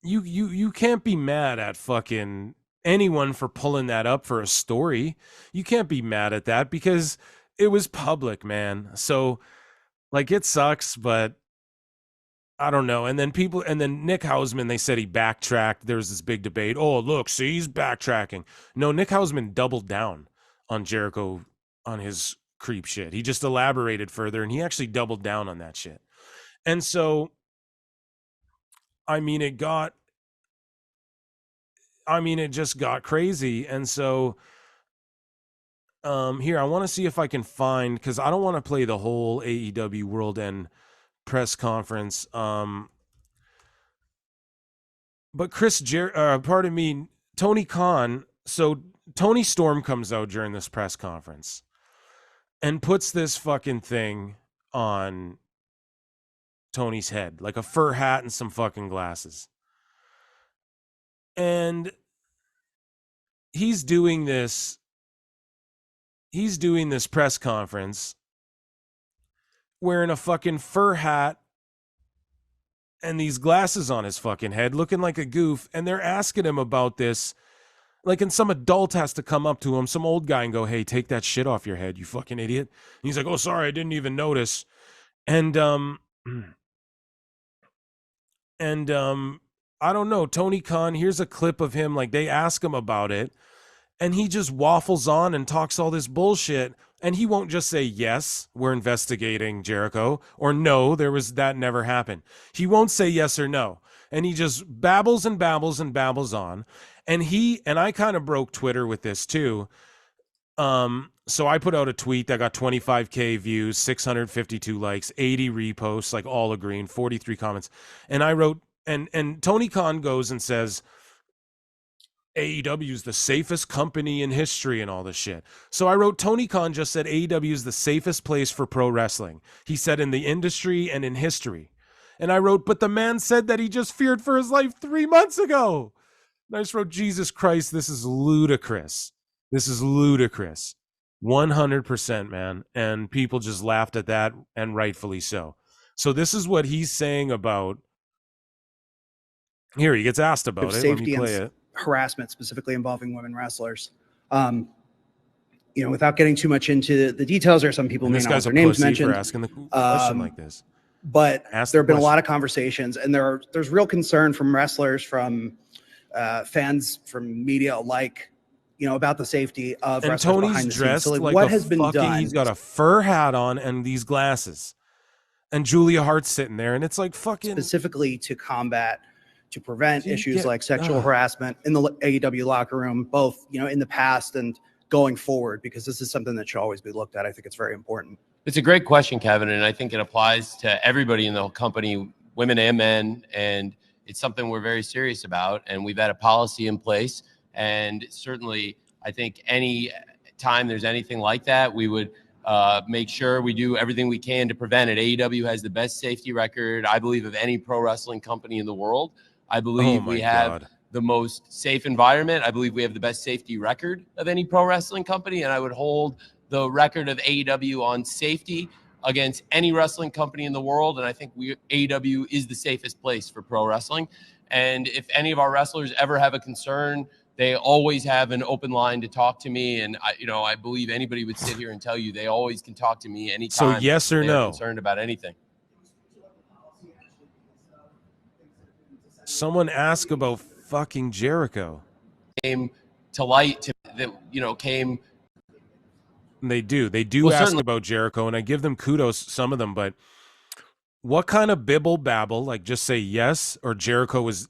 You can't be mad at fucking anyone for pulling that up for a story. You can't be mad at that because it was public, man. So like, it sucks, but I don't know. And then Nick Hausman, they said he backtracked. There was this big debate. Oh, look, see, he's backtracking. No, Nick Hausman doubled down on Jericho on his creep shit. He just elaborated further, and he actually doubled down on that shit. And so, I mean, it just got crazy. And so, here, I want to see if I can find, because I don't want to play the whole AEW World End press conference. But Tony Khan. So Tony Storm comes out during this press conference and puts this fucking thing on Tony's head, like a fur hat and some fucking glasses. And he's doing this press conference wearing a fucking fur hat and these glasses on his fucking head, looking like a goof. And they're asking him about this, like, and some adult has to come up to him, some old guy, and go, hey, take that shit off your head, you fucking idiot. And he's like, oh, sorry, I didn't even notice. And I don't know, Tony Khan, here's a clip of him, like, they ask him about it, and he just waffles on and talks all this bullshit, and he won't just say, yes, we're investigating Jericho, or no, that never happened. He won't say yes or no, and he just babbles and babbles and babbles on, and I kind of broke Twitter with this too. So I put out a tweet that got 25K views, 652 likes, 80 reposts, like all agreeing, 43 comments. And I wrote, and Tony Khan goes and says, AEW is the safest company in history and all this shit. So I wrote, Tony Khan just said AEW is the safest place for pro wrestling. He said in the industry and in history. And I wrote, but the man said that he just feared for his life 3 months ago. And I just wrote, Jesus Christ, this is ludicrous. This is ludicrous. 100%, man. And people just laughed at that, and rightfully so. So this is what he's saying about, here, he gets asked about it. Let me play it. Harassment specifically involving women wrestlers. Without getting too much into the details, or some people may not want their names mentioned. For asking the question like this. But there have been a lot of conversations, and there's real concern from wrestlers, from fans, from media alike, about the safety of and wrestlers Tony's behind the dressed scenes. So, like what has been done? He's got a fur hat on and these glasses, and Julia Hart's sitting there, and it's like fucking specifically to prevent issues like sexual harassment in the AEW locker room, both in the past and going forward, because this is something that should always be looked at. I think it's very important. It's a great question, Kevin, and I think it applies to everybody in the company, women and men, and it's something we're very serious about, and we've had a policy in place. And certainly, I think any time there's anything like that, we would make sure we do everything we can to prevent it. AEW has the best safety record, I believe, of any pro wrestling company in the world. I believe we have the most safe environment. I believe we have the best safety record of any pro wrestling company, and I would hold the record of AEW on safety against any wrestling company in the world. And I think AEW is the safest place for pro wrestling. And if any of our wrestlers ever have a concern, they always have an open line to talk to me. And I believe anybody would sit here and tell you they always can talk to me anytime. So yes or they're no? Concerned about anything. Someone asked about fucking Jericho. Came to light that came. They do ask about Jericho, and I give them kudos, some of them, but what kind of bibble babble, like just say yes, or Jericho's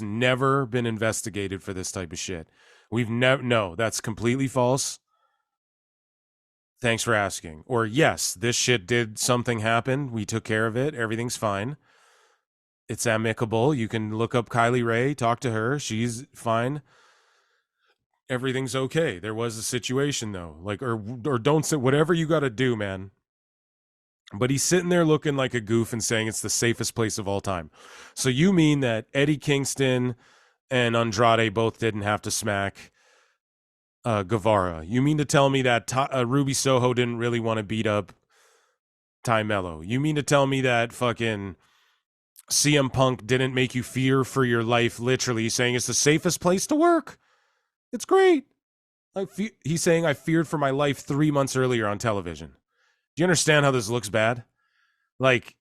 never been investigated for this type of shit. No, that's completely false. Thanks for asking. Or yes, this shit did something happen. We took care of it. Everything's fine. It's amicable. You can look up Kylie Ray, talk to her. She's fine. Everything's okay. There was a situation though, or don't say whatever you got to do, man. But he's sitting there looking like a goof and saying it's the safest place of all time. So you mean that Eddie Kingston and Andrade both didn't have to smack Guevara? You mean to tell me that Ruby Soho didn't really want to beat up Ty Mello? You mean to tell me that fucking CM Punk didn't make you fear for your life, literally saying it's the safest place to work? It's great. He's saying I feared for my life 3 months earlier on television. Do you understand how this looks bad? Like,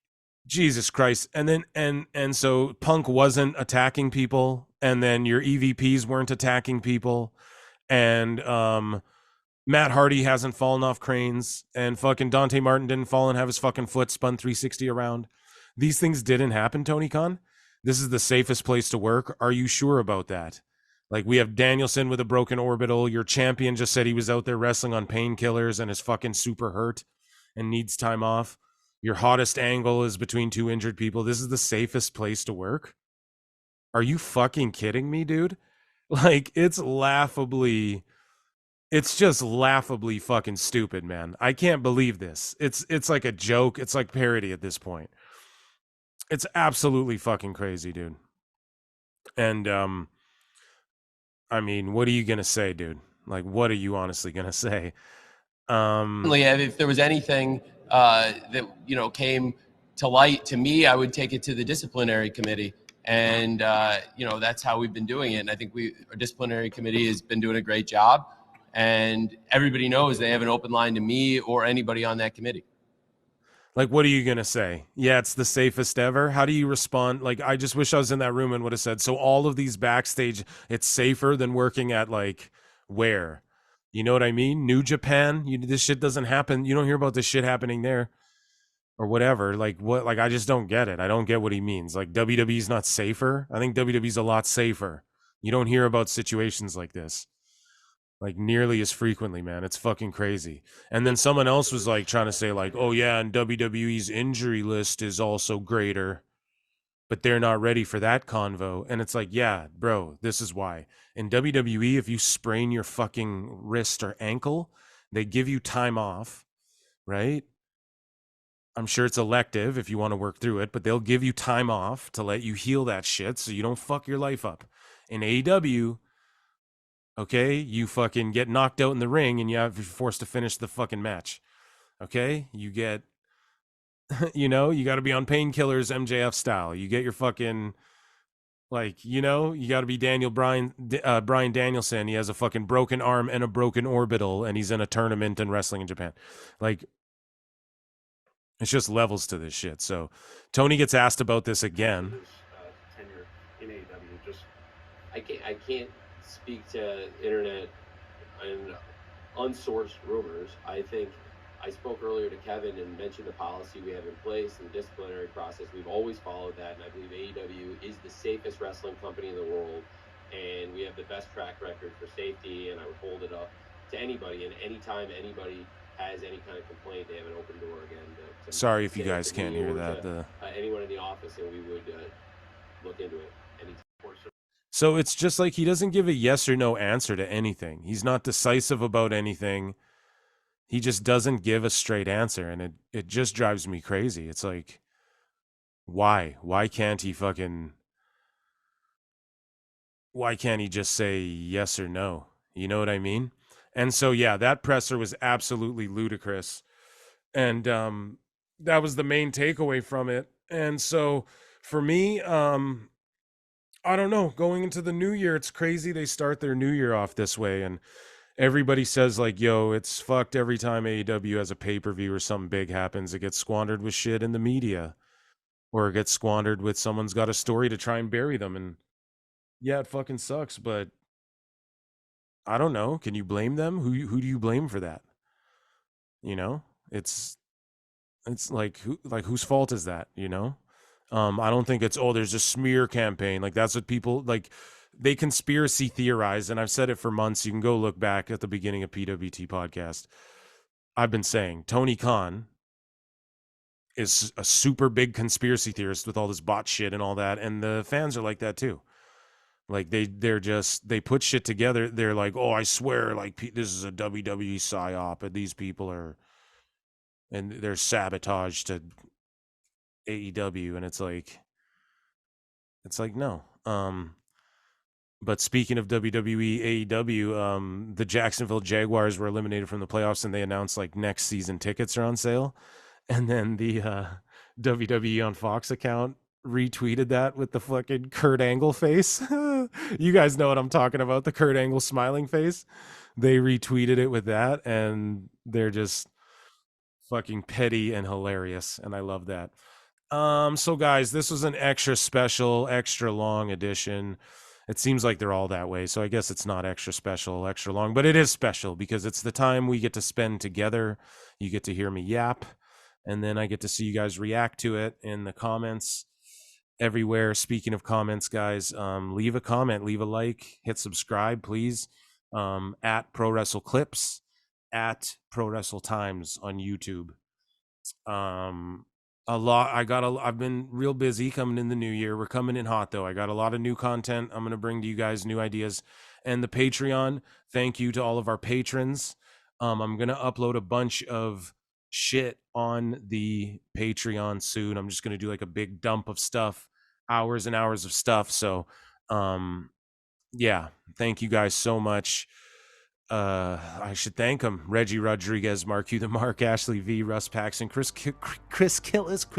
Jesus Christ. And then and so Punk wasn't attacking people, and then your EVPs weren't attacking people, and Matt Hardy hasn't fallen off cranes, and fucking Dante Martin didn't fall and have his fucking foot spun 360 around. These things didn't happen, Tony Khan. This is the safest place to work. Are you sure about that? Like, we have Danielson with a broken orbital. Your champion just said he was out there wrestling on painkillers and is fucking super hurt and needs time off. Your hottest angle is between two injured people. This is the safest place to work? Are you fucking kidding me, dude? Like, it's just laughably fucking stupid, man. I can't believe this. It's like a joke. It's like parody at this point. It's absolutely fucking crazy, dude. And, I mean, what are you going to say, dude? Like, what are you honestly going to say? If there was anything that came to light to me, I would take it to the disciplinary committee, and that's how we've been doing it. And I think our disciplinary committee has been doing a great job, and everybody knows they have an open line to me or anybody on that committee. Like, what are you going to say? Yeah, it's the safest ever. How do you respond? Like, I just wish I was in that room and would have said, so all of these backstage, it's safer than working at, like, where? You know what I mean? New Japan? This shit doesn't happen. You don't hear about this shit happening there or whatever. Like, what? Like, I just don't get it. I don't get what he means. Like, WWE's not safer? I think WWE's a lot safer. You don't hear about situations like this, like, nearly as frequently, man. It's fucking crazy. And then someone else was like trying to say like, oh yeah, and WWE's injury list is also greater, but they're not ready for that convo. And it's like, yeah, bro, this is why. In WWE, if you sprain your fucking wrist or ankle, they give you time off, right? I'm sure it's elective if you want to work through it, but they'll give you time off to let you heal that shit so you don't fuck your life up. In AEW, okay, you fucking get knocked out in the ring and you're forced to finish the fucking match. Okay, you get, you got to be on painkillers, MJF style. You get your fucking, like, you got to be Brian Danielson. He has a fucking broken arm and a broken orbital, and he's in a tournament and wrestling in Japan. Like, it's just levels to this shit. So Tony gets asked about this again. Tenure in AEW, I can't speak to internet and unsourced rumors. I think I spoke earlier to Kevin and mentioned the policy we have in place and the disciplinary process. We've always followed that, and I believe AEW is the safest wrestling company in the world, and we have the best track record for safety, and I would hold it up to anybody. And anytime anybody has any kind of complaint, they have an open door again. Sorry if you guys can't hear that. Anyone in the office, and we would look into it anytime. So it's just like he doesn't give a yes or no answer to anything. He's not decisive about anything. He just doesn't give a straight answer, and it just drives me crazy. It's like, why can't he just say yes or no? You know what I mean? And so yeah, that presser was absolutely ludicrous, and that was the main takeaway from it. And so for me, I don't know, going into the new year, it's crazy they start their new year off this way, and everybody says like, yo, it's fucked every time AEW has a pay-per-view or something big happens. It gets squandered with shit in the media, or it gets squandered with someone's got a story to try and bury them. And yeah, it fucking sucks, but I don't know. Can you blame them? Who do you blame for that? You know, it's like whose fault is that? You know, I don't think it's, oh, there's a smear campaign. Like that's what people like. They conspiracy theorize, and I've said it for months. You can go look back at the beginning of PWT podcast. I've been saying Tony Khan is a super big conspiracy theorist with all this bot shit and all that, and the fans are like that too. Like they put shit together. They're like, oh, I swear, like this is a WWE psyop, and these people are, and they're sabotage to AEW, and it's like no. But speaking of WWE, AEW, the Jacksonville Jaguars were eliminated from the playoffs, and they announced like next season tickets are on sale. And then the WWE on Fox account retweeted that with the fucking Kurt Angle face. You guys know what I'm talking about, the Kurt Angle smiling face. They retweeted it with that, and they're just fucking petty and hilarious, and I love that. So guys, this was an extra special, extra long edition. It seems like they're all that way, so I guess it's not extra special, extra long, but it is special because it's the time we get to spend together. You get to hear me yap, and then I get to see you guys react to it in the comments everywhere. Speaking of comments, guys, leave a comment, leave a like, hit subscribe, please. At Pro Wrestle Clips, at Pro Wrestle Times on YouTube. I've been real busy coming in the new year. We're coming in hot though. I got a lot of new content I'm going to bring to you guys, new ideas. And the Patreon, thank you to all of our patrons. I'm going to upload a bunch of shit on the Patreon soon. I'm just going to do like a big dump of stuff, hours and hours of stuff. So, yeah, thank you guys so much. I should thank them: Reggie Rodriguez, Mark Hugh the Mark, Ashley V, Russ Paxson, Chris Killis,